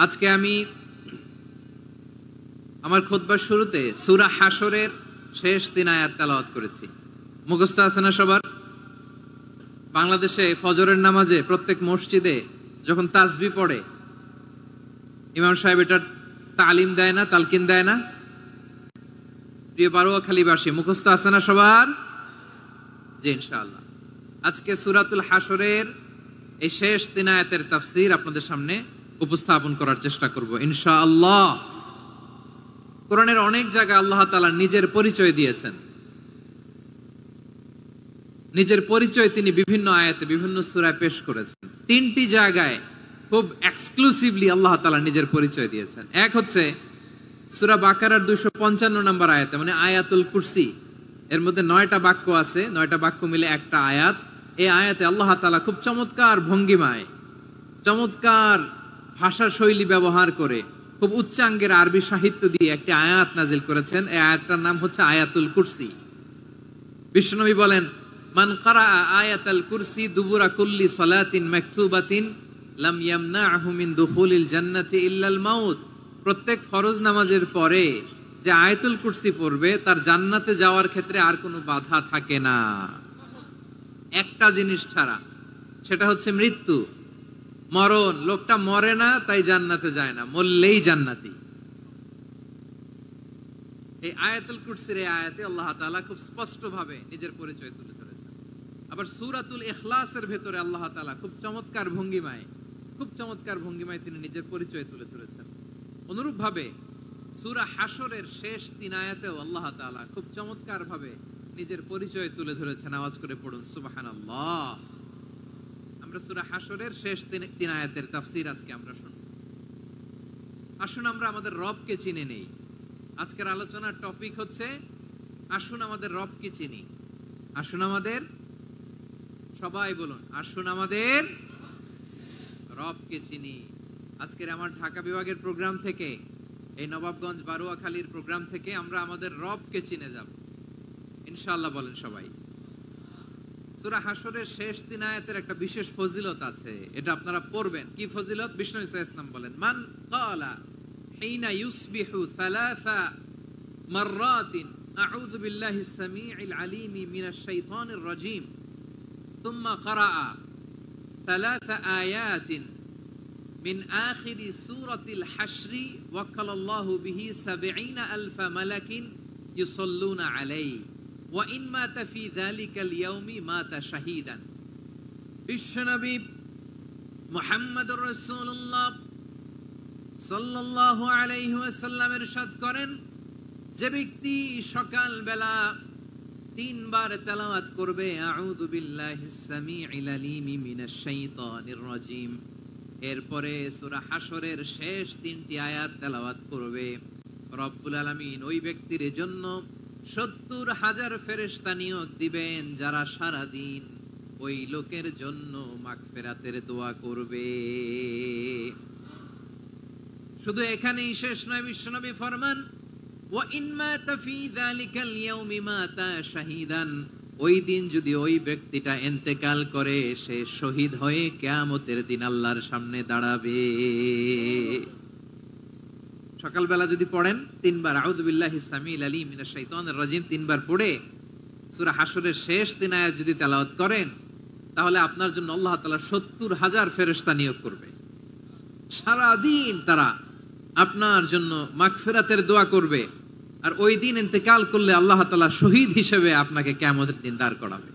আজকে আমি আমার খুতবার শুরুতে সূরা হাশরের শেষ 3 আয়াত তেলাওয়াত করেছি। মুখস্থ আছে না সবার? বাংলাদেশে ফজরের নামাজে প্রত্যেক মসজিদে যখন তাসবিহ পড়ে ইমাম সাহেব এটা তালিম দেয় না, তালকিন দেয় না? প্রিয় বারোয়াখালীবাসী, মুখস্থ আছে না সবার? জি ইনশাআল্লাহ। আজকে সূরাতুল হাশরের এই শেষ 3 আয়াতের তাফসীর আপনাদের সামনে উপস্থাপন করার চেষ্টা করব ইনশাআল্লাহ। কোরআনের অনেক জায়গায় আল্লাহ তাআলা নিজের পরিচয় দিয়েছেন। নিজের পরিচয় তিনি বিভিন্ন আয়াতে বিভিন্ন সূরায় পেশ করেছেন। 3টি জায়গায় খুব এক্সক্লুসিভলি আল্লাহ তাআলা নিজের পরিচয় দিয়েছেন। এক হচ্ছে সূরা বাকারার 255 নম্বর আয়াতে, মানে আয়াতুল কুরসি। এর মধ্যে 9টা বাক্য আছে, 9টা বাক্য মিলে একটা আয়াত। এই আয়াতে আল্লাহ তাআলা খুব চমৎকার ভঙ্গিমায়, চমৎকার ভাষা শৈলী ব্যবহার করে, খুব উচ্চাঙ্গের আরবি সাহিত্য দিয়ে একটি আয়াত নাজিল করেছেন। এই আয়াতটার নাম হচ্ছে আয়াতুল কুরসি। বিশ্বনবী বলেন, মান ক্বারা আয়াতুল কুরসি দুবুরা কুল্লি সালাতিন মাকতুবাতিন লাম ইয়ামনাহু মিন দুখুলিল জান্নাতি ইল্লাল মাউত। প্রত্যেক ফরজ নামাজের পরে যে আয়াতুল কুরসি পড়বে তার জান্নাতে যাওয়ার ক্ষেত্রে আর কোনো বাধা থাকে না, একটা জিনিস ছাড়া, সেটা হচ্ছে মৃত্যু, মরণ। লোকটা মরে না তাই জান্নাতে যায় না, মরলেই জান্নাতি। এই আয়াতুল কুরসির এই আয়াতে আল্লাহ তাআলা খুব স্পষ্টভাবে নিজের পরিচয় তুলে ধরেছেন। আবার সূরাতুল ইখলাসের ভেতরে আল্লাহ তাআলা খুব চমৎকার ভঙ্গিমায় তিনি নিজের পরিচয় তুলে ধরেছেন। অনুরূপভাবে সূরা হাশরের শেষ 3 আয়াতেও আল্লাহ তাআলা খুব চমৎকার ভাবে নিজের পরিচয় তুলে ধরেছেন। আওয়াজ করে পড়ুন সুবহানাল্লাহ। আমরা সূরা হাশরের শেষ 3 আয়াতের তাফসীর আজকে আমরা শুনব। আসুন আমরা আমাদের রবকে চিনে নেই। আজকের আলোচনার টপিক হচ্ছে আসুন আমাদের রবকে চিনি। আসুন আমাদের, সবাই বলুন, আসুন আমাদের রবকে চিনি। আজকের আমার ঢাকা বিভাগের প্রোগ্রাম থেকে, এই নবাবগঞ্জ বারোয়াখালীর প্রোগ্রাম থেকে আমরা আমাদের রবকে চিনে যাব ইনশাআল্লাহ। বলেন সবাই। সূরা হাশরের শেষ 3 আয়াতের একটা বিশেষ ফজিলত আছে, এটা আপনারা পড়বেন। কি ফজিলত? বিষ্ণু সাল্লাল্লাহু আলাইহি ওয়াসাল্লাম বলেন, মান ক্বালা হিনা ইউসবিহু সালাসা মাররাতিন আউযু বিল্লাহিস সামিউল আলিম মিনাশ শাইতানির রাজীম থুম্মা ক্বারাআ 3 আয়াতিন মিন আখিরি সূরাতিল হাশরি ওয়াক্কালাল্লাহু বিহি ৭০,০০০ মালাকিন ইউসাল্লুনা আলাইহি ওয়া ইন মাতা ফি যালিকাল ইয়াউমি মাতা শাহীদান। বিশ্বনবী মুহাম্মদুর রাসূলুল্লাহ সাল্লাল্লাহু আলাইহি ওয়াসাল্লাম ইরশাদ করেন, যে ব্যক্তি সকাল বেলা 3 বার তেলাওয়াত করবে আউযু বিল্লাহিস সামিউল আলিম মিনাশ শাইতানির রাজীম, এরপরে সূরা হাশরের শেষ 3টি আয়াত তেলাওয়াত করবে, রব্বুল আলামিন ওই ব্যক্তির জন্য ৭০,০০০ ফেরেশতা নিয়োগ দিবেন যারা সারা দিন ওই লোকের জন্য মাগফিরাতের দোয়া করবে। শুধু এখানেই শেষ নয়, বিশ্বনবী ফরমান, ওয়া ইন মাতা ফি যালিকাল ইয়াউমি মাতা শাহীদান, ওই দিন যদি ওই ব্যক্তিটা ইন্তেকাল করে সে শহীদ হয়ে কিয়ামতের দিন আল্লাহর সামনে দাঁড়াবে। সকালবেলা যদি পড়েন 3 বার আউযু বিল্লাহিস সামিউল আলিম মিনাশ শাইতানির রাজীম 3 বার পড়ে সূরা হাশরের শেষ 3 আয়াত যদি তেলাওয়াত করেন, তাহলে আপনার জন্য আল্লাহ তাআলা ৭০,০০০ ফেরেশতা নিয়োগ করবে। সারা দিন তারা আপনার জন্য মাগফিরাতের দোয়া করবে। আর ওই দিন ইন্তেকাল করলে আল্লাহ তাআলা শহীদ হিসেবে আপনাকে কিয়ামতের দিন দাঁড় করাবে।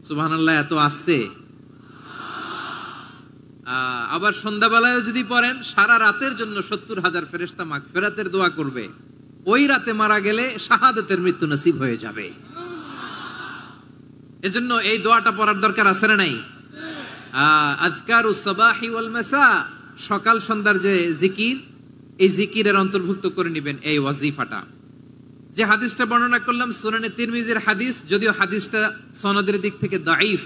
সুবহানাল্লাহ। এত আস্তে। আবার সন্ধ্যাবেলায় যদি পড়েন, সারা রাতের জন্য ৭০,০০০ ফেরেশতা মাগফিরাতের দোয়া করবে। ওই রাতে মারা গেলে শাহাদাতের মৃত্যু নসিব হয়ে যাবে। এজন্য এই দোয়াটা পড়ার দরকার আছে না নাই? আযকারুস সাবাহি ওয়াল মাসা, সকাল সন্ধ্যার যে জিকির, এই জিকিরের অন্তর্ভুক্ত করে নেবেন এই ওয়াজিফাটা। যে হাদিসটা বর্ণনা করলাম সুনানে তিরমিজির হাদিস, যদিও হাদিসটা সনদের দিক থেকে দাঈফ,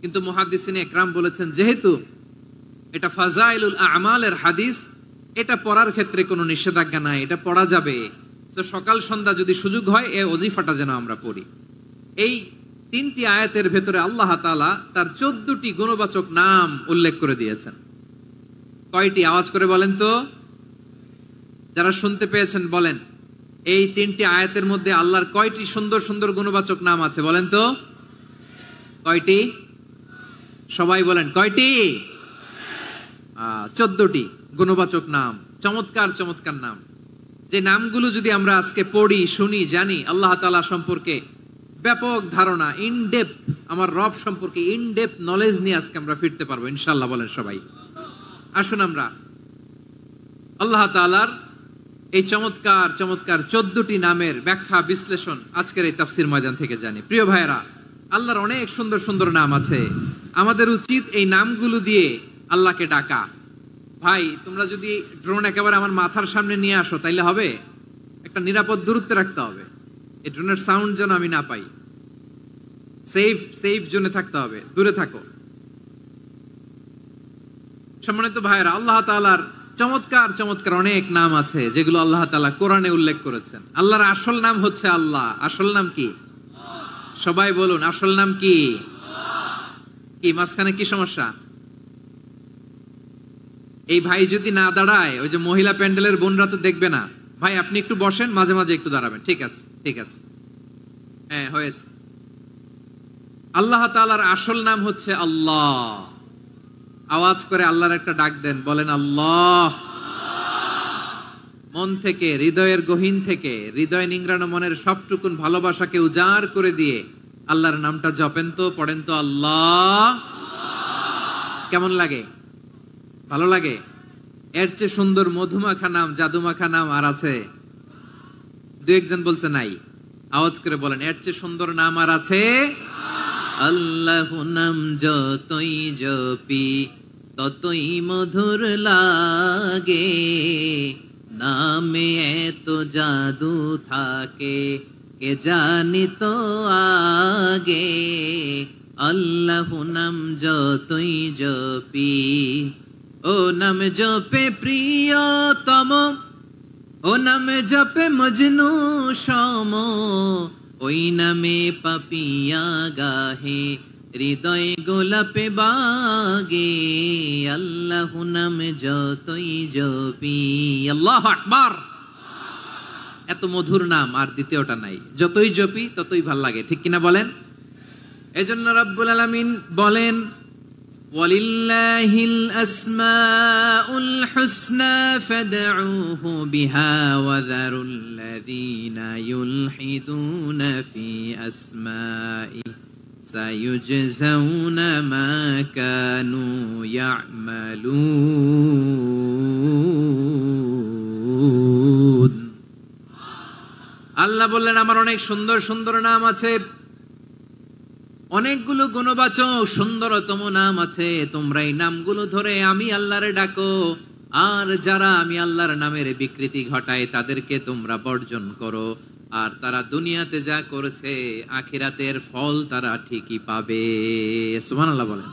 কিন্তু মুহাদ্দিসিনে ইকরাম বলেছেন যেহেতু এটা ফাজাইলুল আমালের হাদিস, এটা পড়ার ক্ষেত্রে কোনো নিষেধাজ্ঞা নাই, এটা পড়া যাবে। তো সকাল সন্ধ্যা যদি সুযোগ হয় এই ওয়াজিফাটা যেন আমরা পড়ি। এই 3টি আয়াতের ভেতরে আল্লাহ তাআলা তার 14টি গুণবাচক নাম উল্লেখ করে দিয়েছেন। কয়টি? আওয়াজ করে বলেন তো। যারা শুনতে পেয়েছেন বলেন, এই 3টি আয়াতের মধ্যে আল্লাহর কয়টি সুন্দর সুন্দর গুণবাচক নাম আছে বলেন তো? কয়টি? সবাই বলেন কয়টি? 14টি গুণবাচক নাম, চমৎকার চমৎকার নাম। যে নামগুলো যদি আমরা আজকে পড়ি, শুনি, জানি, আল্লাহ তাআলা সম্পর্কে ব্যাপক ধারণা, ইনডেপথ, আমার রব সম্পর্কে ইনডেপথ নলেজ নিয়ে আজকে আমরা ফিরতে পারবো ইনশাআল্লাহ। বলেন সবাই। আসুন আমরা আল্লাহ তাআলার এই চমৎকার চমৎকার 14টি নামের ব্যাখ্যা বিশ্লেষণ আজকের এই তাফসীর ময়দান থেকে জানি। প্রিয় ভাইয়েরা, আল্লাহর অনেক সুন্দর সুন্দর নাম আছে। আমাদের উচিত এই নামগুলো দিয়ে আল্লাহকে ডাকা। ভাই, তোমরা যদি ড্রোন একেবারে আমার মাথার সামনে নিয়ে আসো তাইলে হবে? একটা নিরাপদ দূরত্বে রাখতে হবে। এই ড্রোনের সাউন্ড যেন আমি না পাই। সেফ জোনে থাকতে হবে, দূরে থাকো। সম্মানিত ভাইয়েরা, আল্লাহ তাআলার চমৎকার চমৎকার অনেক নাম আছে যেগুলো আল্লাহ তাআলা কোরআনে উল্লেখ করেছেন। আল্লাহর আসল নাম হচ্ছে আল্লাহ। আসল নাম কি? সবাই বলুন, আসল নাম কি? কি মাঝখানে কি সমস্যা? এই ভাই যদি না দাঁড়ায়, ওই যে মহিলা প্যান্ডেলের বোনরা তো দেখবে না। ভাই আপনি একটু বসেন, মাঝে মাঝে একটু দাঁড়াবেন। ঠিক আছে, ঠিক আছে, হ্যাঁ হয়েছে। আল্লাহ তাআলার আসল নাম হচ্ছে আল্লাহ। আওয়াজ করে আল্লাহর একটা ডাক দেন, বলেন আল্লাহ। মন থেকে, হৃদয়ের গহীন থেকে, হৃদয় নিংড়ানো মনের সবটুকুন ভালোবাসাকে উজাড় করে দিয়ে আল্লাহর নামটা জপেন তো, পড়েন তো আল্লাহ। কেমন লাগে? ভালো লাগে? এর চেয়ে সুন্দর মধুমাখা নাম, জাদুমাখা নাম আর আছে? দু একজন বলছে নাই। আওয়াজ করে বলেন, এর চেয়ে সুন্দর নাম আর আছে? আল্লাহ নাম যতই জপি ততই মধুর লাগে, নামে এত জাদু থাকে কে জানি তো আগে। আল্লাহ নাম যতই জপি, ও নাম জপে প্রিয়তম, ও নাম জপে মজনু সম, ওই নামে পাপিয়া গাহে হৃদয় গোলাপে বাগে। আল্লাহ নাম যতই জপি। আল্লাহু আকবার। এত মধুর নাম আর দ্বিতীয়টা নাই। যতই জপি ততই ভাল লাগে, ঠিক কিনা বলেন? এজন্য রব্বুল আলামিন বলেন, ওয়ালিল্লাহিল আসমাউল হুসনা ফাদউহু বিহা ওয়া যারুল্লাযীনা ইউলহিদুনা ফি আসমাই সায়ুজজাউনা মা কানু ইয়ামালুন। আল্লাহ বললেন, আমার অনেক সুন্দর সুন্দর নাম আছে, অনেকগুলো গুণবাচক সুন্দরতম নাম আছে। তোমরা এই নামগুলো ধরে আমি আল্লাহরে ডাকো, আর যারা আমি আল্লাহর নামের বিকৃতি ঘটায় তাদেরকে তোমরা বর্জন করো। আর তারা দুনিয়াতে যা করেছে আখিরাতের ফল তারা ঠিকই পাবে। সুবহানাল্লাহ বলেন।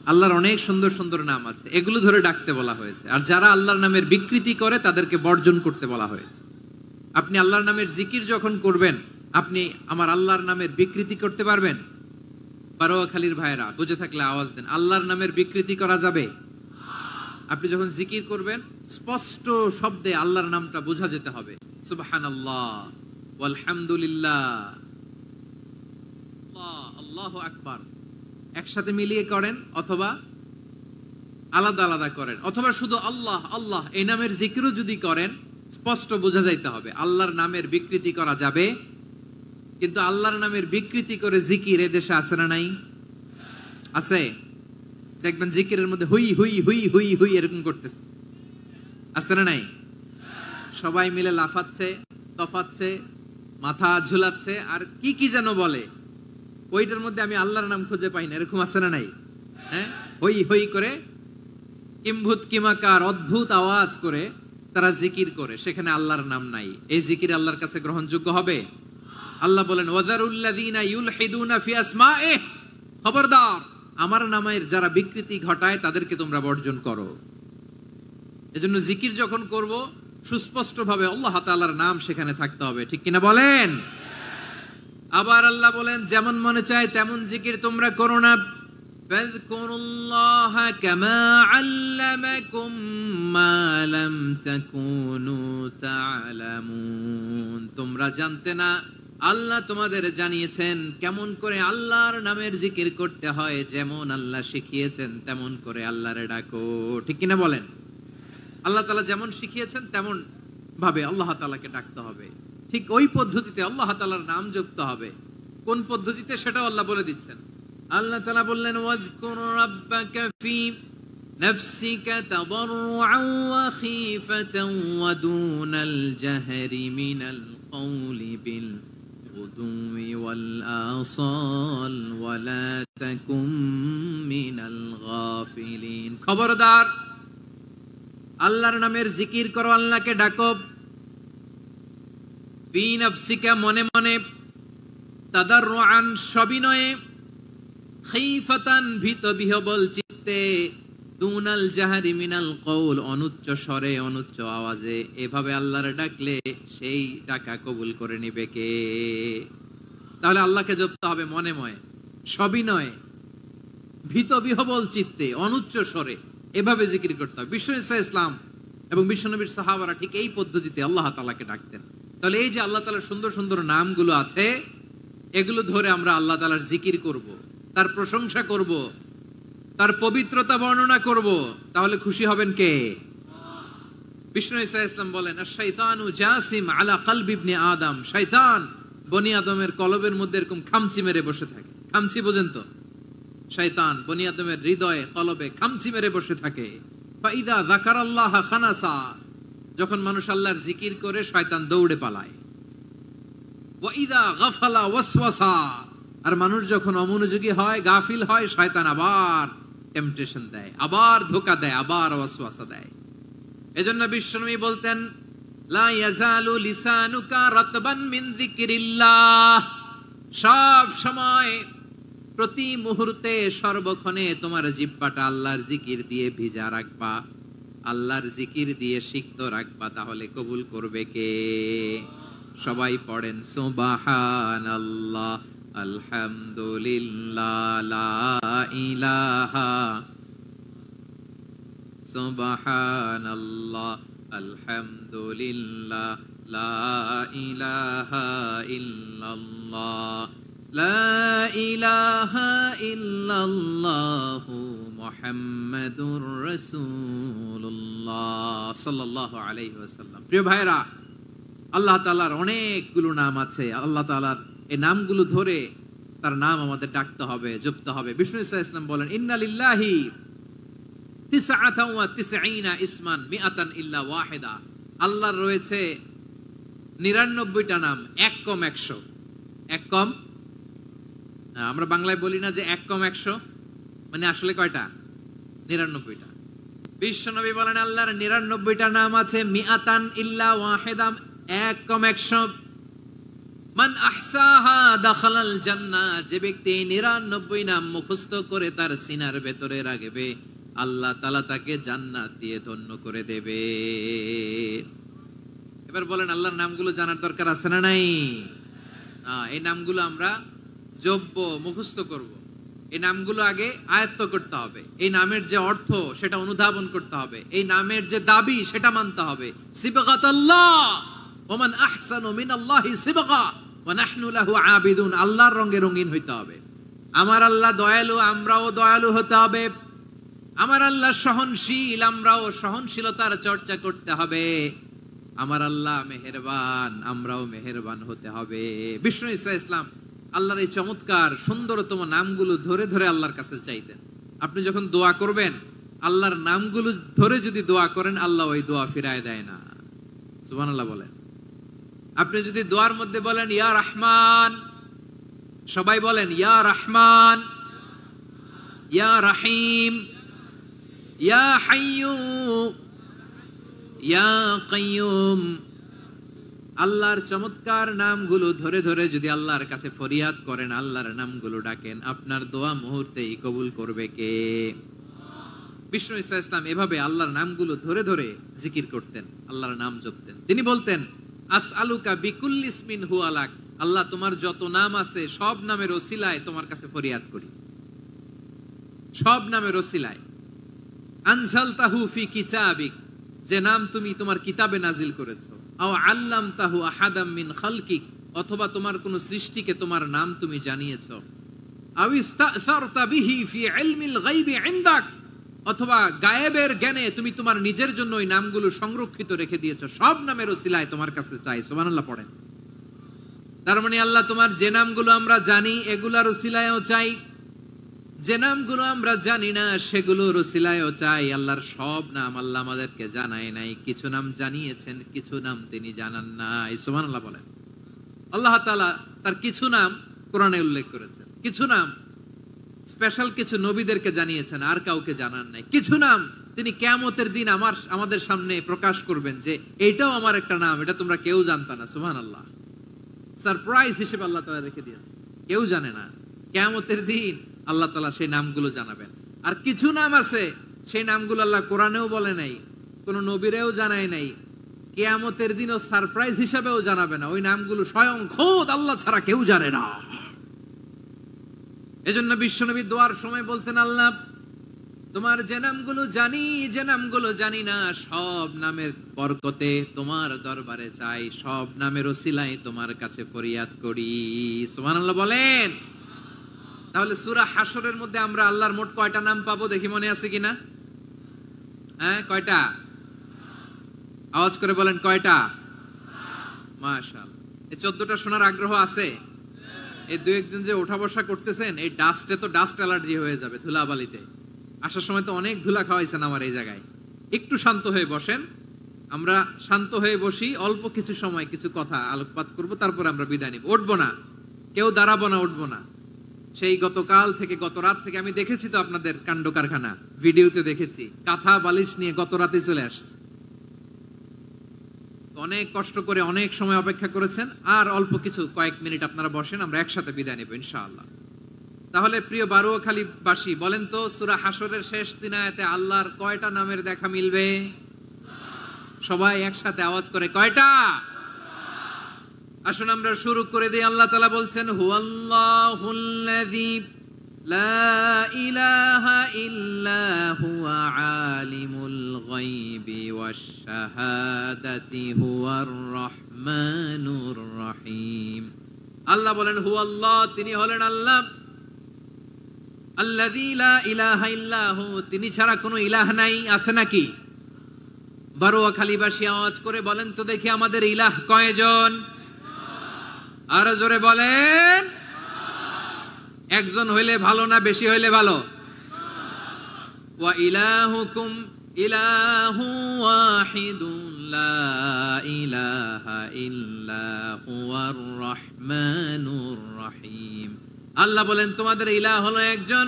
আল্লাহর অনেক সুন্দর সুন্দর নাম আছে, এগুলো ধরে ডাকতে বলা হয়েছে। আর যারা আল্লাহর নামের বিকৃতি করে তাদেরকে বর্জন করতে বলা হয়েছে। আপনি আল্লাহর নামের জিকির যখন করবেন, আপনি আমার আল্লাহর নামের বিকৃতি করতে পারবেন? বারোয়াখালীর ভাইরা বুঝে থাকলে আওয়াজ দেন, আল্লাহর নামের বিকৃতি করা যাবে? আপনি যখন জিকির করবেন স্পষ্ট শব্দে আল্লাহর নামটা বোঝা যেতে হবে। সুবহানাল্লাহ, আলহামদুলিল্লাহ, আল্লাহু আকবার একসাথে মিলিয়ে করেন, অথবা আলাদা আলাদা করেন, অথবা শুধু আল্লাহ আল্লাহ এই নামের জিকিরও যদি করেন স্পষ্ট বোঝা যাইতে হবে। আল্লাহর নামের বিকৃতি করা যাবে, কিন্তু আল্লাহর নামের বিকৃতি করে জিকির এদেশে আছে না নাই? আছে। দেখবেন জিকিরের মধ্যে হুই হুই হুই হুই হুই এরকম করতেছে, আছে না নাই? সবাই মিলে লাফাচ্ছে, তফাচ্ছে, মাথা ঝুলাচ্ছে, আর কি কি যেন বলে, ওইটার মধ্যে আমি আল্লাহর নাম খুঁজে পাই না, এরকম আছে না নাই? হ্যাঁ, হই হই করে কিম্ভূত কিমাকার অদ্ভুত আওয়াজ করে তারা জিকির করে, সেখানে আল্লাহর নাম নাই। এই জিকির আল্লাহর কাছে গ্রহণযোগ্য হবে? আল্লাহ বলেন, ওয়াযারুল্লাযীনা ইউলহিদুনা ফি আসমাইহি, খবরদার আমার নামের যারা বিকৃতি ঘটায় তাদেরকে তোমরা বর্জন করো। এজন্য জিকির যখন করব সুস্পষ্ট ভাবে আল্লাহ তাআলার নাম সেখানে থাকতে হবে, ঠিক কিনা বলেন? আবার আল্লাহ বলেন, যেমন মনে চায় তেমন জিকির তোমরা করো না। ফাযকুরুল্লাহা কামা আল্লামাকুম মা লাম তাকুনু তা'লামুন। তোমরা জানতে না, আল্লাহ তোমাদের জানিয়েছেন কেমন করে আল্লাহর নামের জিকির করতে হয়, যেমন আল্লাহ শিখিয়েছেন তেমন করে আল্লাহরে ডাকো। ঠিক কিনা বলেন? আল্লাহ তাআলা যেমন শিখিয়েছেন তেমন ভাবে আল্লাহ তাআলাকে ডাকতে হবে, ঠিক ওই পদ্ধতিতে আল্লাহ তাআলার নাম জপতে হবে। কোন পদ্ধতিতে সেটাও আল্লাহ বলে দিচ্ছেন। আল্লাহ তাআলা বললেন, ওয়াযকুর রাব্বাকা ফি নাফসিকা তাদাররুআন ওয়া খীফাতান ওয়া দুনাল জাহরি মিনাল কওলি বিল গুদুই ওয়াল আসাল ওয়া লা তাকুম মিনাল গাফিলিন। খবরদার, আল্লাহর নামের জিকির করো, আল্লাহকে ডাকো। ফি নাফসিকা, মনে মনে, তাদাররুআন, সবিনয়ে, খীফাতান, ভীত বিহবল চিত্তে, দুনাল জাহরি মিনাল কওল, অনুচ্চ স্বরে অনুচ্চ আওয়াজে। এভাবে আল্লাহরে ডাকলে সেই ডাকা কবুল করে নিবে কে? তাহলে আল্লাহকে জপতে হবে মনে মনে, সবিনয়ে, ভীত বিহবল চিত্তে, অনুচ্চ স্বরে, এভাবে জিকির করতে হবে। বিশ্ব ইসলাম এবং বিশ্বনবীর সাহাবারা ঠিক এই পদ্ধতিতে আল্লাহ তাআলাকে ডাকতেন। তাহলে এই যে আল্লাহ তাআলার সুন্দর সুন্দর নামগুলো আছে, এগুলো ধরে আমরা আল্লাহ তাআলার জিকির করব, তার প্রশংসা করব, তার পবিত্রতা বর্ণনা করব, তাহলে খুশি হবেন কে? বিষ্ণু ঈসা ইসলাম বলেন, আশ-শাইতানু জাসিম আলা কলবি ইবনে আদম। শয়তান বনি আদমের কলবের মধ্যে এরকম খামচি মেরে বসে থাকে। খামচি বোঝেন তো? শয়তান বনি আদমের হৃদয়ে কলবে খামচি মেরে বসে থাকে। ফাইদা যাকারাল্লাহ খানাসা, যখন মানুষ আল্লাহর জিকির করে শয়তান দৌড়ে পালায়। ওয়াইদা গাফালা ওয়াসওয়াসা, আর মানুষ যখন অমনোযোগী হয়, গাফিল হয়, শয়তান আবার টেম্পটেশন দেয়, আবার ধোঁকা দেয়, আবার ওয়াসওয়াসা দেয়। এজন্য বিশ্বনবী বলতেন, লা ইয়াজালু লিসানুকা রাতবান মিন যিকরিল্লাহ, সব সময়, প্রতি মুহূর্তে, সর্বক্ষণে তোমার জিহ্বাটা আল্লাহর জিকির দিয়ে ভিজা রাখবা, আল্লাহর জিকির দিয়ে সিক্ত রাখবা, তাহলে কবুল করবে কে? সবাই পড়েন সুবহানাল্লাহ, আলহামদুলিল্লাহ, লা ইলাহা, সুবহানাল্লাহ, আলহামদুলিল্লাহ, লা ইলাহা ইল্লাল্লাহ, লা ইলাহা ইল্লাল্লাহু মুহাম্মাদুর রাসূলুল্লাহ সাল্লাল্লাহু আলাইহি ওয়াসাল্লাম। প্রিয় ভাইরা, আল্লাহ তাআলার অনেকগুলো নাম আছে। আল্লাহ তাআলার এই নামগুলো ধরে তার নাম আমাদের ডাকতে হবে, জপতে হবে। বিষ্ণু ঈসা ইসলাম বলেন, ইন্না লিল্লাহি 99 ইসমান মিআতান ইল্লা ওয়াহিদা। আল্লাহর রয়েছে 99টা নাম, এক কম 100। এক কম, আমরা বাংলায় বলি না যে এক কম 100, মানে আসলে কয়টা? 99টা। বিশ্বনবী বলেন, আল্লাহর 99টা নাম আছে, মিআতান ইল্লা ওয়াহিদা, এক কম 100। মান আহসাহা দাখালাল জান্নাহ, যে ব্যক্তি 99 নাম মুখস্থ করে তার সিনার ভেতরে রাখবে, আল্লাহ তাআলা তাকে জান্নাত দিয়ে ধন্য করে দেবে। এবার বলেন, আল্লাহর নামগুলো জানার দরকার আছে না নাই? এই নামগুলো আমরা জপব, মুখস্থ করব। এই নামগুলো আগে আয়ত্ত করতে হবে। এই নামের যে অর্থ সেটা অনুধাবন করতে হবে। এই নামের যে দাবি সেটা মানতে হবে। সিবগাতাল্লাহ, ওমান আহসানু মিনাল্লাহি সিবগা ওয়া নাহনু লাহু আবিদুন। আল্লাহর রঙে রঙিন হইতে হবে। আমার আল্লাহ দয়ালু, আমরাও দয়ালু হতে হবে। আমার আল্লাহ সহনশীল, আমরাও সহনশীলতার চর্চা করতে হবে। আমার আল্লাহ মেহেরবান, আমরাও মেহেরবান হতে হবে। বিষ্ণু ঈসা ইসলাম আল্লাহর এই চমৎকার সুন্দরতম নামগুলো ধরে ধরে আল্লাহর কাছে চাইতেন। আপনি যখন দোয়া করবেন, আল্লাহর নামগুলো ধরে যদি দোয়া করেন, আল্লাহ ওই দোয়া ফিরায় দেয় না। সুবহানাল্লাহ বলেন। আপনি যদি দোয়ার মধ্যে বলেন ইয়া রহমান, সবাই বলেন ইয়া রহমান, ইয়া রহিম, ইয়া হাইয়্যু, ইয়া কাইয়্যুম। আল্লাহর চমৎকার নামগুলো ধরে ধরে যদি আল্লাহর কাছে ফরিয়াদ করেন, আল্লাহর নামগুলো ডাকেন, আপনার দোয়া মুহূর্তেই কবুল করবে কে? বিষ্ণু ঈসা ইসলাম এভাবে আল্লাহর নামগুলো ধরে ধরে জিকির করতেন, আল্লাহর নাম জপতেন। তিনি বলতেন, আসআলুকা বিকুল্লি ইসমিন হুয়া লাক, আল্লাহ তোমার যত নাম আছে সব নামের ওসিলায় তোমার কাছে ফরিয়াদ করি। সব নামের ওসিলায়। আনজালতাহু ফি কিতাবিক, যে নাম তুমি তোমার কিতাবে নাজিল করেছো। আও আল্লামতাহু আহাদাম মিন খালকিক, অথবা তোমার কোন সৃষ্টিকে তোমার নাম তুমি জানিয়েছো। আও ইস্তাসারতা বিহি ফি ইলমিল গায়বি ইনদাক, অথবা গায়েবের জ্ঞানে তুমি তোমার নিজের জন্য ওই নামগুলো সংরক্ষিত রেখে দিয়েছো। সব নামের ওসিলায় তোমার কাছে চাই। সুবহানাল্লাহ পড়েন। তার মানে আল্লাহ তোমার যে নামগুলো আমরা জানি এগুলার ওসিলায়ও চাই, যে নামগুলো আমরা জানি না সেগুলোর ওসিলায়ও চাই। আল্লাহর সব নাম আল্লাহ আমাদেরকে জানায় নাই, কিছু নাম জানিয়েছেন, কিছু নাম তিনি জানান নাই। সুবহানাল্লাহ বলেন। আল্লাহ তাআলা তার কিছু নাম কোরআনে উল্লেখ করেছেন, কিছু নাম স্পেশাল কিছু নবীদেরকে জানিয়েছেন, আর কাউকে জানান নাই। কিছু নাম তিনি কিয়ামতের দিন আমাদের সামনে প্রকাশ করবেন যে এইটাও আমার একটা নাম, এটা তোমরা কেউ জানতা না। সুবহানাল্লাহ, সারপ্রাইজ হিসেবে আল্লাহ তাআলা রেখে দিয়েছেন, কেউ জানে না। কিয়ামতের দিন আল্লাহ তাআলা সেই নামগুলো জানাবেন। আর কিছু নাম আছে সেই নামগুলো আল্লাহ কোরআনেও বলে নাই, কোন নবীরেও জানায় নাই, কিয়ামতের দিনও সারপ্রাইজ হিসেবেও জানাবে না। ওই নামগুলো স্বয়ং খোদ আল্লাহ ছাড়া কেউ জানে না। এজন্য বিশ্বনবী দোয়ার সময় বলতেন, আল্লাহ তোমার যে নামগুলো জানি, যে নামগুলো জানি না, সব নামের বরকতে তোমার দরবারে চাই, সব নামের ওসিলায় তোমার কাছে ফরিয়াদ করি। সুবহানাল্লাহ বলেন। তাহলে সূরা হাশরের মধ্যে আমরা আল্লাহর মোট কয়টা নাম পাবো দেখি, মনে আছে কিনা? হ্যাঁ, কয়টা? আওয়াজ করে বলেন, কয়টা? মাশাআল্লাহ। এই 14টা শোনার আগ্রহ আছে? এই দু একজন যে ওঠা বসা করতেছেন, এই ডাস্টে তো ডাস্ট অ্যালার্জি হয়ে যাবে, ধুলাবালিতে। আসার সময় তো অনেক ধুলা খাওয়াইছেন আমার এই জায়গায়। একটু শান্ত হয়ে বসেন, আমরা শান্ত হয়ে বসি, অল্প কিছু সময় কিছু কথা আলোকপাত করব, তারপর আমরা বিদায় নিব। উঠবো না, কেউ দাঁড়াবো না, উঠবো না। সেই গতকাল থেকে, গত রাত থেকে আমি দেখেছি তো আপনাদের কাণ্ড কারখানা, ভিডিওতে দেখেছি, কাঁথা বালিশ নিয়ে গত রাতে চলে আসছে। অনেক কষ্ট করে অনেক সময় অপেক্ষা করেছেন, আর অল্প কিছু কয়েক মিনিট আপনারা বসেন, আমরা একসাথে বিদায় নেব ইনশাআল্লাহ। তাহলে প্রিয় বারুয়াখালীবাসী, বলেন তো সূরা হাশরের শেষ 3 আয়াতে আল্লাহর কয়টা নামের দেখা মিলবে? সবাই একসাথে আওয়াজ করে, কয়টা? আসুন আমরা শুরু করে দিই। আল্লাহ তাআলা বলছেন, হুয়াল্লাহুল্লাযী লা ইলাহা ইল্লা হুয়া আলিমুল গায়বি ওয়াশ শাহাদাতি হুয়ার রহমানুর রহিম। আল্লাহ বলেন, হুয়াল্লাহ, তিনি হলেন আল্লাহ, আল্লাযী লা ইলাহা ইল্লা হু, তিনি ছাড়া কোনো ইলাহ নাই। আছে নাকি? বারুয়াখালীবাসী আওয়াজ করে বলেন তো দেখি, আমাদের ইলাহ কয়জন? আরো জোরে বলেন। একজন হইলে ভালো না বেশি হইলে ভালো? ওয়া ইলাহুকুম ইলাহু ওয়াহিদুন লা ইলাহা ইল্লা হুয়ার রহমানুর রহিম। আল্লাহ বলেন, তোমাদের ইলাহ হলো একজন,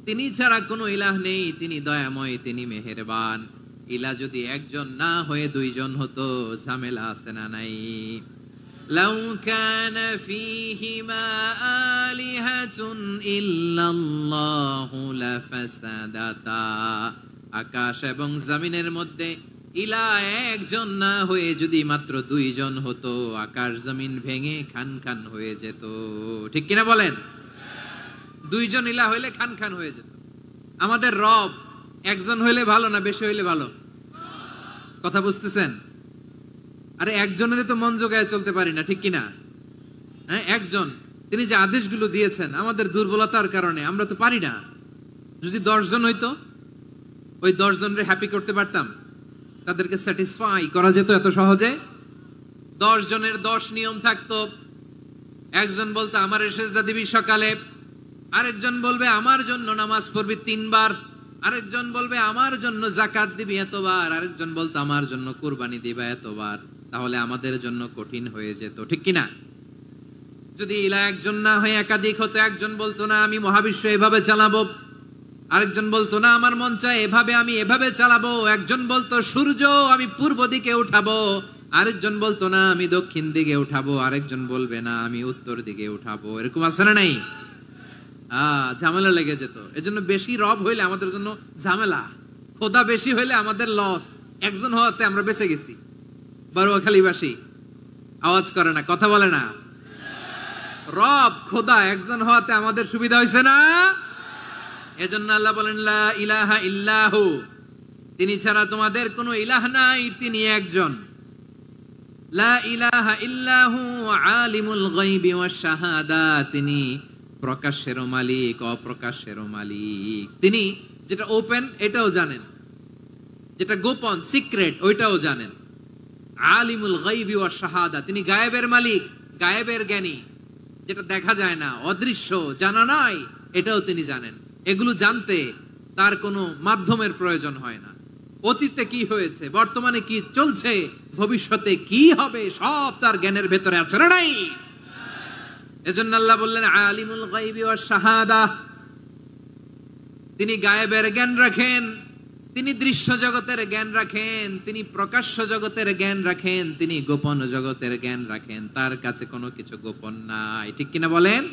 তিনি ছাড়া কোনো ইলাহ নেই, তিনি দয়াময়, তিনি মেহেরবান। ইলাহ যদি একজন না হয়ে দুইজন হতো, ঝামেলা আছে না নাই? লাউ কানা ফীহিমা আলিহাতুন ইল্লাল্লাহু লাফাসাদাতা, আকাশ এবং জমিনের মধ্যে ইলাহ একজন না হয়ে যদি মাত্র দুইজন হতো, আকাশ জমিন ভেঙে খান খান হয়ে যেত। ঠিক কিনা বলেন? দুইজন ইলাহ হইলে খান খান হয়ে যেত। আমাদের রব একজন হইলে ভালো না বেশি হইলে ভালো? কথা বুঝতেছেন? আরে একজনের তো মন জোগায় চলতে পারি না, ঠিক কিনা? হ্যাঁ, একজন, তিনি যে আদেশগুলো দিয়েছেন আমাদের দুর্বলতার কারণে আমরা তো পারি না। যদি 10 জন হইতো, ওই 10 জনের হ্যাপি করতে পারতাম, তাদেরকে স্যাটিসফাই করা যেত এত সহজে। 10 জনের 10 নিয়ম থাকতো। একজন বলতো আমার সেজদা দিবি সকালে, আরেকজন বলবে আমার জন্য নামাজ পড়বি 3 বার, আরেকজন বলবে আমার জন্য যাকাত দিবি এতবার, আরেকজন বলতো আমার জন্য কুরবানি দিবা এতবার। তাহলে আমাদের জন্য কঠিন হয়ে যেত, ঠিক কিনা? যদি ইলাহ একজন না হয়ে একাধিক হতো, একজন বলতো না আমি মহাবিশ্ব এভাবে চালাবো, আরেকজন বলতো না আমার মন চায় এভাবে, আমি এভাবে চালাবো, একজন বলতো সূর্য আমি পূর্ব দিকে উঠাবো, আরেকজন বলতো না আমি দক্ষিণ দিকে উঠাবো, আরেকজন বলবে না আমি উত্তর দিকে উঠাবো। এরকম আছে না নাই? ঝামেলা লেগে যেত। এজন্য বেশি রব হইলে আমাদের জন্য ঝামেলা, খোদা বেশি হইলে আমাদের লস। একজন হওয়াতে আমরা বেঁচে গেছি। বারুয়াখালীবাসী আওয়াজ করে না, কথা বলে না। রব খোদা একজন হওয়াতে আমাদের সুবিধা হয়েছে না? এজন্য আল্লাহ বলেন লা ইলাহা ইল্লাহু, তিনি ছাড়া তোমাদের কোনো ইলাহ নাই, তিনি একজন। লা ইলাহা ইল্লাহু আলিমুল গায়বি ওয়াশ শাহাদা, তিনি প্রকাশেরও মালিক অপ্রকাশেরও মালিক। তিনি যেটা ওপেন এটাও জানেন, যেটা গোপন সিক্রেট ওইটাও জানেন। আলিমুল গায়বি ওয়াশ শাহাদা, তিনি গায়েবের মালিক, গায়েবের জ্ঞানী, যেটা দেখা যায় না, অদৃশ্য, জানা নাই, এটাও তিনি জানেন। এগুলো জানতে তার কোনো মাধ্যমের প্রয়োজন হয় না। অতীতে কি হয়েছে, বর্তমানে কি চলছে, ভবিষ্যতে কি হবে, সব তার জ্ঞানের ভেতরে আছে না নাই? এজন্য আল্লাহ বললেন আলিমুল গায়বি ওয়াশ শাহাদা, তিনি গায়েবের জ্ঞান রাখেন, তিনি দৃশ্য জগতের জ্ঞান রাখেন, তিনি প্রকাশ্য জগতের জ্ঞান রাখেন, তিনি গোপন জগতের জ্ঞান রাখেন। তার কাছে কোনো কিছু গোপন নাই, ঠিক কিনা বলেন?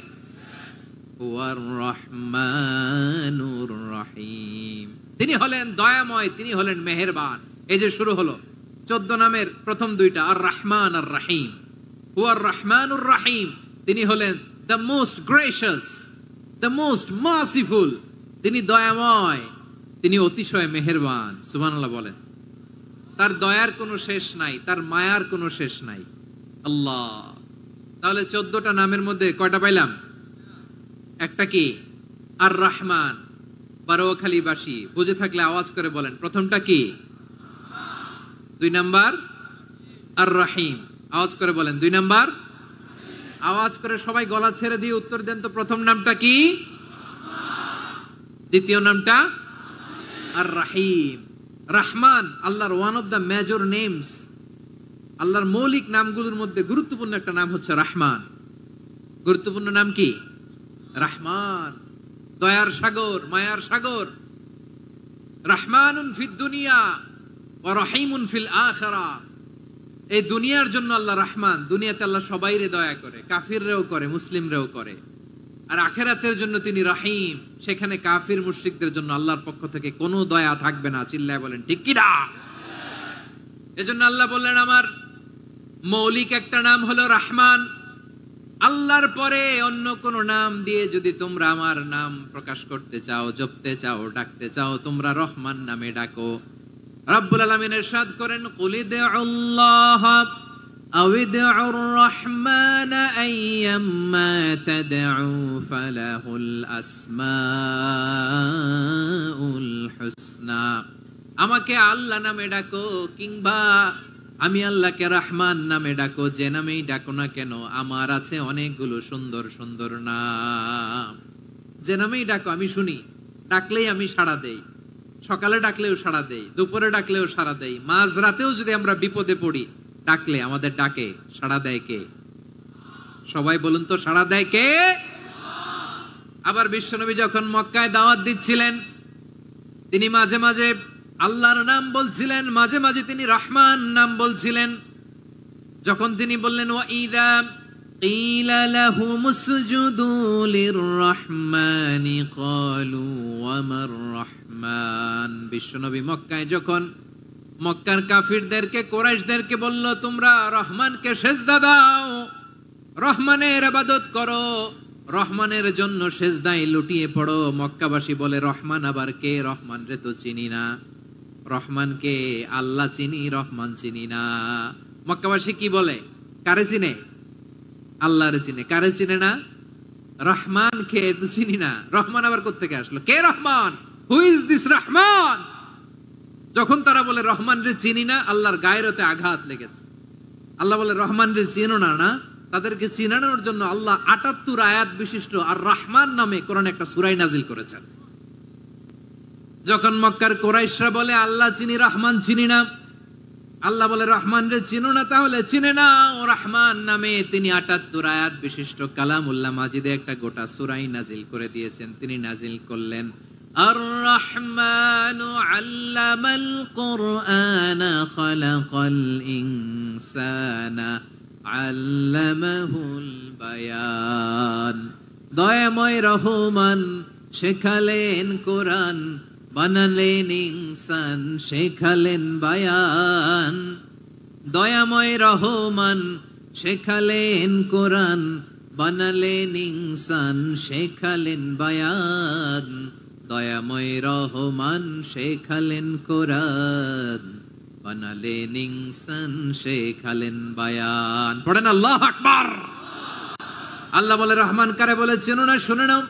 ওয়ার রহমানুর রহিম, তিনি হলেন দয়াময়, তিনি হলেন মেহেরবান। এই যে শুরু হলো 14 নামের প্রথম দুইটা, আর রহমান আর রহিম। ওয়ার রহমানুর রহিম, তিনি হলেন the most gracious, the most merciful, তিনি দয়াময়, তিনি অতিশয় মেহেরবান। সুবহানাল্লাহ বলেন। তার দয়ার কোনো শেষ নাই, তার মায়ার কোনো শেষ নাই। আল্লাহ, তাহলে 14টা নামের মধ্যে কয়টা পাইলাম? একটা কি? আর রহমান। বারোয়াখালীবাসী বুঝে থাকলে আওয়াজ করে বলেন, প্রথমটা কি? 2 নাম্বার আর রহিম। আওয়াজ করে বলেন 2 নাম্বার। আওয়াজ করে সবাই গলা ছেড়ে দিয়ে উত্তর দেন তো, প্রথম নামটা কি? দ্বিতীয় নামটা? আর রহিম। রহমান আল্লাহর one of the major names, আল্লাহর মৌলিক নামগুলোর মধ্যে গুরুত্বপূর্ণ একটা নাম হচ্ছে রহমান। গুরুত্বপূর্ণ নাম কি? রহমান, দয়ার সাগর, মায়ার সাগর। রহমানুন ফিদ দুনিয়া ওয়া রহিমুন ফিল আখিরা। এই দুনিয়ার জন্য আল্লাহ রহমান, দুনিয়াতে আল্লাহ সবাইরে দয়া করে, কাফিররেও করে, মুসলিমরেও করে। আর আখিরাতের জন্য তিনি রহিম, সেখানে কাফির মুশরিকদের জন্য আল্লাহর পক্ষ থেকে কোনো দয়া থাকবে না। চিল্লায় বলেন ঠিক কি না? এজন্য আল্লাহ বললেন আমার মৌলিক একটা নাম হলো রহমান। আল্লাহর পরে অন্য কোন নাম দিয়ে যদি তোমরা আমার নাম প্রকাশ করতে চাও, জপতে চাও, ডাকতে চাও, তোমরা রহমান নামে ডাকো। রব্বুল আলামিন ইরশাদ করেন, কুলিদুল্লাহ আউইদুর রহমান আইয়াম্মা তাদউ ফালাহুল আসমাউল হুসনা। আমাকে আল্লাহ নামে ডাকো, কিংবা আমি আল্লাহকে রহমান নামে ডাকো, যে নামেই ডাকো না কেন আমার আছে অনেকগুলো সুন্দর সুন্দর নাম। যে নামেই ডাকো আমি শুনি, ডাকলেই আমি সাড়া দেই। সকালে ডাকলেও সাড়া দেই, দুপুরে ডাকলেও সাড়া দেই, মাঝরাতেও যদি আমরা বিপদে পড়ি ডাকলে আমাদের ডাকে সাড়া দেয় কে? সবাই বলুন তো, সাড়া দেয় কে? আবার বিশ্বনবী যখন মক্কায় দাওয়াত দিচ্ছিলেন, তিনি মাঝে মাঝে আল্লাহর নাম বলছিলেন, মাঝে মাঝে তিনি রহমান নাম বলছিলেন। যখন তিনি বললেন ওয়াইদা কিলা লাহুমুসজুদু লিররহমানি ক্বালু ওয়ামার রহমান। বিশ্বনবী মক্কায় যখন মক্কার কাফিরদেরকে, কুরাইশদেরকে বলল তোমরা রহমানকে সেজদা দাও, রহমানের ইবাদত করো, রহমানের জন্য সেজদায় লুটিয়ে পড়ো। মক্কাবাসী বলে রহমান আবার কে? রহমান রে তো চিনি না। রহমানকে? আল্লাহ চিনি, রহমান চিনি না। মক্কাবাসী কি বলে? কারে চিনে? আল্লাহরে চিনে। কারে চিনে না? রহমান কে তো চিনি না। রহমান আবার কোত্থেকে আসলো? কে রহমান? হু ইজ দিস রহমান? যখন তারা বলে রহমান রে চিনি না, আল্লাহর গায়রতে আঘাত লেগেছে। আল্লাহ বলে রহমান রে চিনো না, না? তাদেরকে চিনানোর জন্য আল্লাহ ৭৮ আয়াত বিশিষ্ট আর রহমান নামে কোরআনে একটা সূরা নাজিল করেছেন। যখন মক্কার কুরাইশরা বলে আল্লাহ চিনি, রহমান চিনি না, আল্লাহ বলে রহমান রে চিনো না, তাহলে চিনে না ও রহমান নামে তিনি ৭৮ আয়াত বিশিষ্ট কালামুল্লাহ মাজিদে একটা গোটা সূরা নাজিল করে দিয়েছেন। তিনি নাজিল করলেন আর রহমানু আল্লামাল কুরআনা খালাকাল ইনসানা আল্লামাহুল বায়ান। দয়াময় রহমান শেখালেন কোরআন, বানালেন ইনসান, শেখালেন বায়ান। দয়াময় রহমান শেখালেন কোরআন, বানালেন ইনসান, শেখালেন বায়ান। দয়াময় রহমান শেখালেন কোরআন, বানালেন ইনসান শেখালেন বায়ান। পড়েন আল্লাহু আকবার। আল্লাহ বলে রহমান কারে বলে চেনো না? শুনে নাও,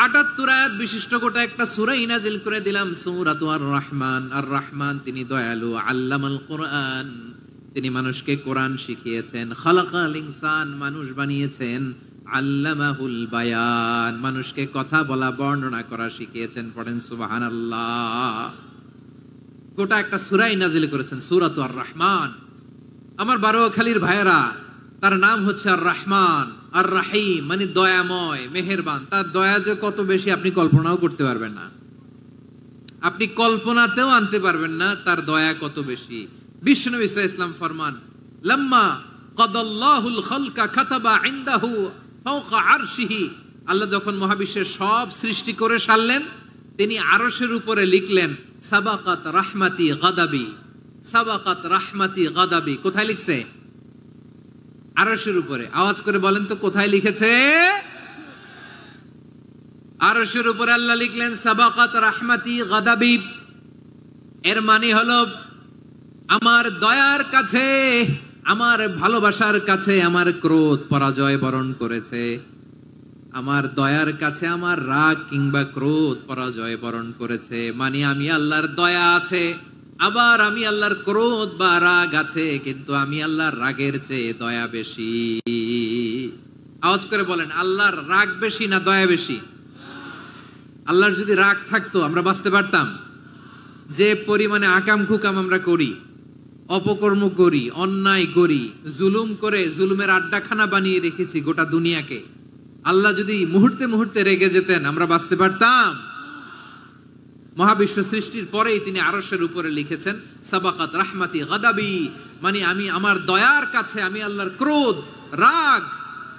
৭৮ আয়াত বিশিষ্ট গোটা একটা সূরা নাজিল করে দিলাম, সূরাতু আর রহমান। আর রহমান তিনি দয়ালু, আল্লামাল কোরআন তিনি মানুষকে কোরআন শিখিয়েছেন, খালাকাল ইনসান মানুষ বানিয়েছেন, আল্লামাহুল বায়ান মানুষকে কথা বলা বর্ণনা করা শিখিয়েছেন। পড়েন সুবহানাল্লাহ। গোটা একটা সূরা নাজিল করেছেন, সূরাতু আর রহমান। আমার বারোয়াখালীর ভাইয়েরা, তার নাম হচ্ছে আর রহমান আর রাহিম, মানে দয়াময় মেহেরবান। তার দয়া যে কত বেশি আপনি কল্পনাও করতে পারবেন না, আপনি কল্পনাতেও আনতে পারবেন না তার দয়া কত বেশি। বিশ্বনবী সাল্লাল্লাহু আলাইহি ওয়াসাল্লাম ফরমান, লাম্মা কাদাল্লাহুল খালকা কাতাবা ইনদাহু ফাওকা আরশিহি, আল্লাহ যখন মহাবিশ্বের সব সৃষ্টি করে সারলেন, তিনি আরশের উপরে লিখলেন সাবাকাত রাহমাতি গাদাবি, সাবাকাত রাহমাতি গাদাবি। কোথায় লিখছে? আরশের উপরে। আওয়াজ করে বলেন তো কোথায় লিখেছে? আরশের উপরে আল্লাহ লিখলেন সাবাকাত রাহমাতি গাদাবি। এর মানে হলো আমার দয়ার কাছে, আমার ভালোবাসার কাছে আমার ক্রোধ পরাজয় বরণ করেছে, আমার দয়ার কাছে আমার রাগ কিংবা ক্রোধ পরাজয় বরণ করেছে। মানে আমি আল্লাহর দয়া আছে, আবার আমি আল্লাহর ক্রোধ বা রাগ আছে, কিন্তু আমি আল্লাহর রাগের চেয়ে দয়া বেশি। আওয়াজ করে বলেন, আল্লাহর রাগ বেশি না দয়া বেশি? আল্লাহর যদি রাগ থাকতো আমরা বাঁচতে পারতাম? যে পরিমাণে আকাম খুকাম আমরা করি, অপকর্ম করি, অন্যায় করি, জুলুম করে জুলুমের আড্ডাখানা বানিয়ে রেখেছি গোটা দুনিয়াকে, আল্লাহ যদি মুহূর্তে মুহূর্তে রেগে যেতেন আমরা বাঁচতে পারতাম? মহাবিশ্ব সৃষ্টির পরেই তিনি আরশের উপরে লিখেছেন সাবাকাত রাহমাতি গাদাবি, মানে আমি আমার দয়ার কাছে আমি আল্লাহর ক্রোধ, রাগ,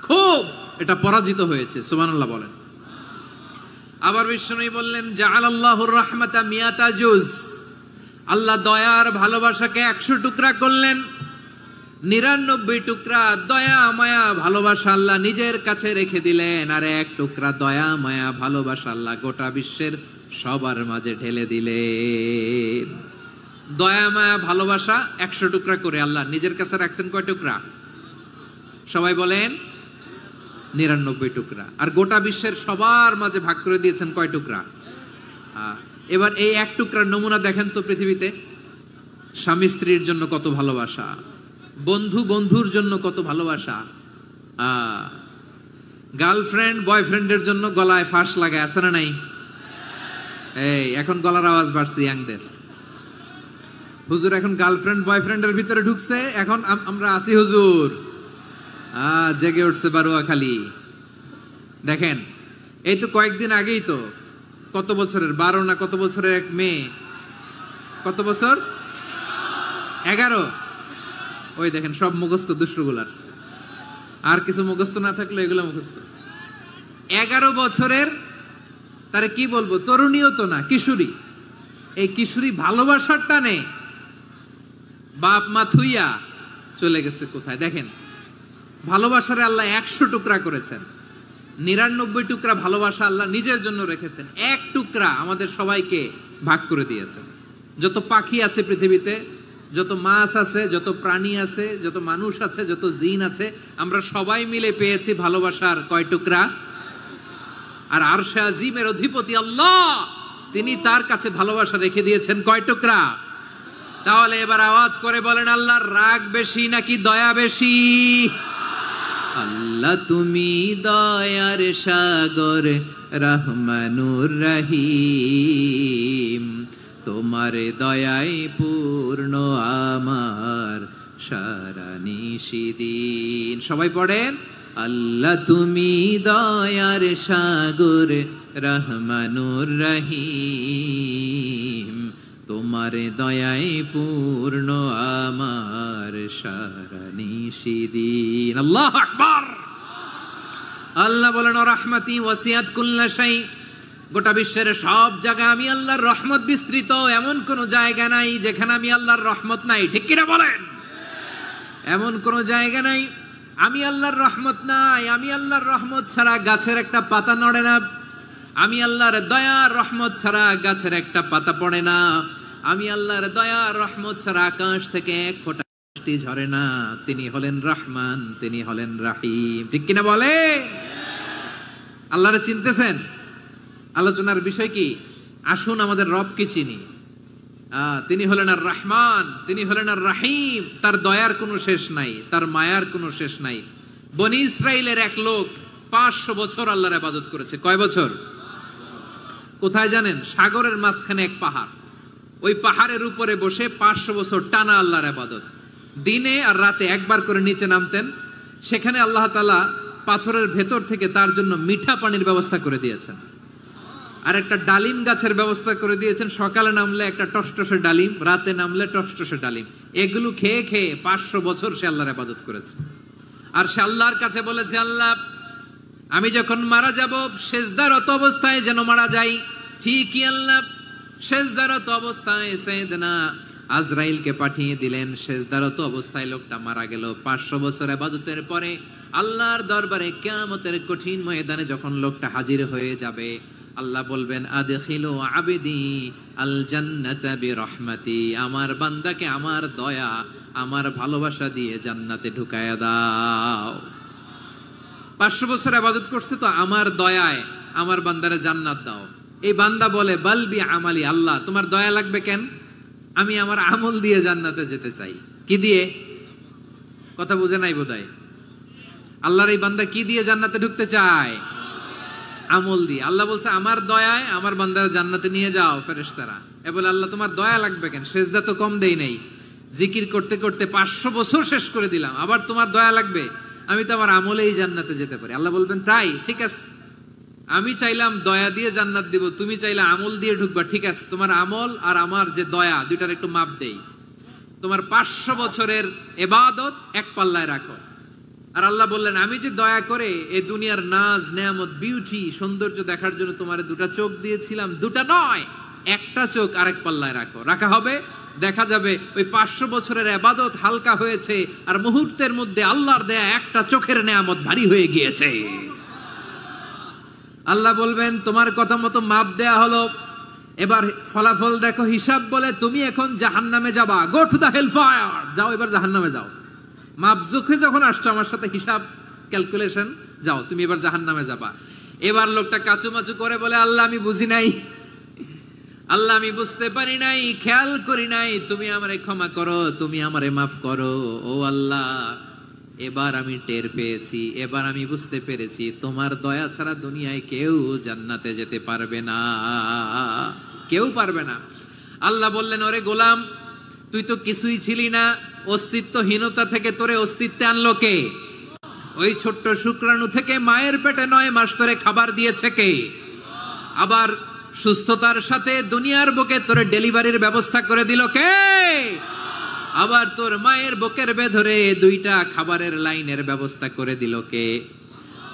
ক্ষোভ এটা পরাজিত হয়েছে। সুবহানাল্লাহ বলেন। আবার বিষ্ণু বললেন জাআলাল্লাহুর রাহমাতা মিয়াতা জুজ, আল্লাহ দয়ার ভালোবাসাকে ১০০ টুকরা করলেন, ৯৯ টুকরা দয়া মায়া ভালোবাসা আল্লাহ নিজের কাছে রেখে দিলেন, আর ১ টুকরা দয়া মায়া ভালোবাসা আল্লাহ গোটা বিশ্বের সবার মাঝে ঢেলে দিলেন। দয়া মায়া ভালোবাসা ১০০ টুকরা করে আল্লাহ নিজের কাছে রাখছেন কয় টুকরা? সবাই বলেন ৯৯ টুকরা। আর গোটা বিশ্বের সবার মাঝে ভাগ করে দিয়েছেন কয় টুকরা? এবার এই ১ টুকরার নমুনা দেখেন তো পৃথিবীতে। স্বামী স্ত্রীর জন্য কত ভালোবাসা, বন্ধু বন্ধুর জন্য কত ভালোবাসা, গার্লফ্রেন্ড বয়ফ্রেন্ডের জন্য গলায় ফাঁস লাগায়, আছে না নাই? এই এখন গলার আওয়াজ বাড়ছে ইয়াংদের। হুজুর এখন গার্লফ্রেন্ড বয়ফ্রেন্ডের ভিতরে ঢুকছে, এখন আমরা আসি হুজুর। জেগে উঠছে বারোয়াখালী। দেখেন এই তো কয়েকদিন আগেই তো, কত বছরের ১২ না কত বছরের এক মেয়ে, কত বছর? ১১। ওই দেখেন সব মুখস্থ দুষ্টগুলার, আর কিছু মুখস্থ না থাকলে এগুলো মুখস্থ। ১১ বছরের, তারে কি বলবো, তরুণীও তো না, কিশোরী। এই কিশোরী ভালোবাসার টানে বাপ মা থুইয়া চলে গেছে কোথায়? দেখেন ভালোবাসারে আল্লাহ ১০০ টুকরা করেছেন, ৯৯ টুকরা ভালোবাসা আল্লাহ নিজের জন্য রেখেছেন, ১ টুকরা আমাদের সবাইকে ভাগ করে দিয়েছেন। যত পাখি আছে পৃথিবীতে, যত মাছ আছে, যত প্রাণী আছে, যত মানুষ আছে, যত জিন আছে, আমরা সবাই মিলে পেয়েছি ভালোবাসার কয় টুকরা? আর আরশে আজিমের অধিপতি আল্লাহ, তিনি তার কাছে ভালোবাসা রেখে দিয়েছেন কয় টুকরা? তাহলে এবার আওয়াজ করে বলেন, আল্লাহর রাগ বেশি নাকি দয়া বেশি? আল্লাহ তুমি দয়ার সাগর রহমানুর রহিম, তোমার দয়ায় পূর্ণ আমার সারা নিশিদিন। সবাই পড়েন, আল্লাহ তুমি দয়ার সাগর রহমানুর রহিম, তোমার দয়ায় পূর্ণ আমার সারা নিশিদিন। আল্লাহু আকবার। আল্লাহ বলেন রাহমাতি ওয়াসিআত কুল্লা শাই, গোটা বিশ্বের সব জায়গায় আমি আল্লাহর রহমত বিস্তৃত, এমন কোন জায়গা নাই যেখানে আমি আল্লাহর রহমত নাই। ঠিক কিনা বলেন? এমন কোন জায়গা নাই আমি আল্লাহর রহমত নাই। আমি আল্লাহর রহমত ছাড়া গাছের একটা পাতা নড়ে না, আমি আল্লাহর দয়ার রহমত ছাড়া গাছের একটা পাতা পড়ে না, আমি আল্লাহর দয়ার রহমত ছাড়া আকাশ থেকে এক ফোঁটা বৃষ্টি ঝরে না। তিনি হলেন রহমান, তিনি হলেন রাহিম। ঠিক কিনা বলে? আল্লাহরে চিনতেছেন? আলোচনার বিষয় কি? আসুন আমাদের রবকে চিনি। তিনি হলেন আর রহমান, তিনি হলেন আর রাহিম। তার দয়ার কোনো শেষ নাই, তার মায়ার কোনো শেষ নাই। বনি ইসরাইলের এক লোক 500 বছর আল্লাহর ইবাদত করেছে। কয় বছর? কোথায় জানেন? সাগরের মাঝখানে এক পাহাড়, ওই পাহাড়ের উপরে বসে 500 বছর টানা আল্লাহর ইবাদত। দিনে আর রাতে একবার করে নিচে নামতেন। সেখানে আল্লাহ তাআলা পাথরের ভেতর থেকে তার জন্য মিঠা পানির ব্যবস্থা করে দিয়েছেন, আর একটা ডালিম গাছের ব্যবস্থা করে দিয়েছেন। সকালে নামলে একটা টসটসে ডালিম, রাতে নামলে টসটসে ডালিম। এগুলো খেয়ে খেয়ে 500 বছর সে আল্লাহর ইবাদত করেছে। আর সে আল্লাহর কাছে বলেছে, আল্লাহ আমি যখন মারা যাব সেজদারত অবস্থায় যেন মারা যাই। ঠিকই আল্লাহ সেজদারত অবস্থায় সাইয়েদনা আজরাইলকে পাঠিয়ে দিলেন। সেজদারত অবস্থায় লোকটা মারা গেল। 500 বছর ইবাদতের পরে আল্লাহর দরবারে কিয়ামতের কঠিন ময়দানে যখন লোকটা হাজির হয়ে যাবে, আল্লাহ বলবেন আদখিলু আবদি আল জান্নাতা বিরহমাতি, আমার বান্দাকে আমার দয়া, আমার ভালোবাসা দিয়ে জান্নাতে ঢুকায়া দাও। 500 বছর ইবাদত করছে তো আমার দয়ায় আমার বান্দারে জান্নাত দাও। এই বান্দা বলে বালবি আমালি, আল্লাহ তোমার দয়া লাগবে কেন? আমি আমার আমল দিয়ে জান্নাতে যেতে চাই। কি দিয়ে? কথা বুঝে নাই বোধহয়। আল্লাহর এই বান্দা কি দিয়ে জান্নাতে ঢুকতে চায়? আমল দিয়ে। আল্লাহ বলছে আমার দয়ায় আমার বান্দারা জান্নাতে নিয়ে যাও ফেরেশতারা। এ বলে আল্লাহ তোমার দয়া লাগবে কেন? সেজদা তো কম দেই নাই, জিকির করতে করতে 500 বছর শেষ করে দিলাম, আবার তোমার দয়া লাগবে? আমি তো আমার আমলেই জান্নাতে যেতে পারি। আল্লাহ বলবেন তাই, ঠিক আছে, আমি চাইলাম দয়া দিয়ে জান্নাত দিব, তুমি চাইলে আমল দিয়ে ঢুকবা, ঠিক আছে, তোমার আমল আর আমার যে দয়া দুইটার একটু মাপ দেই। তোমার 500 বছরের ইবাদত এক পাল্লায় রাখো। আর আল্লাহ বললেন আমি যে দয়া করে এই দুনিয়ার নাজ নেয়ামত বিউটি সৌন্দর্য দেখার জন্য তোমার দুটা চোখ দিয়েছিলাম, দুটা নয় একটা চোখ আরেক পাল্লায় রাখো। রাখা হবে, দেখা যাবে ওই 500 বছরের ইবাদত হালকা হয়েছে আর মুহূর্তের মধ্যে আল্লাহর দেয়া একটা চোখের নেয়ামত ভারী হয়ে গিয়েছে। আল্লাহ বলবেন তোমার কথা মতো মাপ দেয়া হলো, এবার ফলাফল দেখো। হিসাব বলে তুমি এখন জাহান্নামে যাবা, go to the hell fire, যাও এবার জাহান্নামে যাও। মাপ জোখে যখন আসছো আমার সাথে হিসাব ক্যালকুলেশন, যাও তুমি এবার জাহান্নামে যাবা। এবার লোকটা কাচুমাচু করে বলে আল্লাহ আমি বুঝি নাই, আল্লাহ আমি বুঝতে পারি নাই, খেয়াল করি নাই, তুমি আমারে ক্ষমা করো, তুমি আমারে মাফ করো। ও আল্লাহ এবার আমি টের পেয়েছি, এবার আমি বুঝতে পেরেছি তোমার দয়া ছাড়া দুনিয়ায় কেউ জান্নাতে যেতে পারবে না, কেউ পারবে না। আল্লাহ বললেন ওরে গোলাম তুই তো কিছুই ছিলি না, অস্তিত্বহীনতা থেকে তোরে অস্তিত্বে আনলো কে? ওই ছোট্ট শুক্রাণু থেকে মায়ের পেটে 9 মাস ধরে খাবার দিয়েছে কে? আবার সুস্থতার সাথে দুনিয়ার বুকে তোরে ডেলিভারির ব্যবস্থা করে দিল কে? আবার তোর মায়ের বুকের ভেতরে 2টা খাবারের লাইনের ব্যবস্থা করে দিল কে?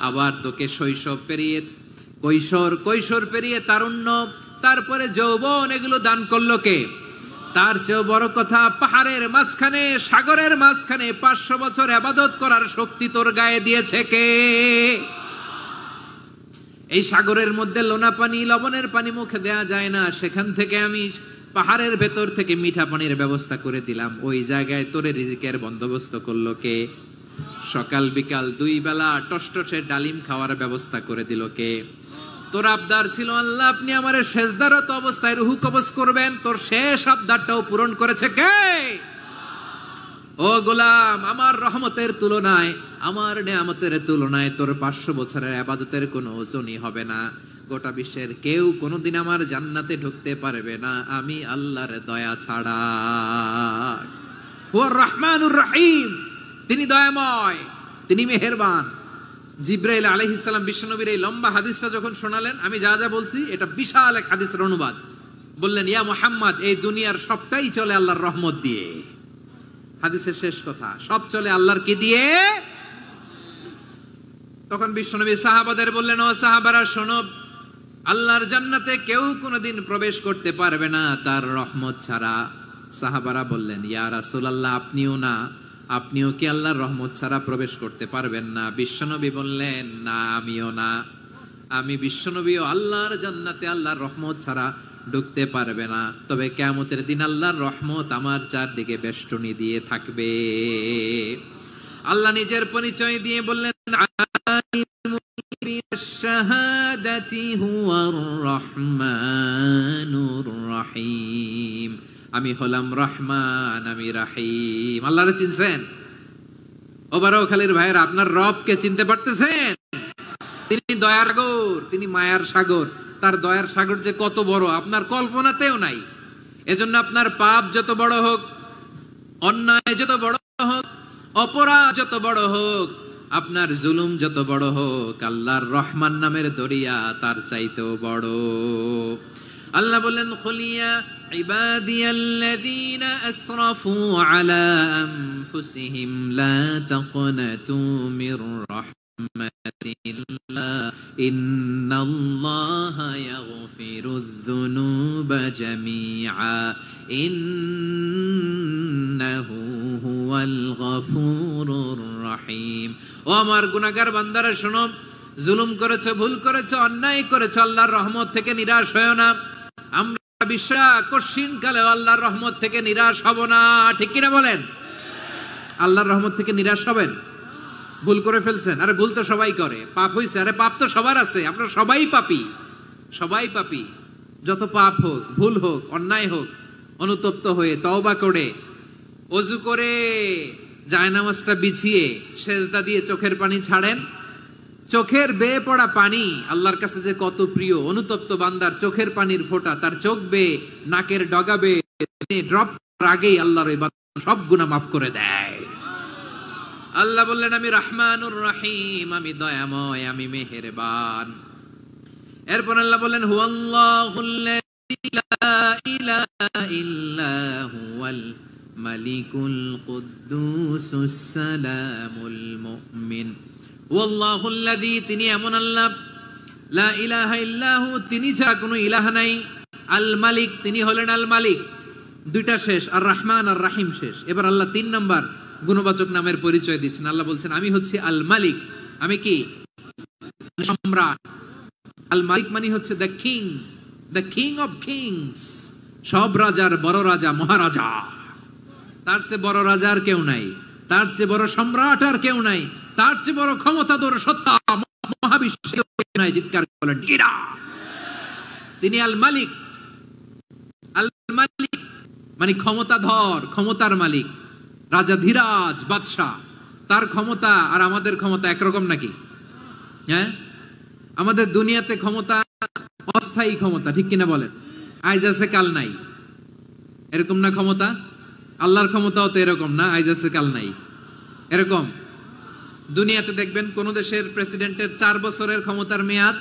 আবার তোকে শৈশব পেরিয়ে কৈশোর পেরিয়ে তারুণ্য, তারপরে যৌবন, এগুলো দান করলো কে? তার চেয়েও বড় কথা, পাহাড়ের মাঝখানে সাগরের মাঝখানে 500 বছর ইবাদত করার শক্তি তোর গায়ে দিয়েছে কে? এই সাগরের মধ্যে লোনা পানি, লবণের পানি মুখে দেয়া যায় না, সেখান থেকে আমি পাহাড়ের ভেতর থেকে মিঠা পানির ব্যবস্থা করে দিলাম। ওই জায়গায় তোরে রিজিকের বন্দোবস্ত করলো কে? সকাল বিকাল 2 বেলা টসটসে ডালিম খাওয়ার ব্যবস্থা করে দিল কে? তোর আবদার ছিল আল্লাহ আপনি আমার সেজদারত অবস্থায় রুহু কবজ করবেন, তোর শেষ আবদারটাও পূরণ করেছে কে? ও গোলাম আমার রহমতের তুলনায়, আমার নেয়ামতের তুলনায় তোর 500 বছরের ইবাদতের কোনো ওজনই হবে না। গোটা বিশ্বের কেউ কোনোদিন আমার জান্নাতে ঢুকতে পারবে না আমি আল্লাহর দয়া ছাড়া। হুয়া রহমানুর রহিম, তিনি দয়াময়, তিনি মেহেরবান। জিব্রাইল আলাইহিস সালাম বিশ্বনবীর এই লম্বা হাদিসটা যখন শোনালেন, আমি যা যা বলছি এটা বিশাল এক হাদিসের অনুবাদ। বললেন ইয়া মুহাম্মদ এই দুনিয়ার সবটাই চলে আল্লাহর রহমত দিয়ে। হাদিসের শেষ কথা, সব চলে আল্লাহর কি দিয়ে? তখন বিশ্বনবী সাহাবাদের বললেন ও সাহাবারা শোনো, আল্লাহর জান্নাতে কেউ কোনোদিন প্রবেশ করতে পারবে না তার রহমত ছাড়া। সাহাবারা বললেন ইয়া রাসূলুল্লাহ আপনিও না, আপনিও কি আল্লাহর রহমত ছাড়া প্রবেশ করতে পারবেন না? বিশ্বনবী বললেন না আমিও না। আমি বিশ্বনবীও আল্লাহর জান্নাতে আল্লাহর রহমত ছাড়া ঢুকতে পারবে না, তবে কিয়ামতের দিন আল্লাহর রহমত আমার চারদিকে বেষ্টনী দিয়ে থাকবে। আল্লাহ নিজের পরিচয় দিয়ে বললেন, শাহাদাতি হুয়ার রহমানুর রহিম, আমি হলাম রহমান, আমি রাহিম। আল্লাহরে চিনছেন? ওবারও খালির ভাইয়ের, আপনার রবকে চিনতে পারতেছেন? তিনি দয়ার সাগর, তিনি মায়ার সাগর। তার দয়ার সাগর যে কত বড় আপনার কল্পনাতেও নাই। এজন্য আপনার পাপ যত বড় হোক, অন্যায় যত বড় হোক, অপরাধ যত বড় হোক, আপনার জুলুম যত বড় হোক, আল্লাহর রহমান নামের দরিয়া তার চাইতেও বড়। আল্লাহ বললেন, খুলিয়া ইবাদিয়াল্লাযীনা আসরাফু আলা আনফুসিহিম লা তাকনাতু মির রাহমাতিল্লাহ ইন্নাল্লাহা ইয়াগফিরুয যুনুবা জামিআ ইন্নাহু হুয়াল গফুরুর রহিম। ও আমার গুনাহগার বান্দারা শোনো, জুলুম করেছো, ভুল করেছো, অন্যায় করেছো, আল্লাহর রহমত থেকে নিরাশ হয়ো না। আমরা বিশ্বাস কঠিন কালে আল্লাহর রহমত থেকে নিরাশ হব না, ঠিক কিনা বলেন? আল্লাহর রহমত থেকে নিরাশ হবেন? ভুল করে ফেলছেন, আরে ভুল তো সবাই করে। পাপ হইছে, আরে পাপ তো সবার আছে, আপনারা সবাই পাপী, সবাই পাপী। যত পাপ হোক, ভুল হোক, অন্যায় হোক, অনুতপ্ত হয়ে তওবা করে, ওযু করে, জায়নামাজটা বিছিয়ে সেজদা দিয়ে চোখের পানি ছাড়েন। চোখের বেয়ে পড়া পানি আল্লাহর কাছে যে কত প্রিয়। অনুতপ্ত বান্দার চোখের পানির ফোঁটা তার চোখ বেয়ে, নাকের ডগা বেয়ে ড্রপ আগেই আল্লাহর ওই বান্দা সব গুনাহ মাফ করে দেয়। আল্লাহ বললেন, আমি রহমানুর রহিম, আমি দয়াময়, আমি মেহেরবান। এরপর আল্লাহ বললেন, হুয়াল্লাহুল্লাযী লা ইলাহা ইল্লা হুয়াল মালিকুল কুদ্দুসুস সালামুল মুমিন। ওয়াল্লাহুল্লাযী, তিনি এমন আল্লাহ, লা ইলাহা ইল্লাহু, তিনি ছাড়া কোনো ইলাহ নাই। আল মালিক, তিনি হলেন আল মালিক। দুইটা শেষ, আর রহমান আর রাহিম শেষ। এবার আল্লাহ 3 নাম্বার গুণবাচক নামের পরিচয় দিচ্ছেন। আল্লাহ বলছেন, আমি হচ্ছি আল মালিক। আমি কি? সম্রাট। আল মালিক মানে হচ্ছে the king, the king of kings. সব রাজার বড় রাজা, মহারাজা। তার চেয়ে বড় রাজা আর কেউ নাই, তার চেয়ে বড় সম্রাট আর কেউ নাই, তার চেয়ে বড় ক্ষমতাধর সত্তা মহাবিশ্বের নাই। চিৎকার বলেন কিরা? তিনি আল মালিক। আল মালিক মানে ক্ষমতাধর, ক্ষমতার মালিক, রাজা ধীরাজ বাদশাহ। তার ক্ষমতা আর আমাদের ক্ষমতা একরকম নাকি? হ্যাঁ, আমাদের দুনিয়াতে ক্ষমতা অস্থায়ী ক্ষমতা, ঠিক কিনা বলেন? আজ আছে কাল নাই, এরকম না ক্ষমতা? আল্লাহর ক্ষমতাও তো এরকম না, আজ আছে কাল নাই এরকম। দুনিয়াতে দেখবেন কোন দেশের প্রেসিডেন্টের 4 বছরের ক্ষমতার মেয়াদ,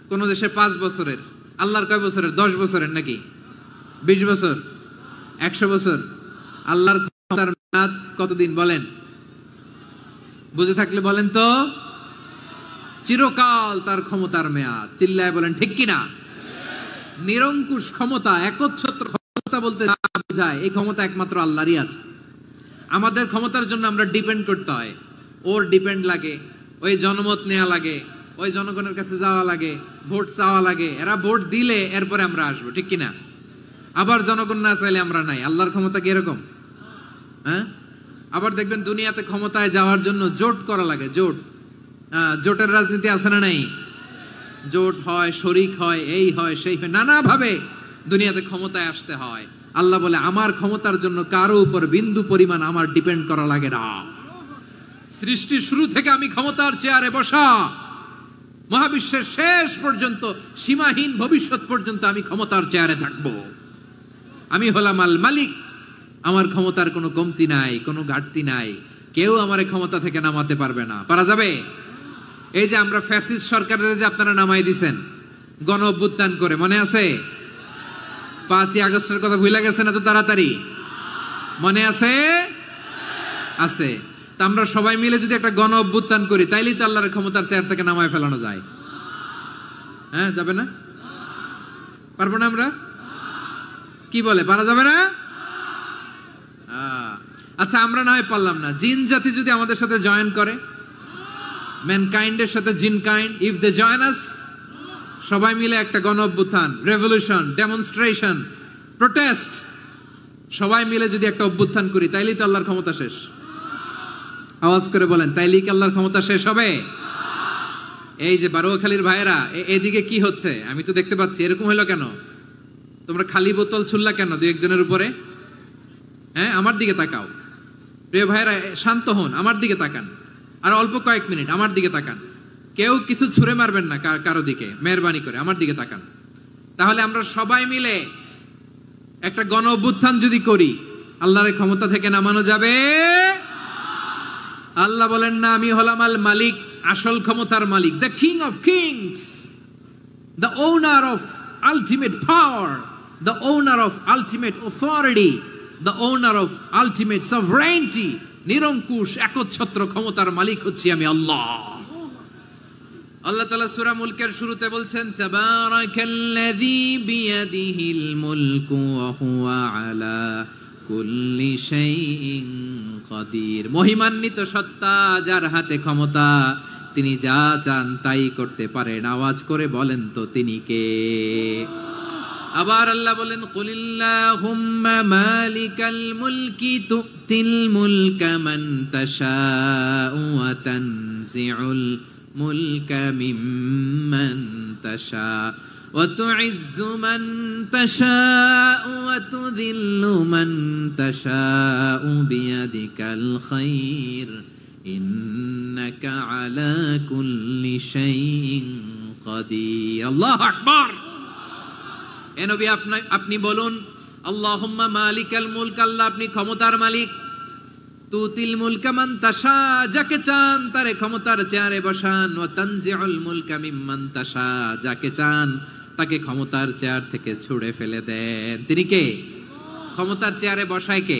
কোন দেশে 5 বছরের। আল্লাহর কয় বছরের? 10 বছরের নাকি 20 বছর, 100 বছর। আল্লাহর ক্ষমতার মেয়াদ কতদিন বলেন? বুঝে থাকলে বলেন তো। চিরকাল তার ক্ষমতার মেয়াদ। চিল্লায় বলেন ঠিক কিনা? নিরঙ্কুশ ক্ষমতা, একচ্ছত্র ক্ষমতা বলতে বোঝায় এই ক্ষমতা একমাত্র আল্লাহরই আছে। আমাদের ক্ষমতার জন্য আমরা ডিপেন্ড করতে হয়, ওর ডিপেন্ড লাগে, ওই জনমত নেওয়া লাগে, ওই জনগণের কাছে যাওয়া লাগে, ভোট চাওয়া লাগে। এরা ভোট দিলে এরপরে আমরা আসবো, ঠিক কিনা? আবার জনগণ না চাইলে আমরা নাই। আল্লাহর ক্ষমতা কি এরকম? হ্যাঁ। আবার দেখবেন দুনিয়াতে ক্ষমতায় যাওয়ার জন্য জোট করা লাগে। জোট, জোটের রাজনীতি আছে না নাই? জোট হয়, শরিক হয়, এই হয়, সেই হয়, নানাভাবে দুনিয়াতে ক্ষমতায় আসতে হয়। আল্লাহ বলে, আমার ক্ষমতার জন্য কারো উপর বিন্দু পরিমাণ আমার ডিপেন্ড করা লাগে না। সৃষ্টির শুরু থেকে আমি ক্ষমতার চেয়ারে বসা, মহাবিশ্বের শেষ পর্যন্ত, সীমাহীন ভবিষ্যৎ পর্যন্ত আমি ক্ষমতার চেয়ারে থাকবো। আমি হলাম আল মালিক। আমার ক্ষমতার কোনো কমতি নাই, কোনো ঘাটতি নাই। কেউ আমার ক্ষমতা থেকে নামাতে পারবে না। পারা যাবে? এই যে আমরা ফ্যাসিস্ট সরকারের যে আপনারা নামাই দিছেন গণ অভ্যুত্থান করে, মনে আছে? 5ই আগস্টের কথা ভুলে গেছেন এত তাড়াতাড়ি? মনে আছে? আছে। তা আমরা সবাই মিলে যদি একটা গণ অভ্যুত্থান করি, তাইলেই তো আল্লাহর ক্ষমতার চেয়ার থেকে নামায় ফেলানো যায়। হ্যাঁ, যাবে না? পারবো না আমরা? কি বলে, পারা যাবে না? আচ্ছা, আমরা না হয় পারলাম না, জিন জাতি যদি আমাদের সাথে জয়েন করে, ম্যানকাইন্ডের সাথে জিনকাইন্ড, ইফ দে জয়েন আস, সবাই মিলে একটা গণ অভ্যুত্থান, রেভলিউশন, ডেমনস্ট্রেশন, প্রোটেস্ট, সবাই মিলে যদি একটা অভ্যুত্থান করি তাইলেই তো আল্লাহর ক্ষমতা শেষ। আওয়াজ করে বলেন, তাইলেই কি আল্লাহর ক্ষমতা শেষ হবে? এই যে বারোয়াখালীর ভাইয়েরা, এদিকে কি হচ্ছে আমি তো দেখতে পাচ্ছি, এরকম হলো কেন? তোমরা খালি বোতল ছুড়লা কেন দুই একজনের উপরে? হ্যাঁ, আমার দিকে তাকাও প্রিয় ভাইয়েরা, শান্ত হন, আমার দিকে তাকান, আর অল্প কয়েক মিনিট আমার দিকে তাকান। কেউ কিছু ছুঁড়ে মারবেন না কারো দিকে, মেহরবানি করে আমার দিকে তাকান। তাহলে আমরা সবাই মিলে একটা গণ অভ্যুত্থান যদি করি, আল্লাহর ক্ষমতা থেকে নামানো যাবে? আল্লাহ বলেন না, আমি হলাম আল মালিক, আসল ক্ষমতার মালিক, the king of kings, the owner of ultimate power, the owner of ultimate authority, the owner of ultimate sovereignty. নিরঙ্কুশ একচ্ছত্র ক্ষমতার মালিক হচ্ছি আমি আল্লাহ। আল্লাহ তাআলা সূরা মুলকের শুরুতে বলছেন, তাবারাকাল্লাযী বিয়াদিহিল মুলকু ওয়া হুয়া আলা কুল্লি শাইইন কাদির। মহিমান্বিত সত্তা, যার হাতে ক্ষমতা, তিনি যা চান তাই করতে পারেন। আওয়াজ করে বলেন তো তিনি কে? আবার আল্লাহ বলেন, কুলিল্লাহুম্মা মালিকাল মুলকি তুতিল মুলকা মান তাশাউ ওয়া তানজিউল মুলকা মিম্মান তাশা ওয়া তুইজ্জু মান তাশাউ ওয়া তুযিল্লু মান তাশাউ বিয়াদিকাল খায়র ইন্নাকা আলা কুল্লি শাইইন কাদির। আল্লাহু আকবার। এ নবী, আপনি বলুন, আল্লাহুম্মা মালিকাল মুলক, আল্লাহ আপনি ক্ষমতার মালিক, তুতিল মুলকা মান তাশা, যাকে চান তারে ক্ষমতার চেয়ারে বসান, ওয়া তানজিউল মুলকা মিম্মান তাশা, যাকে চান তাকে ক্ষমতার চেয়ার থেকে ছুঁড়ে ফেলে দেন। তিনি কে? ক্ষমতার চেয়ারে বসায় কে?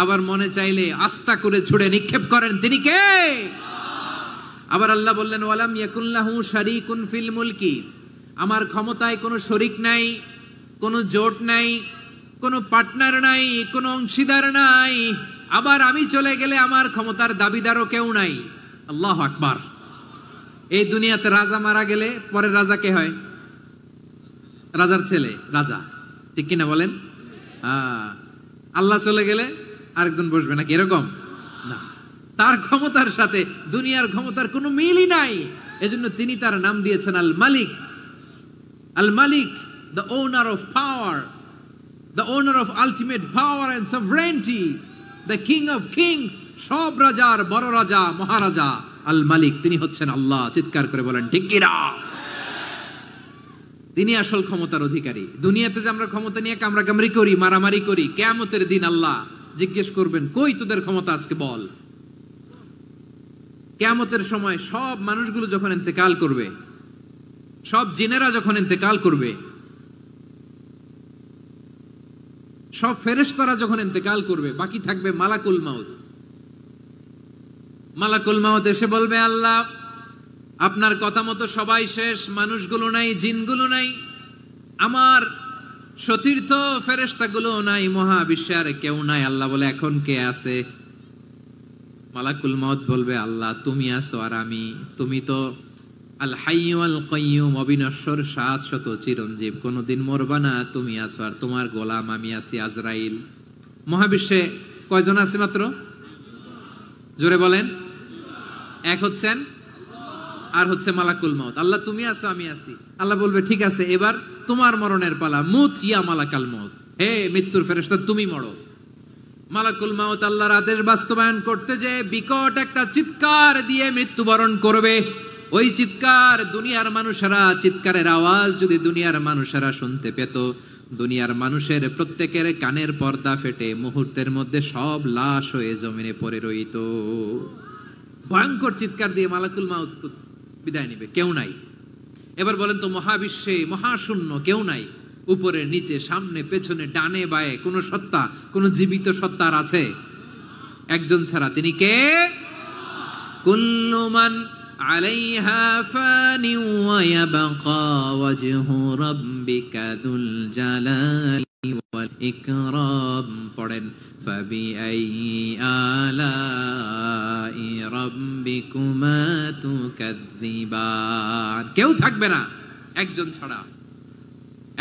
আবার মনে চাইলে আস্থা করে ছুঁড়ে নিক্ষেপ করেন, তিনি কে? আবার আল্লাহ বললেন, ওয়ালাম ইয়াকুল্লাহু শারীকুন ফিল মুলকি, আমার ক্ষমতায় কোনো শরিক নাই, কোনো জোট নাই, কোনো পার্টনার নাই, কোনো অংশীদার নাই। আবার আমি চলে গেলে আমার ক্ষমতার দাবিদারও কেউ নাই। আল্লাহু আকবার। এই দুনিয়াতে রাজা মারা গেলে পরের রাজা কে হয়? রাজার ছেলে রাজা, ঠিক কিনা বলেন? আল্লাহ চলে গেলে আরেকজন বসবে নাকি? এরকম না, তার ক্ষমতার সাথে দুনিয়ার ক্ষমতার কোনো মিলই নাই। এজন্য তিনি তার নাম দিয়েছেন আল মালিক। আল মালিক, the owner of power, the owner of ultimate power and sovereignty, the king of kings, সব রাজার বড় রাজা, মহারাজা আল মালিক, তিনি হচ্ছেন আল্লাহ। চিৎকার করে বলেন ঠিক কি না? তিনি আসল ক্ষমতার অধিকারী। দুনিয়াতে যে আমরা ক্ষমতা নিয়ে কামড়াকামড়ি করি, মারামারি করি, কিয়ামতের দিন আল্লাহ জিজ্ঞেস করবেন, কই তোদের ক্ষমতা আজকে বল। কিয়ামতের সময় সব মানুষগুলো যখন ইন্তেকাল করবে, সব জিনেরা যখন ইন্তেকাল করবে, সব ফেরেশতারা যখন ইন্তেকাল করবে, বাকি থাকবে মালাকুল মাউত। মালাকুল মাউত এসে বলবে, আল্লাহ আপনার কথা মতো সবাই শেষ, মানুষগুলো নাই, জিনগুলো নাই, আমার সতীর্থ ফেরেশতাগুলো নাই, মহাবিশ্বে আর কেউ নাই। আল্লাহ বলে, এখন কে আছে? মালাকুল মাউত বলবে, আল্লাহ তুমি আছো আর আমি। তুমি তো আল হাইয়্যু আল কাইয়্যুম, অবিনশ্বর, শাশ্বত, চিরঞ্জীব, কোনদিন মরবা না, তুমি আছো আর তোমার গোলাম আমি আছি আজরাইল। মহাবিশ্বে কয়জন আছে মাত্র? জোরে বলেন। এক হচ্ছেন আর হচ্ছে মালাকুল মাউত। আল্লাহ তুমি আছো আমি আছি। আল্লাহ বলবে, ঠিক আছে, এবার তোমার মরণের পালা, মুত ইয়া মালাকাল মাউত, হে মৃত্যুর ফেরেশতা তুমি মরো। মালাকুল মাউত আল্লাহর আদেশ বাস্তবায়ন করতে যে বিকট একটা চিৎকার দিয়ে মৃত্যুবরণ করবে। ওই চিৎকার দুনিয়ার মানুষেরা, চিৎকারের আওয়াজ যদি দুনিয়ার মানুষেরা শুনতে পেত, দুনিয়ার মানুষের প্রত্যেকের কানের পর্দা ফেটে মুহূর্তের মধ্যে সব লাশ হয়ে জমিনে পড়ে রইত। ভয়ঙ্কর চিৎকার দিয়ে মালাকুল মাউত বিদায় নিবে, কেউ নাই। এবার বলেন তো, মহাবিশ্বে মহাশূন্য, কেউ নাই, উপরে নিচে সামনে পেছনে ডানে বায়ে কোন সত্তা, কোন জীবিত সত্তার আছে? একজন ছাড়া, তিনি কে? কুল্লু মান আলাইহা ফানি ওয়া ইয়াবকা ওয়াজহু রাব্বিকা যুল জালালি ওয়াল ইকরাম। পড়েন, ফাবিআইয়ি আলাই রাব্বিকুমা তুকাযযিবান। কেউ থাকবে না, একজন ছাড়া,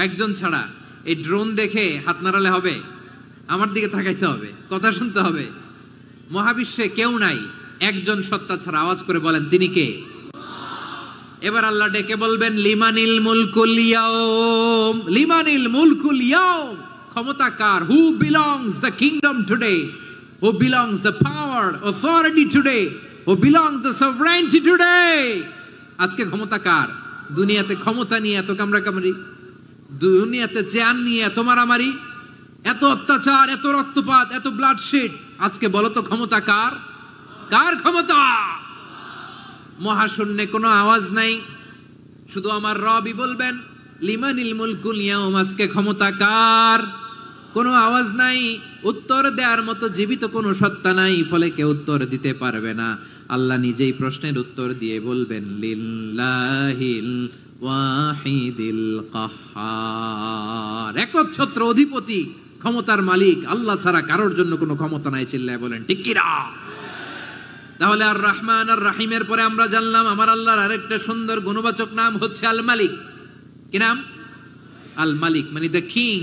একজন ছাড়া। এই ড্রোন দেখে হাত নাড়ালে হবে? আমার দিকে তাকাইতে হবে, কথা শুনতে হবে। মহাবিশ্বে কেউ নাই একজন সত্তা ছাড়া। আওয়াজ করে বলেন তিনি কে? এবার আল্লাহ ডেকে বলবেন লিমানিল মুলকুল ইয়াউম, লিমানিল মুলকুল ইয়াউম। ক্ষমতা কার? Who belongs the kingdom today, who belongs the power authority today, who belongs the sovereignty today. আজকে ক্ষমতা কার? দুনিয়াতে ক্ষমতা নিয়ে এত কামড়াকামড়ি, দুনিয়াতে চেয়ার নিয়ে এত মারামারি, এত অত্যাচার, এত রক্তপাত, এত ব্লাডশেড। আজকে বলো তো ক্ষমতা কার? কার ক্ষমতা? মহাশূন্যে কোনো আওয়াজ নাই, শুধু আমার রবই বলবেন লিমানিল মুলকুল ইয়াউম। আজকে ক্ষমতা কার? কোনো আওয়াজ নাই, উত্তর দেওয়ার মতো জীবিত কোনো সত্তা নাই, ফলে কেউ উত্তর দিতে পারবে না। আল্লাহ নিজেই প্রশ্নের উত্তর দিয়ে বলবেন লিল্লাহিল ওয়াহিদিল কাহ্হার। একচ্ছত্র অধিপতি, ক্ষমতার মালিক আল্লাহ ছাড়া কারোর জন্য কোনো ক্ষমতা নাই। চিল্লায় বলেন ঠিক কি না? তাহলে আর রহমান আর রাহিমের পরে আমরা জানলাম আমার আল্লাহর আরেকটা সুন্দর গুণবাচক নাম হচ্ছে আল মালিক। কি নাম? আল মালিক মানে দ্য কিং,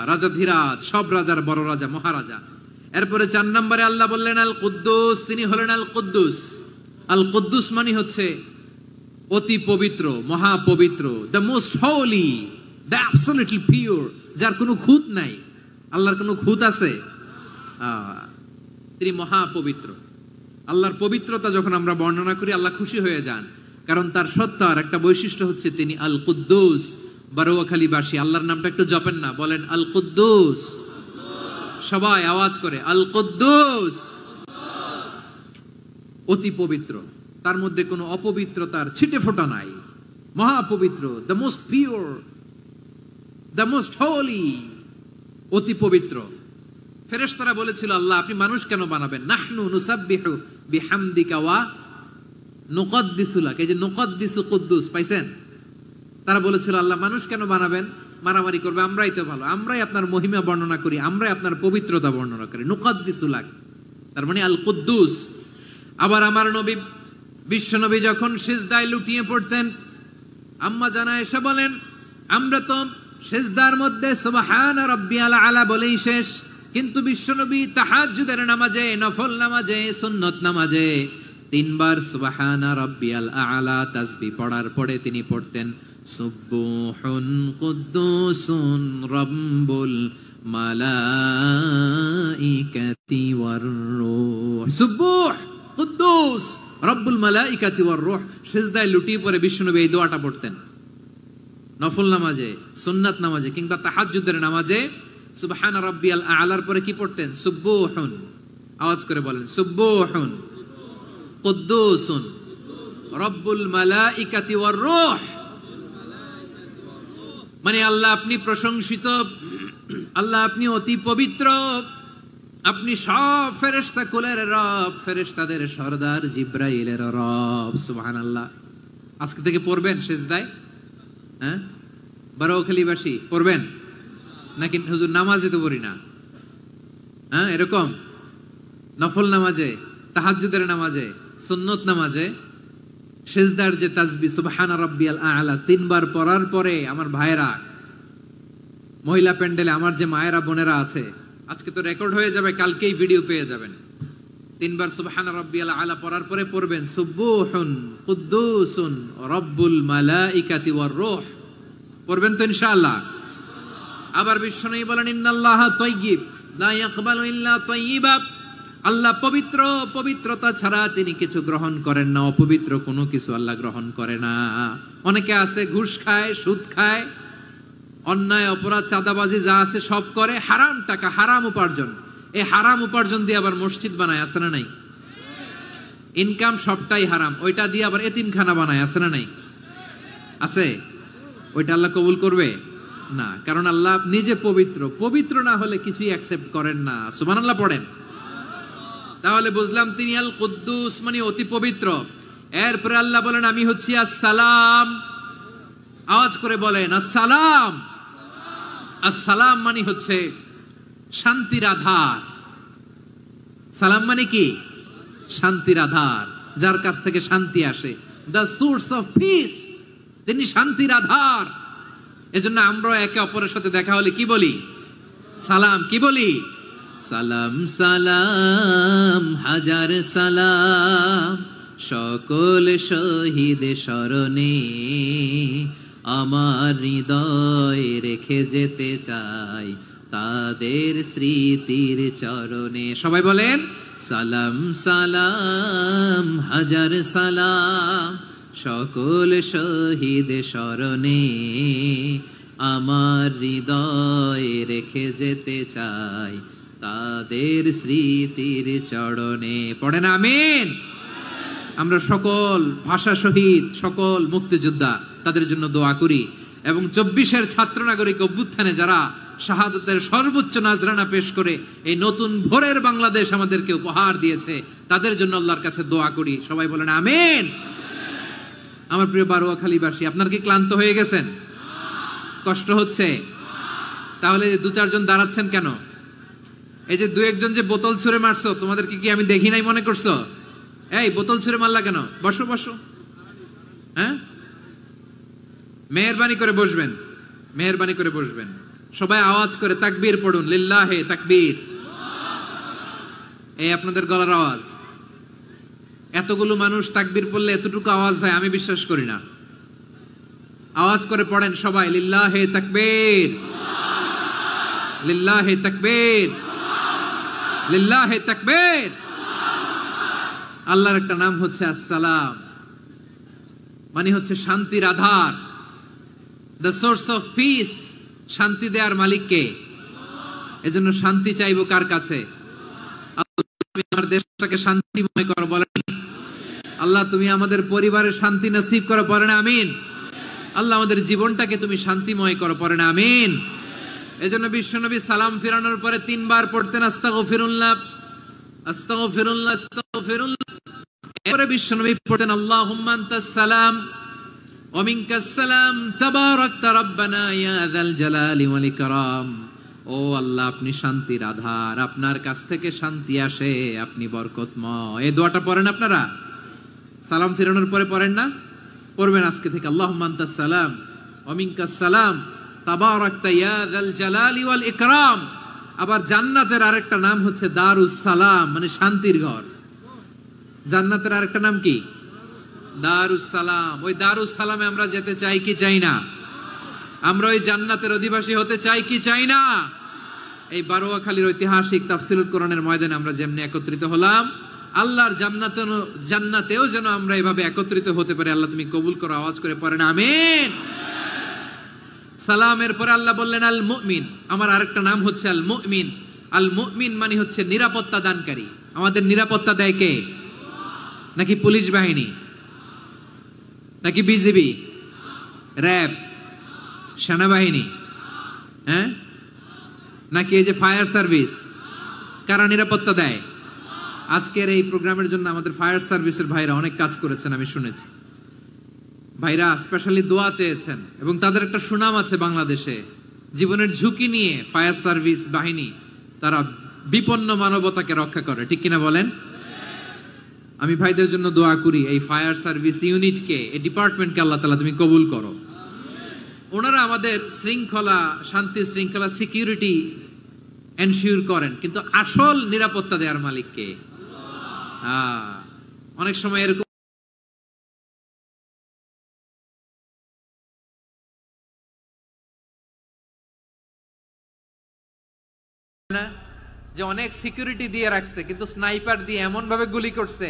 রাজাধিরাজ, সব রাজার বড় রাজা, মহারাজা। এরপরে 4 নম্বরে আল্লাহ বললেন আল কুদ্দুস, তিনি হলেন আল কুদ্দুস। আল কুদ্দুস মানে হচ্ছে অতি পবিত্র, মহাপবিত্র, the most holy, the absolutely pure, যার কোনো খুঁত নাই। আল্লাহর কোনো খুঁত আছে? তিনি মহাপবিত্র। আল্লাহর পবিত্রতা যখন আমরা বর্ণনা করি আল্লাহ খুশি হয়ে যান, কারণ তার সত্তার একটা বৈশিষ্ট্য হচ্ছে তিনি আল কুদ্দুস। বারোয়াখালীবাসী আল্লাহর নামটা একটু জপেন না, বলেন আল কুদ্দুস। সবাই আওয়াজ করে আল কুদ্দুস। অতি পবিত্র, তার মধ্যে কোনো অপবিত্রতার ছিটে ফোঁটা নাই, মহাপবিত্র, the most pure, the most holy, অতি পবিত্র। ফেরেশতারা বলেছিল আল্লাহ আপনি মানুষ কেন বানাবেন? নাহনু নুসাব্বিহু বিহামদিকা ওয়া নুকদ্দিসু লাক। এই যে নুকদ্দিসু কুদ্দুস পাইছেন? তারা বলেছিল আল্লাহ মানুষ কেন বানাবেন? মারামারি করবে, আমরাই তো ভালো, আমরাই আপনার মহিমা বর্ণনা করি, আমরাই আপনার পবিত্রতা বর্ণনা করি। নুকদ্দিসু লাক তার মানে আল কুদ্দুস। আবার আমার নবী বিশ্ব নবী যখন সিজদায় লুটিয়ে পড়তেন, আম্মা জানা এসে বলেন আমরা তো সিজদার মধ্যে সুবহান রাব্বিয়াল আলা বলেই শেষ, কিন্তু বিশ্বনবী তাহাজ্জুদের নামাজে, নফল নামাজে, সুন্নত নামাজে 3 বার সুবহানা রাব্বিয়াল আলা তাসবিহ পড়ার পরে তিনি পড়তেন সুবহুন কুদ্দুসুন রাব্বুল মালাইকাতি ওয়ার রূহ। সুবহ কুদ্দুস রব্বুল মালাইকাতি ওয়ার রূহ। সিজদায় লুটিয়ে পড়ে বিশ্বনবী এই দোয়াটা পড়তেন। নফল নামাজে, সুন্নাত নামাজে কিংবা তাহাজ্জুদের নামাজে সুবহানা রাব্বিয়াল আলার পরে কি পড়তেন? সুবহুন। আওয়াজ করে বলেন সুবহুন কুদ্দুসুন রব্বুল মালাইকাতি ওয়ার রূহ। মানে আল্লাহ আপনি প্রশংসিত, আল্লাহ আপনি অতি পবিত্র, আপনি সব ফেরেশতা কুলের রব, ফেরেশতাদের সরদার জিব্রাইলের রব। সুবহানাল্লাহ। আজকে থেকে পড়বেন সিজদায়? হ্যাঁ, বারোয়াখালীবাসী পড়বেন নাকি? হুজুর নামাজে তো পড়ি না। হ্যাঁ, এরকম নফল নামাজে, তাহাজ্জুদের নামাজে, সুন্নত নামাজে সিজদার যে তাসবিহ সুবহানা রাব্বিয়াল আলা 3 বার পড়ার পরে আমার ভাইরা, মহিলা প্যান্ডেলে আমার যে মায়েরা বোনেরা আছে, আজকে তো রেকর্ড হয়ে যাবে, কালকেই ভিডিও পেয়ে যাবেন। 3 বার সুবহানা রাব্বিয়াল আলা পড়ার পরে পড়বেন সুবহুন কুদ্দুসুন রব্বুল মালাইকাতি ওয়ার রূহ। পড়বেন তো ইনশাআল্লাহ? আবার বিশ্বনবী বলেন ইন্নাল্লাহা তাইয়্যিব লা ইয়াকবালু ইল্লা তাইয়্যিবা। আল্লাহ পবিত্র, পবিত্রতা ছাড়া তিনি কিছু গ্রহণ করেন না, অপবিত্র কোনো কিছু আল্লাহ গ্রহণ করে না। অনেকে আছে ঘুষ খায়, সুদ খায়, অন্যায় অপরাধ চাঁদাবাজি যা আছে সব করে, হারাম টাকা, হারাম উপার্জন। এই হারাম উপার্জন দিয়ে আবার মসজিদ বানায়, আছে না নাই? ইনকাম সবটাই হারাম, ওইটা দিয়ে আবার এতিমখানা বানায়, আছে না নাই? আছে। ওইটা আল্লাহ কবুল করবে না, কারণ আল্লাহ নিজে পবিত্র। পবিত্র না হলে কিছুই অ্যাকসেপ্ট করেন না। সুবহানাল্লাহ পড়েন। তাহলে বুঝলাম তিনি আল কুদ্দুস মানে অতি পবিত্র। এরপরে আল্লাহ বলেন আমি হচ্ছি আসসালাম। আওয়াজ করে বলেন আসসালাম। আসসালাম মানে হচ্ছে শান্তির আধার। সালাম মানে কি? শান্তির আধার, যার কাছ থেকে শান্তি আসে। দ্য সোর্স অফ পিস, তিনি শান্তির আধার। এজন্য আমরা একে অপরের সাথে দেখা হলে কি বলি? সালাম। কি বলি? সালাম সালাম হাজার সালাম, সকল শহীদ স্মরণে আমার হৃদয় রেখে যেতে চাই তাদের স্মৃতির চরণে। সবাই বলেন সালাম সালাম হাজার সালাম, সকল শহীদ স্মরণে আমার হৃদয় রেখে যেতে চাই তাদের স্মৃতির চরণে। পড়েন আমিন। আমরা সকল ভাষা শহীদ, সকল মুক্তিযোদ্ধা, তাদের জন্য দোয়া করি এবং 24-এর ছাত্র নাগরিক অভ্যুত্থানে যারা শাহাদাতের সর্বোচ্চ নাজরানা পেশ করে এই নতুন ভোরের বাংলাদেশ আমাদেরকে উপহার দিয়েছে, তাদের জন্য আল্লাহর কাছে দোয়া করি। সবাই বলেন আমিন। আমার প্রিয় বারোয়াখালীবাসী, আপনার কি ক্লান্ত হয়ে গেছেন? কষ্ট হচ্ছে? তাহলে 2-4 জন দাঁড়াচ্ছেন কেন? এই যে 2-1 জন যে বোতল ছুঁড়ে মারছো, তোমাদেরকে কি আমি দেখি নাই মনে করছো? এই বোতল ছুঁড়ে মারলা কেন? বসো বসো। হ্যাঁ, মেহেরবানি করে বসবেন, মেহেরবানি করে বসবেন। সবাই আওয়াজ করে তাকবীর পড়ুন, লিল্লাহে তাকবীর। এই আপনাদের গলার আওয়াজ। এতগুলো মানুষ তাকবীর পড়লে এতটুকু আওয়াজ হয় আমি বিশ্বাস করি না। আওয়াজ করে পড়েন সবাই, লিল্লাহে তাকবীর, লিল্লাহে তাকবীর, লিল্লাহে তাকবীর। আল্লাহর একটা নাম হচ্ছে আসসালাম, মানে হচ্ছে শান্তির আধার, দ্য সোর্স অফ পিস। শান্তি দেওয়ার মালিক কে? এজন্য শান্তি চাইবো কার কাছে? আল্লাহ তুমি আমার দেশটাকে শান্তিময় করো, বলেন আল্লাহ তুমি আমাদের পরিবারের শান্তি নসিব করো, পড়েন আমিন। আল্লাহ আমাদের জীবনটাকে তুমি শান্তিময় করো, পড়েন আমিন। এজন্য বিশ্বনবী সালাম ফিরানোর পরে 3 বার পড়তেন আস্তাগফিরুল্লাহ, আস্তাগফিরুল্লাহ, আস্তাগফিরুল্লাহ। এরপরে বিশ্বনবী পড়তেন আল্লাহুম্মা আনতাস সালাম ওয়া মিনকাস সালাম তাবারাকতা রাব্বানা ইয়া যাল জালালি ওয়াল ইকরাম। ও আল্লাহ আপনি শান্তির আধার, আপনার কাছ থেকে শান্তি আসে, আপনি বরকতময়। এই দোয়াটা পড়েন আপনারা সালাম ফিরানোর পরে, পড়েন না? পড়বেন আজকে থেকে, আল্লাহুম্মা আনতাস সালাম ওয়া মিনকাস সালাম তাবারাকতা ইয়া যাল জালালি ওয়াল ইকরাম। আবার জান্নাতের আরেকটা নাম হচ্ছে দারুস সালাম, মানে শান্তির ঘর। জান্নাতের আরেকটা নাম কি? দারুস সালাম। ওই দারুস সালামে আমরা যেতে চাই কি চাই না? আমরা ওই জান্নাতের অধিবাসী হতে চাই কি চাই না? এই বারোয়াখালীর ঐতিহাসিক তাফসীরুল কোরআনের ময়দানে আমরা যেমনি একত্রিত হলাম, আল্লাহর জান্নাতেও যেন আমরা এভাবে একত্রিত হতে পারি। আল্লাহ তুমি কবুল করো। আওয়াজ করে পড়েন আমিন। সালামের পরে আল্লাহ বললেন আল মুমিন। আমার আরেকটা নাম হচ্ছে আল মুমিন। আল মুমিন মানে হচ্ছে নিরাপত্তা দানকারী। আমাদের নিরাপত্তা দেয় কে? নাকি পুলিশ বাহিনী, নাকি বিজিবি, র্যাব, সেনাবাহিনী, হ্যাঁ, নাকি এই যে ফায়ার সার্ভিস? কারা নিরাপত্তা দেয়? আজকের এই প্রোগ্রামের জন্য আমাদের ফায়ার সার্ভিসের ভাইরা অনেক কাজ করেছেন, আমি শুনেছি। ভাইরা স্পেশালি দোয়া চেয়েছেন এবং তাদের একটা সুনাম আছে বাংলাদেশে। জীবনের ঝুঁকি নিয়ে ফায়ার সার্ভিস বাহিনী তারা বিপন্ন মানবতাকে রক্ষা করে, ঠিক কিনা বলেন? আমি ভাইদের জন্য দোয়া করি, এই ফায়ার সার্ভিস ইউনিটকে, এই ডিপার্টমেন্টকে আল্লাহ তাআলা তুমি কবুল করো। ওনারা আমাদের শৃঙ্খলা, শান্তি শৃঙ্খলা, সিকিউরিটি এনশিওর করেন, কিন্তু আসল নিরাপত্তা দেওয়ার মালিক কে? অনেক সময় এরকম যে অনেক সিকিউরিটি দিয়ে রাখছে, কিন্তু স্নাইপার দিয়ে এমন ভাবে গুলি করছে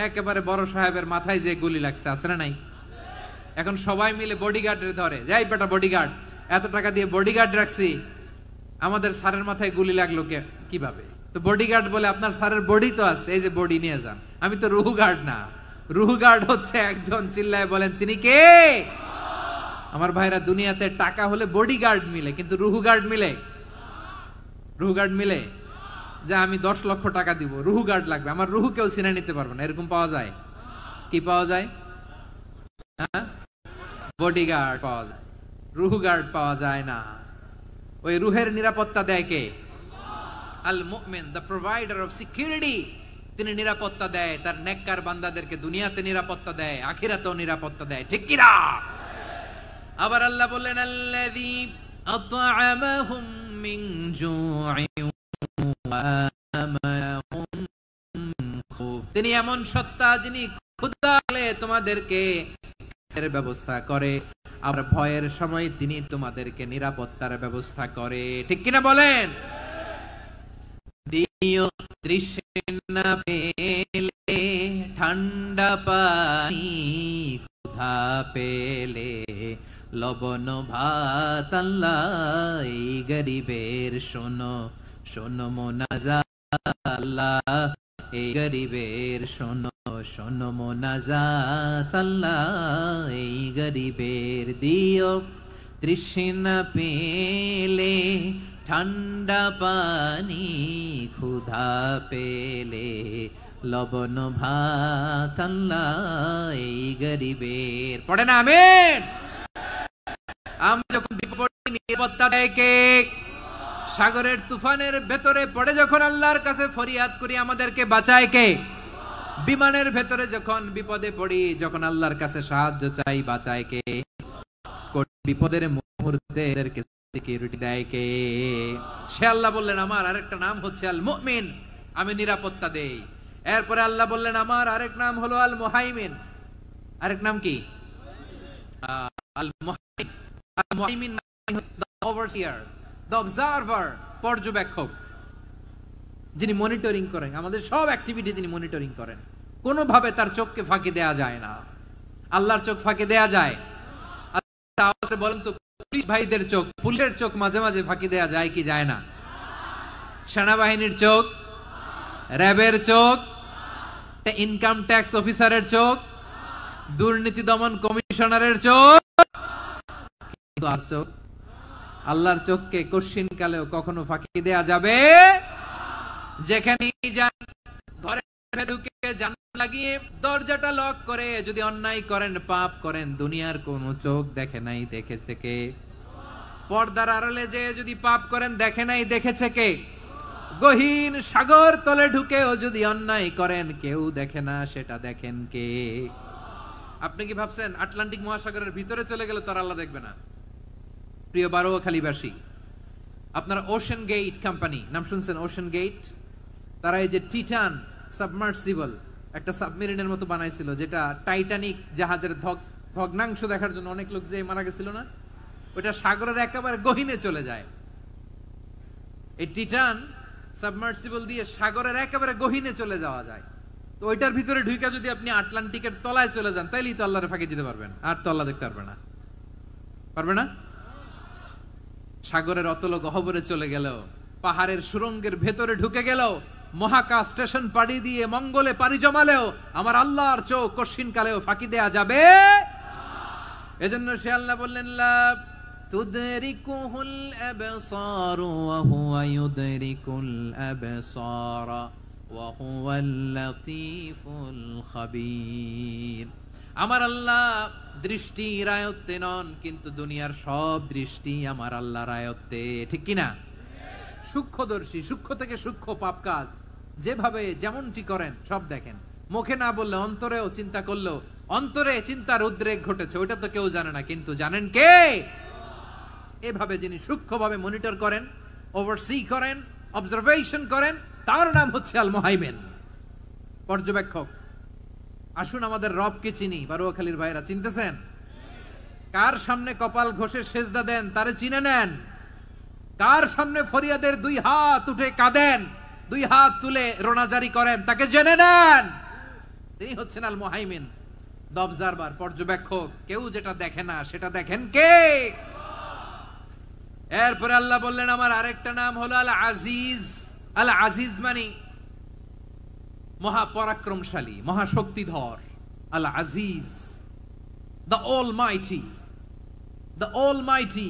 একেবারে বড় সাহেবের মাথায় যে গুলি লাগছে, আছে না নাই? এখন সবাই মিলে বডিগার্ডের ধরে, যাই বেটা বডিগার্ড, এত টাকা দিয়ে বডিগার্ড রাখছি, আমাদের স্যারের মাথায় গুলি লাগলো কিভাবে? তো বডিগার্ড বলে আপনার স্যারের বডি তো আছে, এই যে বডি নিয়ে যান। আমি তো রুহু গার্ড না। রুহু গার্ড হচ্ছে একজন, চিল্লায় বলেন তিনি কে? আমার ভাইরা, দুনিয়াতে টাকা হলে বডিগার্ড মিলে, কিন্তু রুহু গার্ড মিলে? রুহু গার্ড মিলে? যে আমি 10 লক্ষ টাকা দিব, রুহু গার্ড লাগবে, আমার রুহু কেউ চিনে নিতে পারবে না, এরকম পাওয়া যায়? কি পাওয়া যায়? বডিগার্ড পাওয়া যায়, রুহু গার্ড পাওয়া যায় না। ওই রুহের নিরাপত্তা দেয় কে? আল মুমিন, দ্য প্রোভাইডার অফ সিকিউরিটি। তিনি নিরাপত্তা দেয় তার নেককার বান্দাদেরকে, দুনিয়াতে নিরাপত্তা দেয়, আখিরাতেও নিরাপত্তা দেয়, ঠিক কি না? আবার আল্লাহ বললেন আল্লাযী আত'আমাহুম মিন জু'ইন ওয়া আমানাহুম মিন খাউফ। তিনি এমন সত্তা যিনি ক্ষুধালে তোমাদেরকে এর ব্যবস্থা করে, আর ভয়ের সময় তিনি তোমাদেরকে নিরাপত্তার ব্যবস্থা করে। ঠিক কিনা বলেন? দিও তৃষ্ণা পেলে ঠান্ডা পানি, ক্ষুধা পেলে লবণ ভাত, আল্লাহ এই গরিবের শোনো শোনো মোনাজাত, আল্লাহ এই গরিবের শোনো শোনো মোনাজাত, আল্লাহ এই গরিবের দিও তৃষ্ণা পেলে ঠান্ডা পানি, ক্ষুধা পেলে লবণ ভাত, আল্লাহ এই গরিবের। পড়ে না আমিন? আমরা যখন বিপদে নিরাপত্তা দেয় কে? সাগরের তুফানের ভেতরে পড়ে যখন আল্লাহর কাছে ফরিয়াদ করি আমাদেরকে বাঁচায় কে? বিমানের ভেতরে যখন বিপদে পড়ি, যখন আল্লাহর কাছে সাহায্য চাই, বাঁচায় কে? বিপদের মুহূর্তে সিকিউরিটি দেয় কে? সে আল্লাহ বললেন আমার আরেকটা নাম হচ্ছে আল মুমিন, আমি নিরাপত্তা দেই। এরপরে আল্লাহ বললেন আমার আরেক নাম হলো আল মুহাইমিন। আরেক নাম কি? আল মুহাইমিন। আল মুহাইমিন মানে দ্য ওভারসিয়ার, দ্য অবজারভার, পর্যবেক্ষক, যিনি মনিটরিং করেন আমাদের সব অ্যাক্টিভিটি, তিনি মনিটরিং করেন। কোনোভাবে তার চোখকে ফাঁকি দেয়া যায় না। আল্লাহর চোখ ফাঁকি দেয়া যায়? আচ্ছা বলেন তো, পুলিশ ভাইদের চোখ, পুলিশের চোখ মাঝে মাঝে ফাঁকি দেয়া যায় কি যায় না? সেনাবাহিনীর চোখ, র্যাবের চোখ, ইনকাম ট্যাক্স অফিসারের চোখ, দুর্নীতি দমন কমিশনারের চোখ, আল্লাহর চোখকে কোশ্চিন কালেও কখনো ফাঁকি দেয়া যাবে? যেখানে যান ঘরে ঢুকে জানালা লাগিয়ে দরজাটা লক করে যদি অন্যায় করেন, পাপ করেন, দুনিয়ার কোন চোখ দেখে নাই, দেখেছে কে? পর্দার আড়ালে যে যদি পাপ করেন, দেখে নাই, দেখেছে কে? গহীন সাগর তলে ঢুকেও যদি অন্যায় করেন, কেউ দেখে না, সেটা দেখেন কে? আপনি কি ভাবছেন আটলান্টিক মহাসাগরের ভিতরে চলে গেলে তার আল্লাহ দেখবে না? প্রিয় বারোয়াখালীবাসী, আপনারা ওশেন গেট কোম্পানি নাম শুনছেন? ওশেন গেট, তারা এই যে টিটান সাবমার্সিবল একটা সাবমেরিনের মতো বানাইছিল, যেটা টাইটানিক জাহাজের ভগ্নাংশ দেখার জন্য অনেক লোক যে মারা গেছিল না, ওটা সাগরের একেবারে গহীনে চলে যায়। এই টিটান সাবমার্সিবল দিয়ে সাগরের একেবারে গহীনে চলে যাওয়া যায়। তো ওইটার ভিতরে ঢুকে যদি আপনি আটলান্টিকের তলায় চলে যান, তাইলেই তো আল্লাহর ফাঁকি দিতে পারবেন, আর তো আল্লাহ দেখতে পারবে না। পারবে না? সাগরের অতল গহ্বরে চলে গেল, পাহাড়ের সুরঙ্গের ভেতরে ঢুকে গেল, মহাকাশ স্টেশন পাড়ি দিয়ে মঙ্গলে পাড়ি জমালেও আমার আল্লাহর চোখ কশিন কালেও ফাঁকি দেয়া যাবে? এজন্য সে আল্লাহ বললেন লা তুদরিকুহুল আবসার ওয়া হুয়া ইউদরিকুল আবসার ওয়া হুয়াল লাতীফুল খাবীর। আমার আল্লাহ দৃষ্টির আয়ত্তে নন, কিন্তু দুনিয়ার সব দৃষ্টি আমার আল্লাহর আয়ত্তে। ঠিক কিনা? সূক্ষ্মদর্শী, সূক্ষ্ম থেকে সূক্ষ্ম পাপ কাজ যেভাবে যেমনটি করেন সব দেখেন। মুখে না বললে অন্তরেও চিন্তা করলেও অন্তরে চিন্তার উদ্রেক ঘটেছে, ওইটা তো কেউ জানে না, কিন্তু জানেন কে? এভাবে যিনি সূক্ষ্মভাবে মনিটর করেন, ওভারসি করেন, অবজারভেশন করেন, তার নাম হচ্ছে আল মুহাইমিন, পর্যবেক্ষক। আসুন আমাদের রবকে চিনি। বারোয়াখালীর ভাইরা চিনতেছেন? কার সামনে কপাল ঘষে সেজদা দেন তারে চিনে নেন। কার সামনে ফরিয়াদের দুই হাত উঠে কাঁদেন, দুই হাত তুলে রোনাজারি করেন, তাকে জেনে নেন। তিনি হচ্ছেন আল মুহাইমিন, দ্য অবজারভার, পর্যবেক্ষক। কেউ যেটা দেখে না সেটা দেখেন কে? এরপরে আল্লাহ বললেন আমার আরেকটা নাম হলো আল আজিজ। আল আজিজ মানে মহাপরাক্রমশালী, মহাশক্তিধর। আল আজিজ, দ্য অলমাইটি, দ্য অলমাইটি,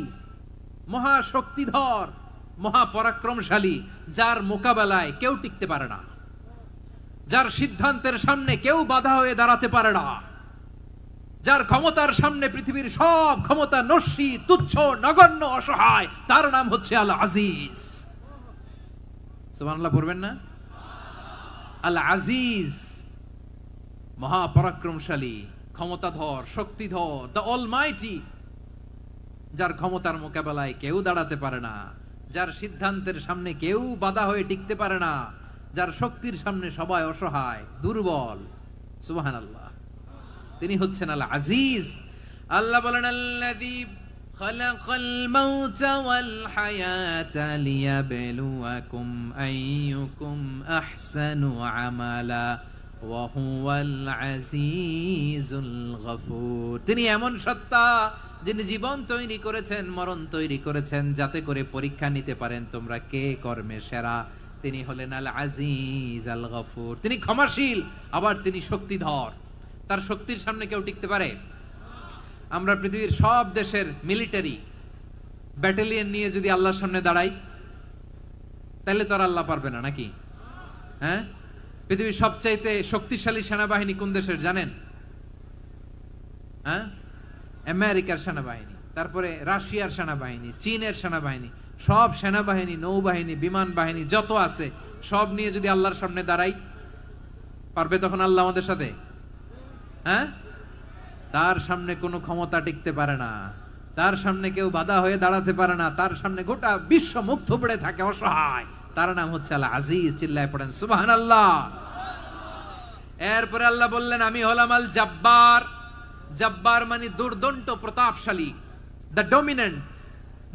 মহাশক্তিধর, মহাপরাক্রমশালী, যার মোকাবেলায় কেউ টিকতে পারে না, যার সিদ্ধান্তের সামনে কেউ বাধা হয়ে দাঁড়াতে পারে না, যার ক্ষমতার সামনে পৃথিবীর সব ক্ষমতা নস্যি, তুচ্ছ, নগণ্য, অসহায়, তার নাম হচ্ছে আল আজিজ। সুবহানাল্লাহ পড়বেন না? আল আজিজ, মহাপরাক্রমশালী, ক্ষমতাধর, শক্তিধর, দ্য অলমাইটি, যার ক্ষমতার মোকাবেলায় কেউ দাঁড়াতে পারে না, যার সিদ্ধান্তের সামনে কেউ বাধা হয়ে টিকতে পারে না, যার শক্তির সামনে সবাই অসহায় দুর্বল। সুবহানাল্লাহ, তিনি হচ্ছেন আল আজিজ। আল্লাহ বলেন আল্লাযী খালাকাল মাউতা ওয়াল হায়াতা লিয়াবলুয়াকুম আইয়ুকুম আহসানু আমালা ওয়া হুয়াল আজিজুল গফুর। তিনি এমন সত্তা যিনি জীবন তৈরি করেছেন, মরণ তৈরি করেছেন, যাতে করে পরীক্ষা নিতে পারেন তোমরা কে কর্মে সেরা। তিনি হলেন আল আজিজ আল গফুর। তিনি ক্ষমাশীল, আবার তিনি শক্তিধর। তার শক্তির সামনে কেউ টিকতে পারে? আমরা পৃথিবীর সব দেশের মিলিটারি ব্যাটালিয়ন নিয়ে যদি আল্লাহর সামনে দাঁড়াই, তাহলে তো আর আল্লাহ পারবে না নাকি? হ্যাঁ, পৃথিবীর সবচাইতে শক্তিশালী সেনাবাহিনী কোন দেশের জানেন? হ্যাঁ, আমেরিকার সেনাবাহিনী, তারপরে রাশিয়ার সেনাবাহিনী, চীনের সেনাবাহিনী, সব সেনাবাহিনী, নৌবাহিনী, বিমান বাহিনী যত আছে সব নিয়ে যদি আল্লাহর সামনে দাঁড়াই, পারবে তখন আল্লাহ আমাদের সাথে? হ্যাঁ, তার সামনে কোনো ক্ষমতা টিকতে পারে না, তার সামনে কেউ বাধা হয়ে দাঁড়াতে পারে না, তার সামনে গোটা বিশ্ব মুখ থুবড়ে থাকে অসহায়। তার নাম হচ্ছে আল আজিজ। চিল্লায় পড়েন সুবহানাল্লাহ। এরপরে আল্লাহ বললেন আমি হলাম আল জব্বার। জব্বার মানে দুর্দণ্ড প্রতাপশালী, দ্য ডমিনেন্ট,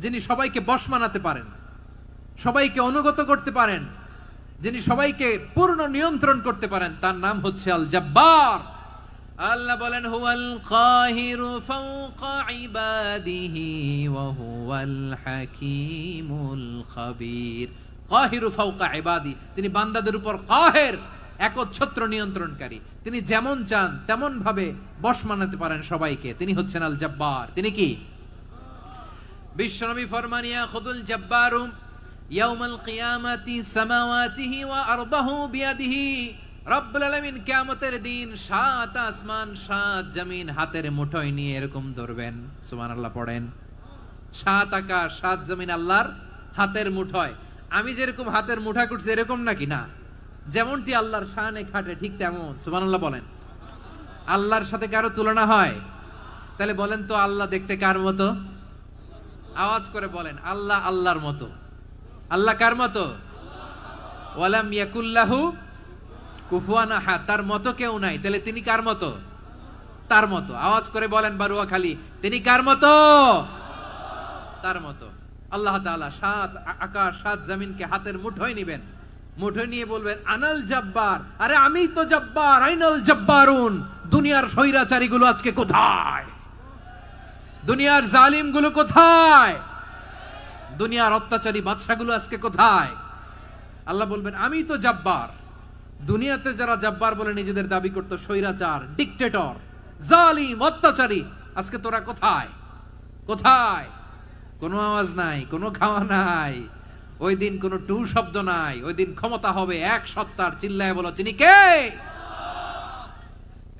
যিনি সবাইকে বশ মানাতে পারেন, সবাইকে অনুগত করতে পারেন, যিনি সবাইকে পূর্ণ নিয়ন্ত্রণ করতে পারেন, তার নাম হচ্ছে আল জব্বার। আল্লাহ বলেন হুয়াল কাহিরু ফাওকা ইবাদিহি ওয়া হুয়াল হাকীমুল খাবীর। কাহিরু ফাওকা ইবাদি, তিনি বান্দাদের উপর কাহের, একচ্ছত্র নিয়ন্ত্রণকারী। তিনি যেমন চান তেমন ভাবে বশ মানাতে পারেন সবাইকে। তিনি হচ্ছেন আল জব্বার। তিনি কি? বিশ্বনবী ফরমান ইয়াখুদুল জব্বারু ইয়াউমাল কিয়ামাতি সামাওয়াতিহি ওয়া আরদাহু বিয়াদিহি। রব্বুল আলামিন কিয়ামতের দিন সাত আসমান সাত জমিন হাতের মুঠোয় নিয়ে এরকম ধরবেন। সুবহানাল্লাহ পড়েন। সাত আকাশ সাত জমিন আল্লাহর হাতের মুঠোয়। আমি যেরকম হাতের মুঠা করছি এরকম নাকি? না, যেমনটি আল্লাহর শানে খাটে ঠিক তেমন। সুবহানাল্লাহ বলেন। আল্লাহর সাথে কারো তুলনা হয়? তাহলে বলেন তো আল্লাহ দেখতে কার মতো? আওয়াজ করে বলেন আল্লাহ আল্লাহর মতো। আল্লাহ কার মতো? ওয়ালাম ইয়াকুল্লাহু কুফুয়ান আহাদ, তার মতো কেউ নাই। তাহলে তিনি কার মতো? তার মতো। আওয়াজ করে বলেন বারুয়াখালী, তিনি কার মতো? তার মতো। আল্লাহ তাআলা সাত আকাশ সাত জমিনকে হাতের মুঠোয় নিবেন, মুঠোয় নিয়ে বলবেন আনাল জব্বার। আরে আমি তো জব্বার, আইনাল জব্বারুন। দুনিয়ার স্বৈরাচারী গুলো আজকে কোথায়? দুনিয়ার জালিম গুলো কোথায়? দুনিয়ার অত্যাচারী বাদশাগুলো আজকে কোথায়? আল্লাহ বলবেন আমি তো জব্বার। দুনিয়াতে যারা জব্বার বলে নিজেদের দাবি করতো, স্বৈরাচার, ডিক্টেটর, জালিম, অত্যাচারী, আজকে তোরা কোথায়? কোথায়? কোনো আওয়াজ নাই, কোনো খাওয়া নাই, ওই দিন কোনো টু শব্দ নাই। ওই দিন ক্ষমতা হবে এক সত্তার। চিল্লায় বলো তিনি কে?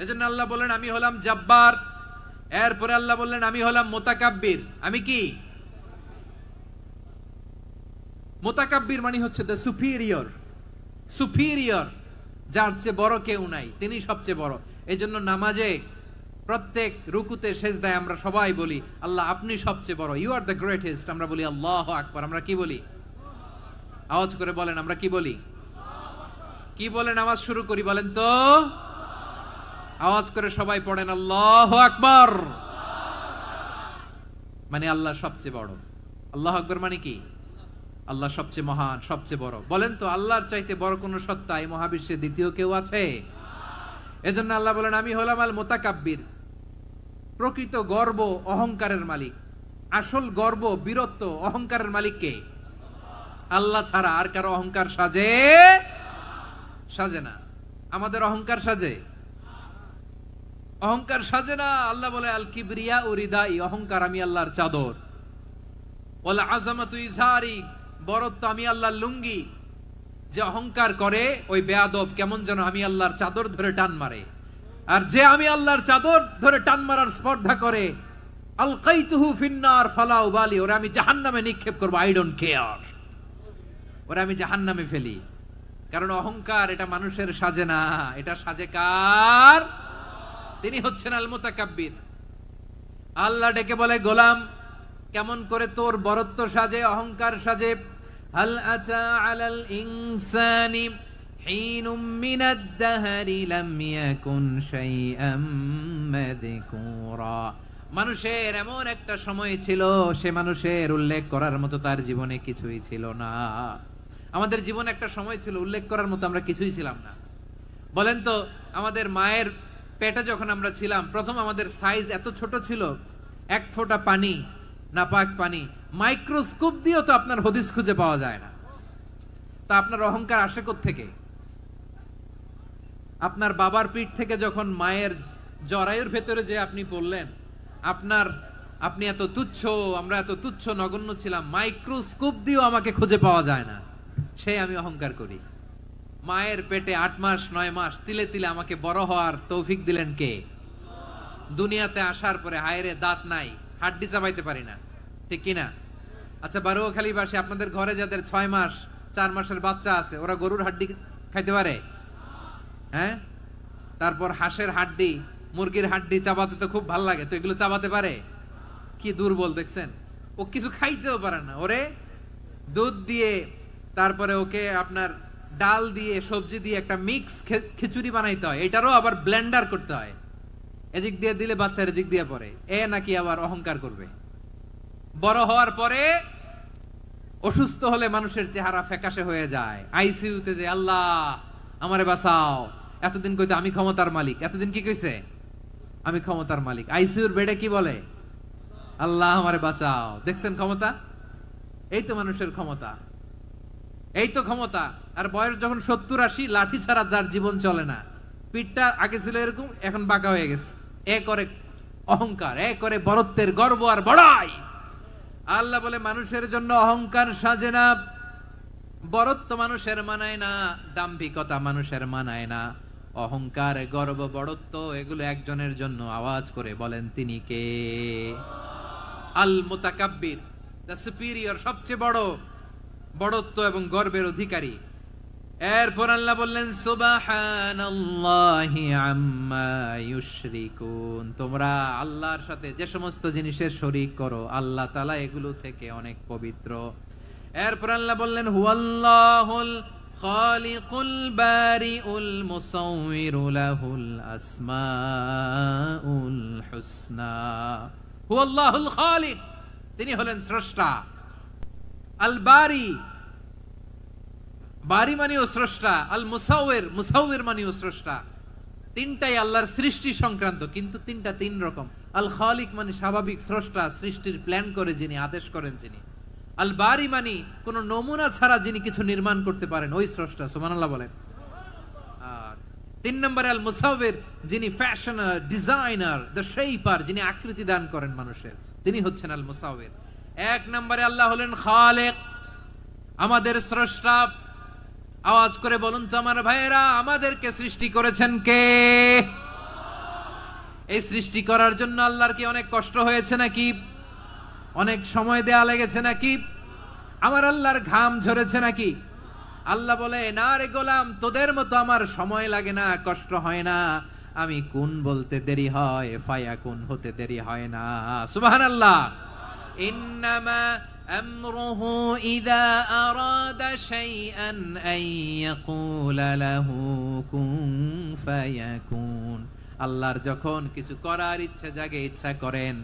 এজন্য আল্লাহ বললেন আমি হলাম জব্বার। এরপরে আল্লাহ বললেন আমি হলাম মুতাকাব্বির। আমি কি? মুতাকাব্বির মানে হচ্ছে দ্য সুপিরিয়র। সুপিরিয়র, যার চেয়ে বড় কেউ নাই, তিনি সবচেয়ে বড়। এজন্য নামাজে প্রত্যেক রুকুতে সেজদায় আমরা সবাই বলি আল্লাহ আপনি সবচেয়ে বড়, ইউ আর দ্য গ্রেটেস্ট। আমরা বলি আল্লাহু আকবার। আমরা কি বলি? আওয়াজ করে বলেন আমরা কি বলি? কি বলে নামাজ শুরু করি বলেন তো? আওয়াজ করে সবাই পড়েন আল্লাহু আকবার। মানে আল্লাহ সবচেয়ে বড়। আল্লাহু আকবার মানে কি? আল্লাহ সবচেয়ে মহান, সবচেয়ে বড়। বলেন তো আল্লাহর চাইতে বড় কোন সত্তা এই মহাবিশ্বে দ্বিতীয় কেউ আছে? এজন্য আল্লাহ বলেন আমি হলাম আল মুতাকাব্বির। প্রকৃত গর্ব অহংকারের মালিক। আসল গর্ব, বীরত্ব, অহংকারের মালিক কে? আল্লাহ ছাড়া আর কারো অহংকার সাজে? সাজে না। আমাদের অহংকার সাজে? অহংকার সাজে না। আল্লাহ বলে আল কিবরিয়া উরিদাই, অহংকার আমি আল্লাহর চাদর। ওয়াল আযামাতু ইজারি, বড়ত্ব আমি আল্লাহর লুঙ্গি। যে অহংকার করে ওই বেয়াদব কেমন যেন আমি আল্লাহর চাদর ধরে টান মারে। আর যে আমি আল্লাহর চাদর ধরে টান মারার স্পর্ধা করে, আলকাইতুহু ফিন্নার ফালা উবালি, ওরা আমি জাহান্নামে নিক্ষেপ করব, আই ডোন্ট কেয়ার। ওরা আমি জাহান্নামে ফেলি। কারণ অহংকার এটা মানুষের সাজে না, এটা সাজে কার? তিনি হচ্ছেন আল মুতাকাব্বির। আল্লাহ ডেকে বলে গোলাম কেমন করে তোর বরত্ব সাজে, অহংকার সাজে। হাল আতা আলাল ইনসানি হিনুম মিনাদ দাহরি লাম ইয়াকুন শাইআম মাযকুরা। মানুষের এমন একটা সময় ছিল, সে মানুষের উল্লেখ করার মতো তার জীবনে কিছুই ছিল না। আমাদের জীবনে একটা সময় ছিল উল্লেখ করার মতো আমরা কিছুই ছিলাম না। বলেন তো, আমাদের মায়ের পেটে যখন আমরা ছিলাম, প্রথম আমাদের সাইজ এত ছোট ছিল, এক ফোঁটা পানি, নাপাক পানি, মাইক্রোস্কোপ দিয়েও তো আপনার হদিস খুঁজে পাওয়া যায় না। তা আপনার অহংকার আসে কোত্থেকে? আপনার বাবার পিঠ থেকে যখন মায়ের জরায়ুর ভেতরে যে আপনি পড়লেন, আপনি এত তুচ্ছ, আমরা এত তুচ্ছ নগণ্য ছিলাম, মাইক্রোস্কোপ দিয়েও আমাকে খুঁজে পাওয়া যায় না, সেই আমি অহংকার করি। মায়ের পেটে 8 মাস 9 মাস তিলে তিলে আমাকে বড় হওয়ার তৌফিক দিলেন কে? দুনিয়াতে আসার পরে হায়রে দাঁত নাই, হাড্ডি চাবাইতে পারি না, ঠিক কিনা? আচ্ছা, বারুয়াখালীবাসী, আপনাদের ঘরে যাদের 6 মাস 4 মাসের বাচ্চা আছে, ওরা গরুর হাড্ডি খাইতে পারে? হ্যাঁ। তারপর হাঁসের হাড্ডি, মুরগির হাড্ডি চাবাতে তো খুব ভাল লাগে, তো এগুলো চাবাতে পারে? কি দুর্বল দেখছেন, ও কিছু খাইতেও পারে না। ওরে দুধ দিয়ে, তারপরে ওকে আপনার ডাল দিয়ে, সবজি দিয়ে একটা মিক্স খিচুড়ি বানাইতে হয়, এটারও আবার ব্লেন্ডার করতে হয়। এদিক দিয়ে দিলে বাচ্চার এদিক দিয়ে পড়ে, এ নাকি আবার অহংকার করবে। বড় হওয়ার পরে অসুস্থ হলে মানুষের চেহারা ফ্যাকাশে হয়ে যায়, আইসিইউতে যে আল্লাহ আমারে বাঁচাও। এতদিন কইতে আমি ক্ষমতার মালিক, এতদিন কি কইছে? আমি ক্ষমতার মালিক। আইসিইউর বেডে কি বলে? আল্লাহ আমারে বাঁচাও। দেখছেন ক্ষমতা? এই তো মানুষের ক্ষমতা, এই তো ক্ষমতা। আর বয়স যখন 70-80, লাঠি ছাড়া যার জীবন চলে না। পিঠটা আগে ছিল এরকম, এখন বাঁকা হয়ে গেছে। এ করে অহংকার, এ করে বরত্বের গর্ব আর বড়াই। আল্লাহ বলে মানুষের জন্য অহংকার সাজে না, বরত্ব মানুষের মানায় না, দাম্ভিকতা মানুষের মানায় না, অহংকার, গর্ব, বড়ত্ব এগুলো একজনের জন্য। আওয়াজ করে বলেন তিনি কে? আল মুতাকাব্বির, দ্য সুপিরিয়র, সবচেয়ে বড় বড়ত্ব এবং গর্বের অধিকারী। এরপর আল্লাহ বললেন সুবহানাল্লাহি আম্মা ইউশরিকুন। তোমরা আল্লাহর সাথে যে সমস্ত জিনিসের শরীক করো, আল্লাহ তাআলা এগুলো থেকে অনেক পবিত্র। এরপর আল্লাহ বললেন হুয়াল্লাহুল খালিকুল বারিউল মুসাউবিরু লাহুল আসমাউল হুসনা। হুয়াল্লাহুল খালিক, তিনি হলেন স্রষ্টা। আল বারি, বারি মানেও স্রষ্টা। আল মুসাউবির, মুসাউবির মানেও স্রষ্টা। তিনটাই আল্লাহর সৃষ্টি সংক্রান্ত, কিন্তু তিনটা তিন রকম। আল খালিক মানে স্বাভাবিক স্রষ্টা, সৃষ্টির প্ল্যান করে যিনি, আদেশ করেন যিনি। আল বারি মানে কোন নমুনা ছাড়া যিনি কিছু নির্মাণ করতে পারেন, ওই স্রষ্টা। সুবহানাল্লাহ বলেন। আর 3 নম্বরে আল মুসাউবির, যিনি ফ্যাশনার, ডিজাইনার, দ্য শেপার, যিনি আকৃতি দান করেন মানুষের, তিনি হচ্ছেন আল মুসাউবির। 1 নম্বরে আল্লাহ হলেন খালেক, আমাদের স্রষ্টা। আওয়াজ করে বলুন তো আমার ভাইয়েরা, আমাদেরকে সৃষ্টি করেছেন কে? এই সৃষ্টি করার জন্য আল্লাহর কি অনেক কষ্ট হয়েছে নাকি? অনেক সময় দেয়া লেগেছে নাকি? আমার আল্লাহর ঘাম ঝরেছে নাকি? আল্লাহ বলে, না রে গোলাম, তোদের মতো আমার সময় লাগে না, কষ্ট হয় না। আমি কুন বলতে দেরি হয়, ফায়াকুন হতে দেরি হয় না। সুবহানাল্লাহ। ইন্নামা আমরুহু ইযা আরাদা শাইআন আন ইয়াকুলা লাহু কুন ফায়াকুন। আল্লাহর যখন কিছু করার ইচ্ছা জাগে, ইচ্ছা করেন,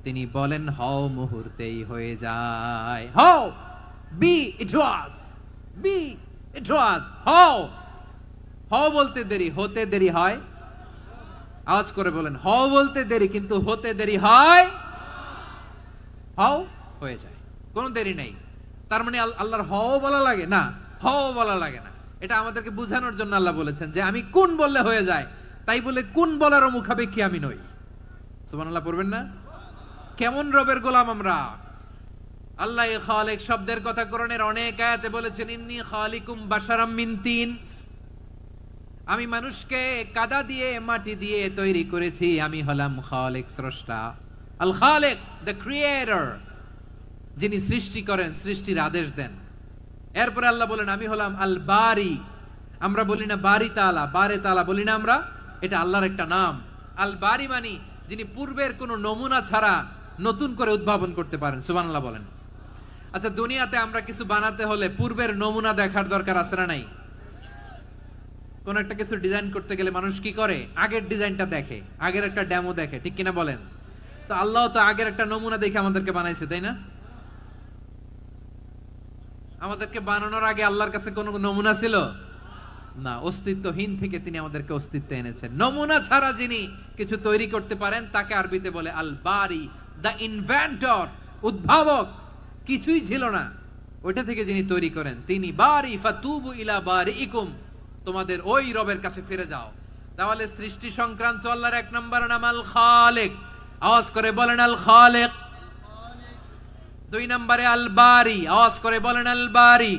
তিনি বলেন হও, মুহূর্তেই হয়ে যায়। হও, বি ইট ওয়াজ, বি ইট ওয়াজ। হও, হও বলতে দেরি, হতে দেরি হয়। আওয়াজ করে বলেন, হও বলতে দেরি, কিন্তু হতে দেরি হয়। হও, হয়ে যায়, কোনো দেরি নেই। তার মানে আল্লাহর হও বলা লাগে না, হও বলা লাগে না। এটা আমাদেরকে বোঝানোর জন্য আল্লাহ বলেছেন যে আমি কোন বললে হয়ে যায়, তাই বলে কোন বলারও মুখাপেক্ষী আমি নই। সুবহানাল্লাহ পড়বেন না? কেমন রবের গোলাম আমরা। আল্লাহ খালিক শব্দের কথা কোরআনের অনেক আয়াতে বলেছেন, ইন্নী খালিকুম বাশারাম মিন তিন। আমি মানুষকে কাদা দিয়ে, মাটি দিয়ে তৈরি করেছি, আমি হলাম খালিক, স্রষ্টা। আল খালিক, দ্য ক্রিয়েটর, যিনি সৃষ্টি করেন, সৃষ্টির আদেশ দেন। এরপরে আল্লাহ বলেন আমি হলাম আল বারি। আমরা বলি না বারি তাআলা, বারে তাআলা বলি না আমরা, এটা আল্লাহর একটা নাম। আল বারি মানে যিনি পূর্বের কোন নমুনা ছাড়া নতুন করে উদ্ভাবন করতে পারেন, সুবহানাল্লাহ বলেন। আচ্ছা, দুনিয়াতে আমরা কিছু বানাতে হলে পূর্বের নমুনা দেখার দরকার আছে না নাই? কোন একটা কিছু ডিজাইন করতে গেলে মানুষ কি করে? আগের ডিজাইনটা দেখে, আগের একটা ডেমো দেখে, ঠিক কিনা বলেন? তো আল্লাহ তো আগের একটা নমুনা দেখে আমাদেরকে বানাইছে, তাই না? আমাদেরকে বানানোর আগে আল্লাহর কাছে কোনো নমুনা ছিল না, অস্তিত্বহীন থেকে তিনি আমাদেরকে অস্তিত্বে এনেছেন। নমুনা ছাড়া যিনি কিছু তৈরি করতে পারেন তাকে আরবিতে বলে আল বারি, দ্য ইনভেন্টর, উদ্ভাবক। কিছুই ছিল না, ওইটা থেকে যিনি তৈরি করেন তিনি বারি। ফাতুবু ইলা বারিইকুম, তোমাদের ওই রবের কাছে ফিরে যাও। তাহলে সৃষ্টি সংক্রান্ত আল্লাহর এক নম্বর নাম আল খালিক, আওয়াজ করে বলেন আল খালিক। দুই নম্বরে আল বারি, আওয়াজ করে বলেন আল বারি।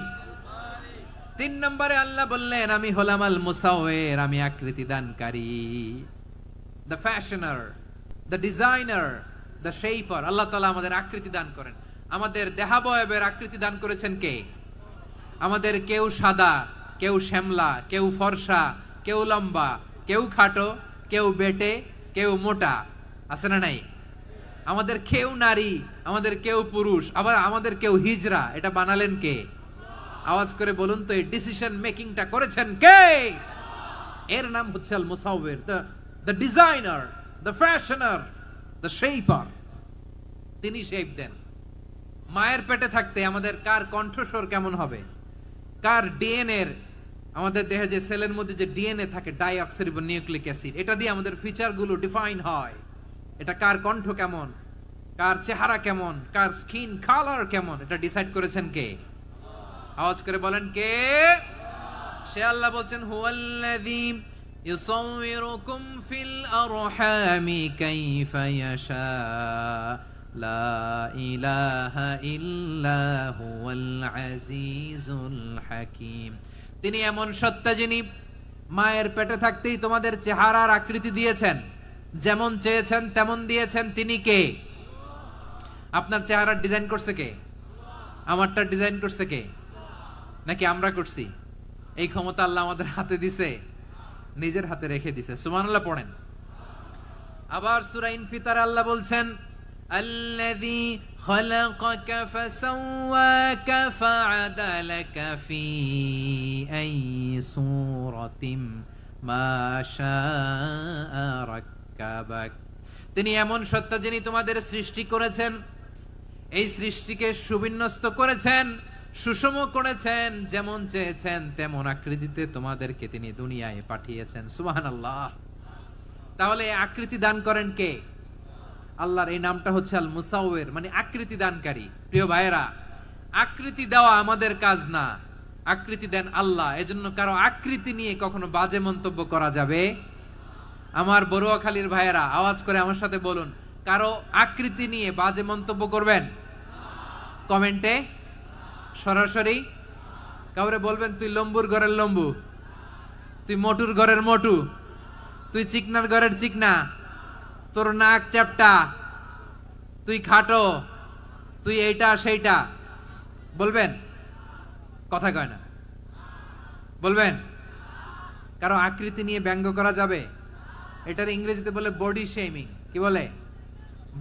তিন নম্বরে আল্লাহ বললেন আমি হলাম আল মুসাওয়ির, আমি আকৃতি দানকারী, the fashioner, the designer, the shaper. আল্লাহ তাআলা আমাদের আকৃতি দান করেন। আমাদের দেহাবয়বের আকৃতি দান করেছেন কে? আমাদের কেউ সাদা, কেউ শ্যামলা, কেউ ফর্সা, কেউ লম্বা, কেউ খাটো, কেউ বেটে, কেউ মোটা, আছে না নাই? আমাদের কেউ নারী, আমাদের কেউ পুরুষ, আবার আমাদের কেউ হিজড়া। এটা বানালেন কে? আওয়াজ করে বলুন তো, এই ডিসিশন মেকিংটা করেছেন কে? এর নাম হচ্ছে আল মুসাওয়ির, the designer, the fashioner, the shaper. তিনি শেপ দেন। মায়ের পেটে থাকতে আমাদের কার কণ্ঠস্বর কেমন হবে, কার ডিএনএ, আমাদের দেহে যে সেলের মধ্যে যে ডিএনএ থাকে, ডাইঅক্সিরিবোনিউক্লিক অ্যাসিড, এটা দিয়ে আমাদের ফিচার গুলো ডিফাইন হয়। এটা কার কণ্ঠ কেমন, কার চেহারা কেমন, কার স্কিন কালার কেমন, এটা ডিসাইড করেছেন কে? আওয়াজ করে বলেন কে? সে আল্লাহ বলছেন হুয়াল্লাযী ইউসাউয়িরুকুম ফিল আরহামি কাইফা ইয়াশা লা ইলাহা ইল্লা হুয়াল আজিজুল হাকীম। তিনি এমন সত্তা যিনি মায়ের পেটে থাকতেই তোমাদের চেহারার আকৃতি দিয়েছেন, যেমন চেয়েছেন তেমন দিয়েছেন। তিনি কে? আপনার চেহারার ডিজাইন করছে কে? আমারটা ডিজাইন করছে কে? নাকি আমরা করছি? এই ক্ষমতা আল্লাহ আমাদের হাতে দিছে, নিজের হাতে রেখে দিছে। সুবহানাল্লাহ পড়েন। আবার সূরা ইনফিতারে আল্লাহ বলছেন আল্লাযী খালাকাকা ফাসাওয়াকা ফাআদালাকা ফি আইয়ি সূরাতিন মা শাআ রাক্কাবাক। তিনি এমন সত্তা যিনি তোমাদের সৃষ্টি করেছেন, এই সৃষ্টিকে সুবিন্যস্ত করেছেন, সুষম করেছেন, যেমন চেয়েছেন তেমন আকৃতিতে তোমাদেরকে তিনি দুনিয়ায় পাঠিয়েছেন। সুবহানাল্লাহ। তাহলে আকৃতি দান করেন কে? আল্লাহর এই নামটা হচ্ছে আল মুসাওয়ির, মানে আকৃতি দানকারী। প্রিয় ভাইয়েরা, আকৃতি দেওয়া আমাদের কাজ না, আকৃতি দেন আল্লাহ। এজন্য কারো আকৃতি নিয়ে কখনো বাজে মন্তব্য করা যাবে? আমার বড়ুয়াখালীর ভাইয়েরা আওয়াজ করে আমার সাথে বলুন, কারো আকৃতি নিয়ে বাজে মন্তব্য করবেন? কমেন্টে সরাসরি কাউরে বলবেন তুই লম্বুর ঘরের লম্বু, তুই মোটুর ঘরের মোটু, তুই চিকনার ঘরের চিকনা, তোর নাক চ্যাপটা, তুই খাটো, তুই এইটা সেইটা বলবেন? কথা কয় না, বলবেন? কারো আকৃতি নিয়ে ব্যঙ্গ করা যাবে? এটার ইংরেজিতে বলে বডি শেমিং। কি বলে?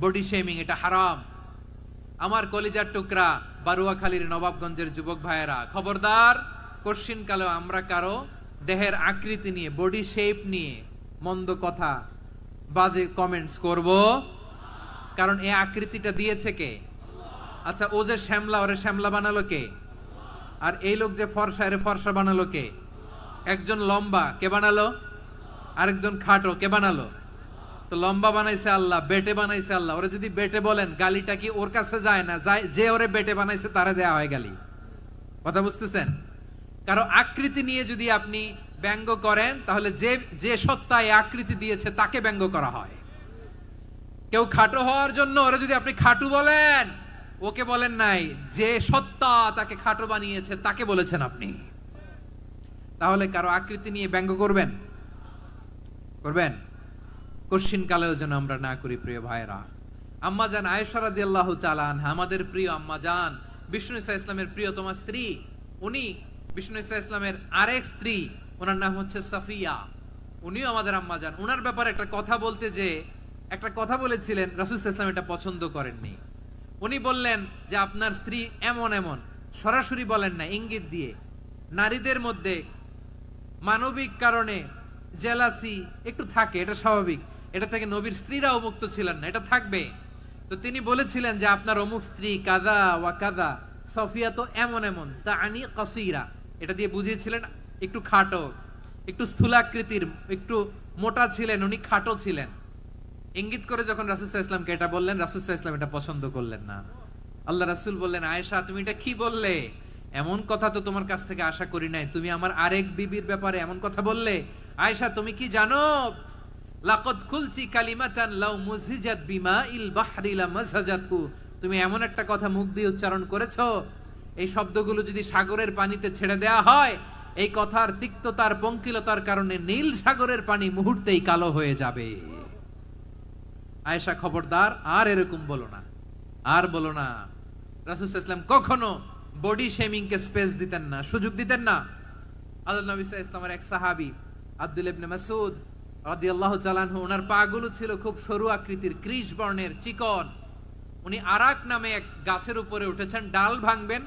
Body shaming. এটা হারাম। আমার কলিজার টুকরা বারুয়াখালীর নবাবগঞ্জের যুবক ভাইয়েরা, খবরদার, কোশ্চিন কালেও আমরা কারো দেহের আকৃতি নিয়ে, বডি শেপ নিয়ে মন্দ কথা, বাজে কমেন্টস করব, কারণ এই আকৃতিটা দিয়েছে কে? আচ্ছা, ও যে শ্যামলা, ওরে শ্যামলা বানালো কে? আর এই লোক যে ফর্সা, এরে ফর্সা বানালো কে? একজন লম্বা, কে বানালো? আরেকজন খাটো, কে বানালো? তো লম্বা বানাইছে আল্লাহ, বেটে বানাইছে আল্লাহ। ওরে যদি বেটে বলেন, গালিটা কি ওর কাছে যায় না? যায়। যে ওরে বেটে বানাইছে তারে দেয়া হয় গালি। কথা বুঝতেছেন? কারো আকৃতি নিয়ে যদি আপনি ব্যঙ্গ করেন, তাহলে যে যে সত্তা এই আকৃতি দিয়েছে তাকে ব্যঙ্গ করা হয়। কেউ খাটো হওয়ার জন্য ওরে যদি আপনি খাটু বলেন, ওকে বলেন নাই, যে সত্তা তাকে খাটো বানিয়েছে তাকে বলেছেন আপনি। তাহলে কারো আকৃতি নিয়ে ব্যঙ্গ করবেন? করবেন? কোশ্চিন কালেও যেন আমরা না করি। প্রিয় ভাইরা, আম্মা জান আয়েশা রাদিয়াল্লাহু তাআলা আনহা, আমাদের প্রিয় আম্মা জান, বিষ্ণু ইসা ইসলামের প্রিয়তমা স্ত্রী, উনি বিষ্ণু ইসা ইসলামের আরেক স্ত্রী, ওনার নাম হচ্ছে সাফিয়া, উনিও আমাদের আম্মা জান। ওনার ব্যাপারে একটা কথা বলতে যে একটা কথা বলেছিলেন, রাসূল সাল্লাল্লাহু আলাইহি ওয়াসাল্লাম এটা পছন্দ করেননি। উনি বললেন যে আপনার স্ত্রী এমন এমন, সরাসরি বলেন না, ইঙ্গিত দিয়ে। নারীদের মধ্যে মানবিক কারণে জেলাসি একটু থাকে, এটা স্বাভাবিক, এটা থেকে নবীর স্ত্রীরাও মুক্ত ছিলেন না, এটা থাকবে। তো তিনি বলেছিলেন যে আপনার অমুক স্ত্রী কাদা ওয়া কাদা, সফিয়া তো এমন এমন, তা আনি কাসীরা, এটা দিয়ে বুঝিয়েছিলেন একটু খাটো, একটু স্থূলাকৃতির, একটু মোটা ছিলেন, উনি খাটো ছিলেন। ইঙ্গিত করে যখন রাসূল সাল্লাল্লাহু আলাইহি ওয়াসাল্লামকে এটা বললেন, রাসূল সাল্লাল্লাহু আলাইহি ওয়াসাল্লাম এটা পছন্দ করলেন না। আল্লাহ রাসূল বললেন, আয়েশা তুমি এটা কি বললে? এমন কথা তো তোমার কাছ থেকে আশা করি নাই, তুমি আমার আরেক বিবির ব্যাপারে এমন কথা বললে। আয়েশা তুমি কি জানো, লাকাদ কুলতি কালিমাতান লাউ মুজিজাত বিমাইল বাহরি লামাজাজাতহু, তুমি এমন একটা কথা মুখ দিয়ে উচ্চারণ করেছো, এই শব্দগুলো যদি সাগরের পানিতে ছেড়ে দেয়া হয়, এই কথার তিক্ততার পঙ্কিলতার কারণে নীল সাগরের পানি মুহূর্তেই কালো হয়ে যাবে। আয়েশা খবরদার, আর এরকম বলো না, আর বলো না। রাসূল সাল্লাল্লাহু আলাইহি ওয়াসাল্লাম কখনো বডি শেমিং কে স্পেস দিতেন না, সুযোগ দিতেন না। আল্লাহ নবী সাল্লাল্লাহু আলাইহি ওয়াসাল্লামের এক সাহাবী আব্দুল্লাহ ইবনে মাসউদ রাদিয়াল্লাহু তাআলা আনহু, ওনার পা গুলো ছিল খুব সরু আকৃতির, কৃশ বর্ণের, চিকন। উনি আরাক নামে এক গাছের উপরে উঠেছেন, ডাল ভাঙবেন,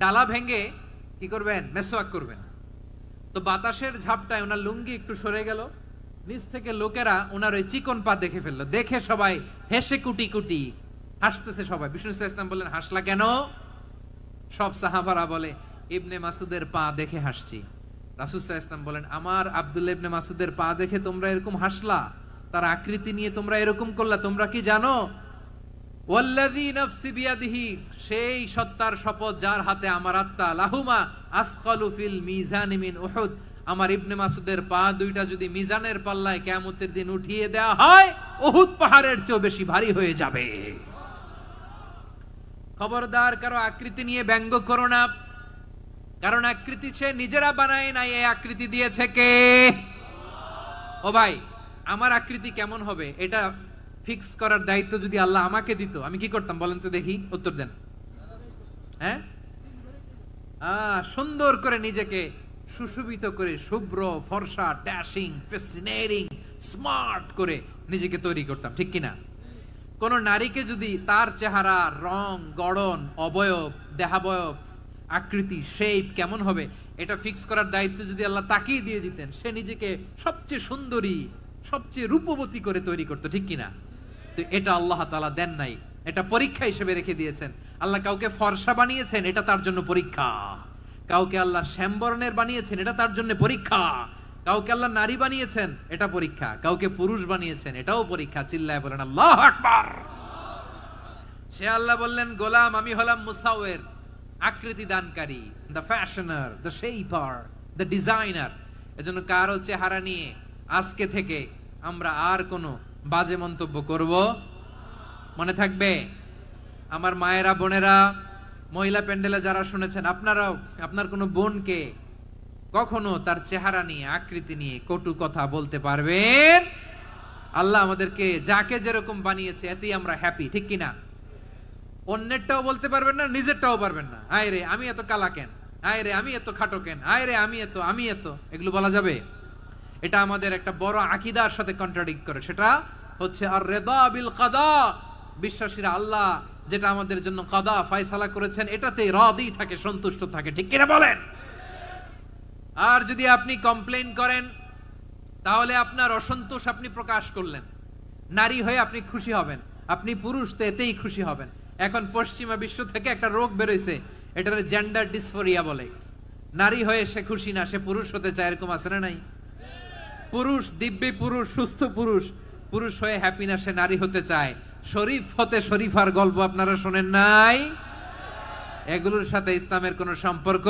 ডালা ভেঙে কি করবেন, মেসওয়াক করবেন। তো বাতাসের ঝাপটায় ওনার লুঙ্গি একটু সরে গেল, নিচ থেকে লোকেরা ওনার ওই চিকন পা দেখে ফেললো, দেখে সবাই হেসে কুটি কুটি হাসতেছে সবাই। বিষ্ণু সাল্লাল্লাহু আলাইহি ওয়াসাল্লাম বললেন, হাসলা কেন? সব সাহাবারা বলে, ইবনে মাসুদের পা দেখে হাসছি। রাসূল সাল্লাল্লাহু আলাইহি ওয়াসাল্লাম বলেন, আমার আব্দুল্লাহ ইবনে মাসুদের পা দেখে তোমরা এরকম হাসলা, তার আকৃতি নিয়ে তোমরা এরকম করলা, তোমরা কি জানো? ওয়াল্লাযী নাফসি বিয়াদিহি, সেই সত্তার শপথ যার হাতে আমার আত্মা, লাহুমা আসকালু ফিল মিজানি মিন উহুদ, আমার ইবনে মাসুদের পা দুইটা যদি মিজানের পাল্লায় কিয়ামতের দিন উঠিয়ে দেওয়া হয়, উহুদ পাহাড়ের চেয়ে বেশি ভারী হয়ে যাবে। খবরদার, কারো আকৃতি নিয়ে ব্যঙ্গ করো না, কারণ আকৃতি সে নিজেরা বানায় নাই, এই আকৃতি দিয়েছে কে? ও ভাই, আমার আকৃতি কেমন হবে এটা ফিক্স করার দায়িত্ব যদি আল্লাহ আমাকে দিত, আমি কি করতাম বলেন তো দেখি, উত্তর দেন। হ্যাঁ, সুন্দর করে নিজেকে সুশোভিত করে, শুভ্র ফর্সা, ড্যাশিং, ফ্যাসিনেটিং, স্মার্ট করে নিজেকে তৈরি করতাম, ঠিক কিনা? কোন নারীকে যদি তার চেহারা, রং, গড়ন, অবয়ব, দেহাবয়ব, আকৃতি, শেপ কেমন হবে এটা ফিক্স করার দায়িত্ব যদি আল্লাহ তাকেই দিয়ে দিতেন, সে নিজেকে সবচেয়ে সুন্দরী, সবচেয়ে রূপবতী করে তৈরি করতো, ঠিক কিনা? তো এটা আল্লাহ তাআলা দেন নাই, এটা পরীক্ষা হিসেবে রেখে দিয়েছেন। আল্লাহ কাউকে ফর্সা বানিয়েছেন, এটা তার জন্য পরীক্ষা। কাউকে আল্লাহ শ্যামবর্ণের বানিয়েছেন, এটা তার জন্য পরীক্ষা। কাউকে আল্লাহ নারী বানিয়েছেন, এটা পরীক্ষা। কাউকে পুরুষ বানিয়েছেন, এটাও পরীক্ষা। চিল্লায় বলেন আল্লাহু আকবার। সে আল্লাহ বললেন, গোলাম আমি হলাম মুসাওয়ির, আকৃতি দানকারী, the fashioner, the shaper, the designer. এজন্য কারো চেহারা নিয়ে আজকে থেকে আমরা আর কোনো বাজে মন্তব্য করব, মনে থাকবে? আমার মায়েরা, বোনেরা, মহিলা প্যান্ডেলে যারা শুনেছেন, আপনারাও আপনার কোনো বোনকে কখনো তার চেহারা নিয়ে, আকৃতি নিয়ে কটু কথা বলতে পারবেন? আল্লাহ আমাদেরকে যাকে যেরকম বানিয়েছে এতেই আমরা হ্যাপি, ঠিক কিনা? অন্যেরটাও বলতে পারবেন না, নিজেরটাও পারবেন না। আয় রে আমি এত কালা কেন, আয় রে আমি এত খাটো কেন, আয় রে আমি এত, এগুলো বলা যাবে? এটা আমাদের একটা বড় আকীদার সাথে কন্ট্রাডিক্ট করে। সেটা হচ্ছে আর রিদা বিল কাদা, বিশ্বাসীরা আল্লাহ যেটা আমাদের জন্য কাদা ফয়সালা করেছেন এটাতে রাদি থাকে, সন্তুষ্ট থাকে, ঠিক কিনা বলেন? আর যদি আপনি কমপ্লেইন করেন তাহলে আপনার অসন্তোষ আপনি প্রকাশ করলেন। নারী হয়ে আপনি খুশি হবেন, আপনি পুরুষ তো এতেই খুশি হবেন। এখন পশ্চিমা বিশ্ব থেকে একটা রোগ বেরোইছে, এটার জেন্ডার ডিসফোরিয়া বলে। নারী হয়ে সে খুশি না, সে পুরুষ হতে চায়, এরকম আছে না নাই? পুরুষ, দিব্যি পুরুষ, সুস্থ পুরুষ, পুরুষ হয়ে হ্যাপি না, সে নারী হতে চায়। শরীফ হতে শরীফার গল্প আপনারা শোনেন নাই? এগুলোর সাথে ইসলামের কোন সম্পর্ক?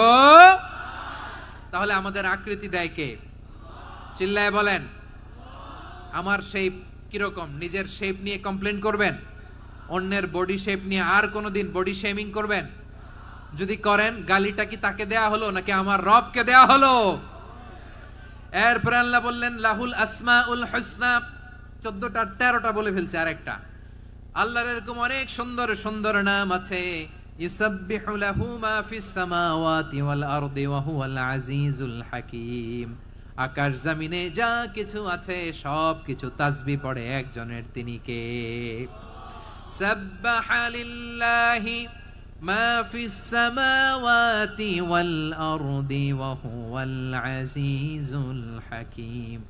তাহলে আমাদের আকৃতি দেয় কে? চিল্লায় বলেন। আমার শেপ কিরকম, নিজের শেপ নিয়ে কমপ্লেন করবেন? অন্যের বডি শেপ নিয়ে আর কোনোদিন বডি শেমিং করবেন? যদি করেন, গালিটা কি তাকে দেয়া হলো নাকি আমার রবকে দেয়া হলো? এরপর আল্লাহ বললেন লাহুল আসমাউল হুসনা, 14টা 13টা বলে ফেলছে, আরেকটা। আল্লাহর এরকম অনেক সুন্দর সুন্দর নাম আছে। ইউসাব্বিহু লাহু মা ফিস সামাওয়াতি ওয়াল আরদি ওয়া হুয়াল আজিজুল হাকীম। আকাশ জমিনে যা কিছু আছে সব কিছু তাসবিহ পড়ে একজনের, তিনি কে? সাব্বাহা লিল্লাহি মা ফিস সামাওয়াতি ওয়াল আরদি ওয়া হুয়াল আজিজুল হাকীম।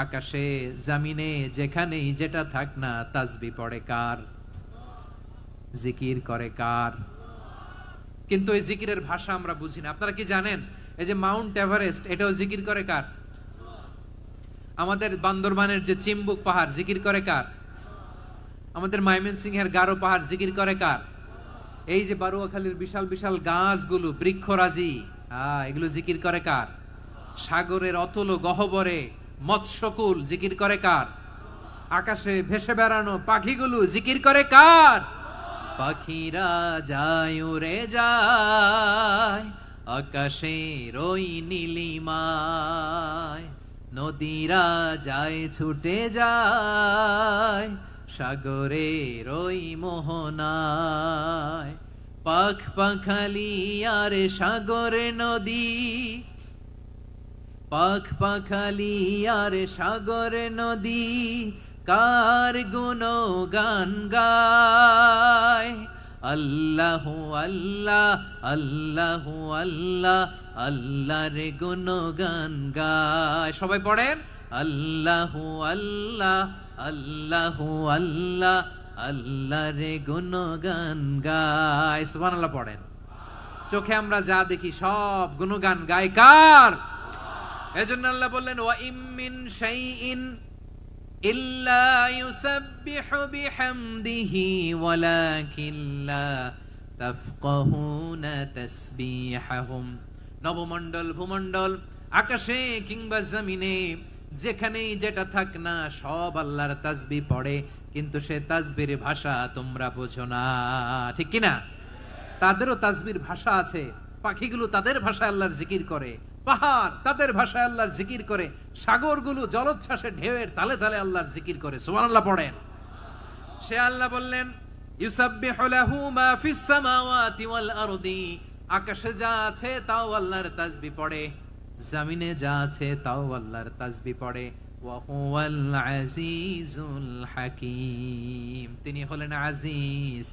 আকাশে জমিনে যেখানেই যেটা থাক না তাসবিহ পড়ে কার? জিকির করে কার? কিন্তু এই জিকিরের ভাষা আমরা বুঝি না। আপনারা কি জানেন এই যে মাউন্ট এভারেস্ট, এটাও জিকির করে কার? আমাদের বান্দরবানের যে চিম্বুক পাহাড় জিকির করে কার? আমাদের ময়মনসিংহের গারো পাহাড় জিকির করে কার? এই যে বারুয়াখালীর বিশাল বিশাল গাছগুলো, বৃক্ষরাজি, এগুলো জিকির করে কার? সাগরের অতল গহ্বরে মৎস্যকুল জিকির করে কার? আকাশে ভেসে বেড়ানো পাখিগুলো জিকির করে কার? পাখিরা যায় উড়ে যায় আকাশের ওই নীলিমায়, নদীরা যায় ছুটে যায় সাগরের ওই মোহনায়। পাখ পাখালি আর সাগরে নদী, পাখ পাখালি আর সাগরে নদী কার গুণগান গায়। আল্লাহু আল্লাহ আল্লাহু আল্লাহ আল্লাহ রে গুণগান গায়। সবাই পড়েন আল্লাহু আল্লাহ আল্লাহু আল্লাহ আল্লাহ রে গুণগান গায়। সুবহানাল্লাহ পড়েন। চোখে আমরা যা দেখি সব গুণগান গায় কার? এজন্য আল্লাহ বললেন ওয়া ইম মিন শাইইন ইল্লা ইউসাব্বিহু বিহামদিহি ওয়ালাকিন লা তাফকাহুনা তাসবিহাহুম। নবমণ্ডল ভূমণ্ডল আকাশে কিংবা জমিনে যেখানেই যেটা থাক না সব আল্লাহর তাসবিহ পড়ে, কিন্তু সে তাসবির ভাষা তোমরা বোঝো না, ঠিক কিনা? তাদেরও তাসবির ভাষা আছে। পাখিগুলো তাদের ভাষায় আল্লাহর জিকির করে, পাহাড় তাদের ভাষায় আল্লাহর জিকির করে, সাগরগুলো জলোচ্ছ্বাসে ঢেউয়ের তালে তালে আল্লাহর জিকির করে। সুবহানাল্লাহ পড়েন। সে আল্লাহ বললেন ইউসাব্বিহু লাহু মা ফিস সামাওয়াতি ওয়াল আরদি। আকাশে যা আছে তাও আল্লাহর তাসবিহ পড়ে, জমিনে যা আছে তাও আল্লাহর তাসবিহ পড়ে। ওয়া হুয়াল আজিজুল হাকীম। তিনি হলেন আজিজ,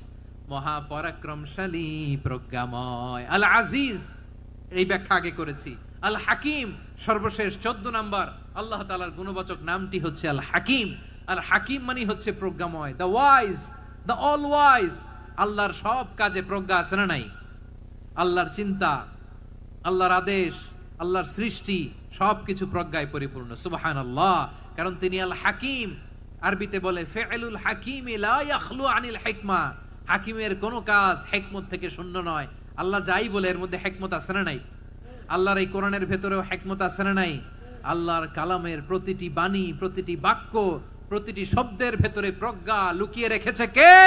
মহাপরাক্রমশালী, প্রজ্ঞাময়। আল আজিজ এই ব্যাখ্যা আগে করেছি। আল হাকিম সর্বশেষ 14 নাম্বার আল্লাহ তাআলার গুণবাচক নামটি হচ্ছে আল হাকিম। আল হাকিম মানে হচ্ছে প্রজ্ঞাময়, the wise, the all wise. আল্লাহর সব কাজে প্রজ্ঞা আছে না নাই? আল্লাহর চিন্তা, আল্লাহর আদেশ, আল্লাহর সৃষ্টি সবকিছু প্রজ্ঞায় পরিপূর্ণ। সুবহানাল্লাহ। কারণ তিনি আল হাকিম। আরবিতে বলে ফিআলুল হাকিম লা ইয়াখলু আনিল হিকমা। হাকিমের কোনো কাজ হিকমত থেকে শূন্য নয়। আল্লাহ যাই বলে এর মধ্যে হিকমত আছে না নাই? আল্লাহর এই কোরআনের ভেতরেও হিকমত আছে না নাই? আল্লাহর কালামের প্রতিটি বাণী, প্রতিটি বাক্য, প্রতিটি শব্দের ভেতরে প্রজ্ঞা লুকিয়ে রেখেছে কে?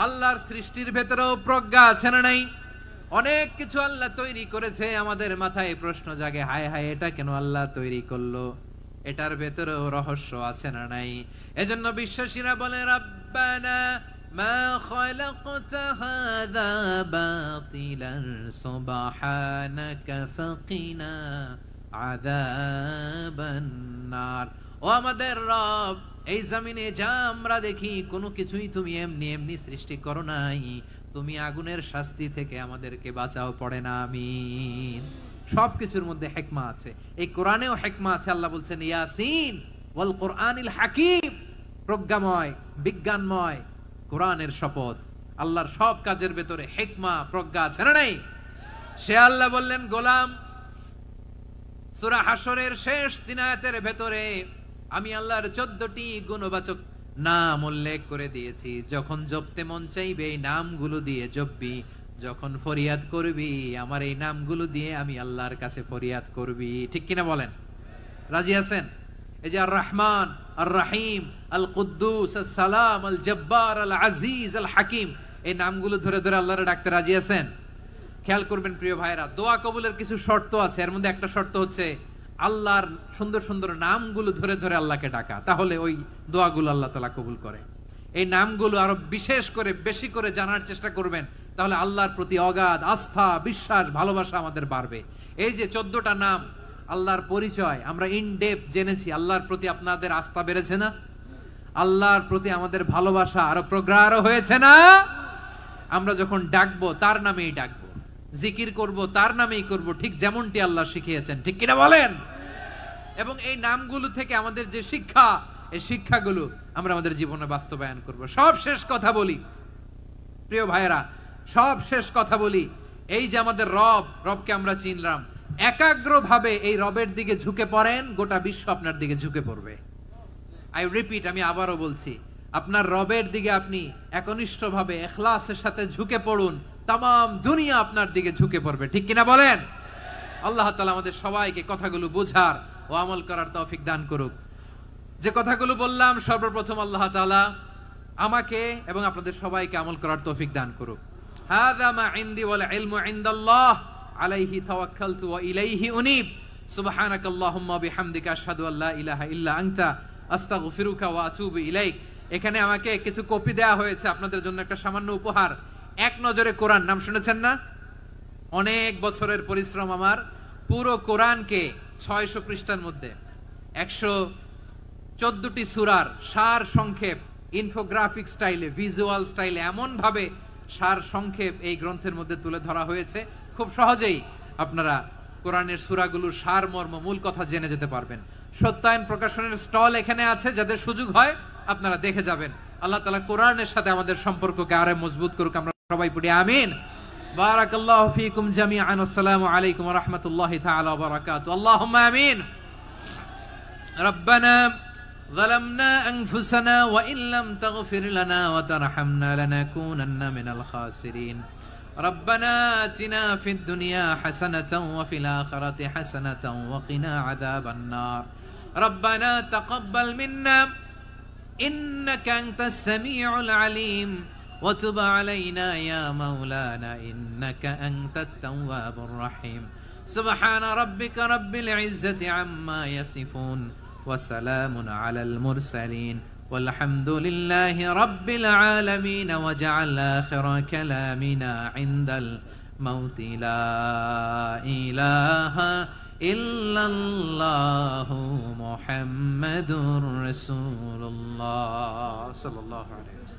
আল্লাহর সৃষ্টির ভেতরেও প্রজ্ঞা আছে না নাই? অনেক কিছু আল্লাহ তৈরি করেছে, আমাদের মাথায় প্রশ্ন জাগে, হায় হায় এটা কেন আল্লাহ তৈরি করলো? এটার ভেতরেও রহস্য আছে না নাই? এজন্য বিশ্বাসীরা বলে রাব্বানা মা খালাকতা হাযা বাতিলান সুবহানাকা ফাকিনা আযাবান নার। ও আমাদের রব, এই জমিনে যা আমরা দেখি কোনো কিছুই তুমি এমনি এমনি সৃষ্টি করো নাই, তুমি আগুনের শাস্তি থেকে আমাদেরকে বাঁচাও, পড়ে না আমিন। সবকিছুর মধ্যে হিকমা আছে, এই কোরআনেও হিকমা আছে। আল্লাহ বলছেন ইয়াসিন ওয়াল কোরআনিল হাকিম, প্রজ্ঞাময়, বিজ্ঞানময় কোরআনের শপথ। আল্লাহর সব কাজের ভেতরে হিকমা, প্রজ্ঞা আছে না নাই? সে আল্লাহ বললেন গোলাম, সূরা হাশরের শেষ 3 আয়াতের ভেতরে আমি আল্লাহর 14টি গুণবাচক নাম উল্লেখ করে দিয়েছি। যখন জপতে মন চাইবে এই নামগুলো দিয়ে জপবি, যখন ফরিয়াদ করবি আমার এই নামগুলো দিয়ে আমি আল্লাহর কাছে ফরিয়াদ করবি। ঠিক কিনা বলেন? রাজি আছেন? এই যে আর রহমান, আর রাহিম, আল কুদ্দুস, আস সালাম, আল জব্বার, আল আজিজ, আল হাকিম, এই নামগুলো ধরে ধরে আল্লাহরে ডাকতে রাজি আছেন? খেয়াল করবেন প্রিয় ভাইরা, দোয়া কবুলের কিছু শর্ত আছে। এর মধ্যে একটা শর্ত হচ্ছে আল্লাহর সুন্দর সুন্দর নামগুলো ধরে ধরে আল্লাহকে ডাকা, তাহলে ওই দোয়াগুলো আল্লাহ তাআলা কবুল করে। এই নামগুলো আরো বিশেষ করে বেশি করে জানার চেষ্টা করবেন, তাহলে আল্লাহর প্রতি অগাধ আস্থা, বিশ্বাস, ভালোবাসা আমাদের বাড়বে। এই যে 14টা নাম, আল্লাহর পরিচয় আমরা ইন ডেপথ জেনেছি, আল্লাহর প্রতি আপনাদের আস্থা বেড়েছে না? আল্লাহর প্রতি আমাদের ভালোবাসা আরো প্রগাঢ় হয়েছে না? আমরা যখন ডাকবো তার নামেই ডাকবো, জিকির করব তার নামেই করব, ঠিক যেমনটি আল্লাহ শিখিয়েছেন, ঠিক কিনা বলেন? এবং এই নামগুলো থেকে আমাদের যে শিক্ষা, এই শিক্ষাগুলো আমরা আমাদের জীবনে বাস্তবায়ন করব। সব শেষ কথা বলি প্রিয় ভাইয়েরা, সব শেষ কথা বলি, এই যে আমাদের রবকে আমরা চিনলাম, একাগ্রভাবে এই রবের দিকে ঝুঁকে পড়েন, গোটা বিশ্ব আপনার দিকে ঝুঁকে পড়বে। আই রিপিট, আমি আবারও বলছি, আপনার রবের দিকে আপনি একনিষ্ঠভাবে ইখলাসের সাথে ঝুঁকে পড়ুন, তামাম দুনিয়া আপনার দিকে ঝুঁকে পড়বে, ঠিক কিনা বলেন? আল্লাহ তাআলা আমাদের সবাইকে কথাগুলো বোঝার ও আমল করার তৌফিক দান করুক। যে কথাগুলো বললাম, সর্বপ্রথম আল্লাহ তাআলা আমাকে এবং আপনাদের সবাইকে আমল করার তৌফিক দান করুক। হাযা মা ইনদি ওয়াল ইলমু ইনদাল্লাহ আলাইহি তাওয়াক্কালতু ওয়া ইলাইহি উনীব। সুবহানাকাল্লাহুম্মা বিহামদিকা আশহাদু আল্লা ইলাহা ইল্লা আনতা আস্তাগফিরুকা ওয়া আতুবু ইলাইক। এখানে আমাকে কিছু কপি দেয়া হয়েছে আপনাদের জন্য, একটা সামান্য উপহার। এক নজরে কোরআন, নাম শুনেছেন না? অনেক বছরের পরিশ্রম আমার, পুরো কোরআনকে 600 পৃষ্ঠার মধ্যে 114টি সূরার সার সংক্ষেপ, ইনফোগ্রাফিক স্টাইলে, ভিজুয়াল স্টাইলে এমন ভাবে সার সংক্ষেপ এই গ্রন্থের মধ্যে তুলে ধরা হয়েছে, খুব সহজেই আপনারা কোরআনের সূরাগুলোর সার মর্ম, মূল কথা জেনে যেতে পারবেন। সত্যায়ন প্রকাশনের স্টল এখানে আছে, যাদের সুযোগ হয় আপনারা দেখে যাবেন। আল্লাহ তাআলা কোরআনের সাথে আমাদের সম্পর্ককে আরো মজবুত করুক, আমরা সবাই পড়ি আমিন। বারাকাল্লাহু ফীকুম জামিআন। আসসালামু আলাইকুম ওয়া রাহমাতুল্লাহি তাআলা ওয়া বারাকাতুহু। আল্লাহুম্মা আমিন। রব্বানা ظلمنا أنفسنا وإن لم تغفر لنا وترحمنا لنكونن من الخاسرين. ربنا آتنا في الدنيا حسنة وفي الآخرة حسنة وقنا عذاب النار. ربنا تقبل منا إنك أنت السميع العليم وتب علينا يا مولانا إنك أنت التواب الرحيم. سبحان ربك رب العزة عما يصفون وسلام على المرسلين والحمد لله رب العالمين. وجعل آخر كلامنا عند الموت لا إله إلا الله محمد رسول الله صلى الله عليه وسلم.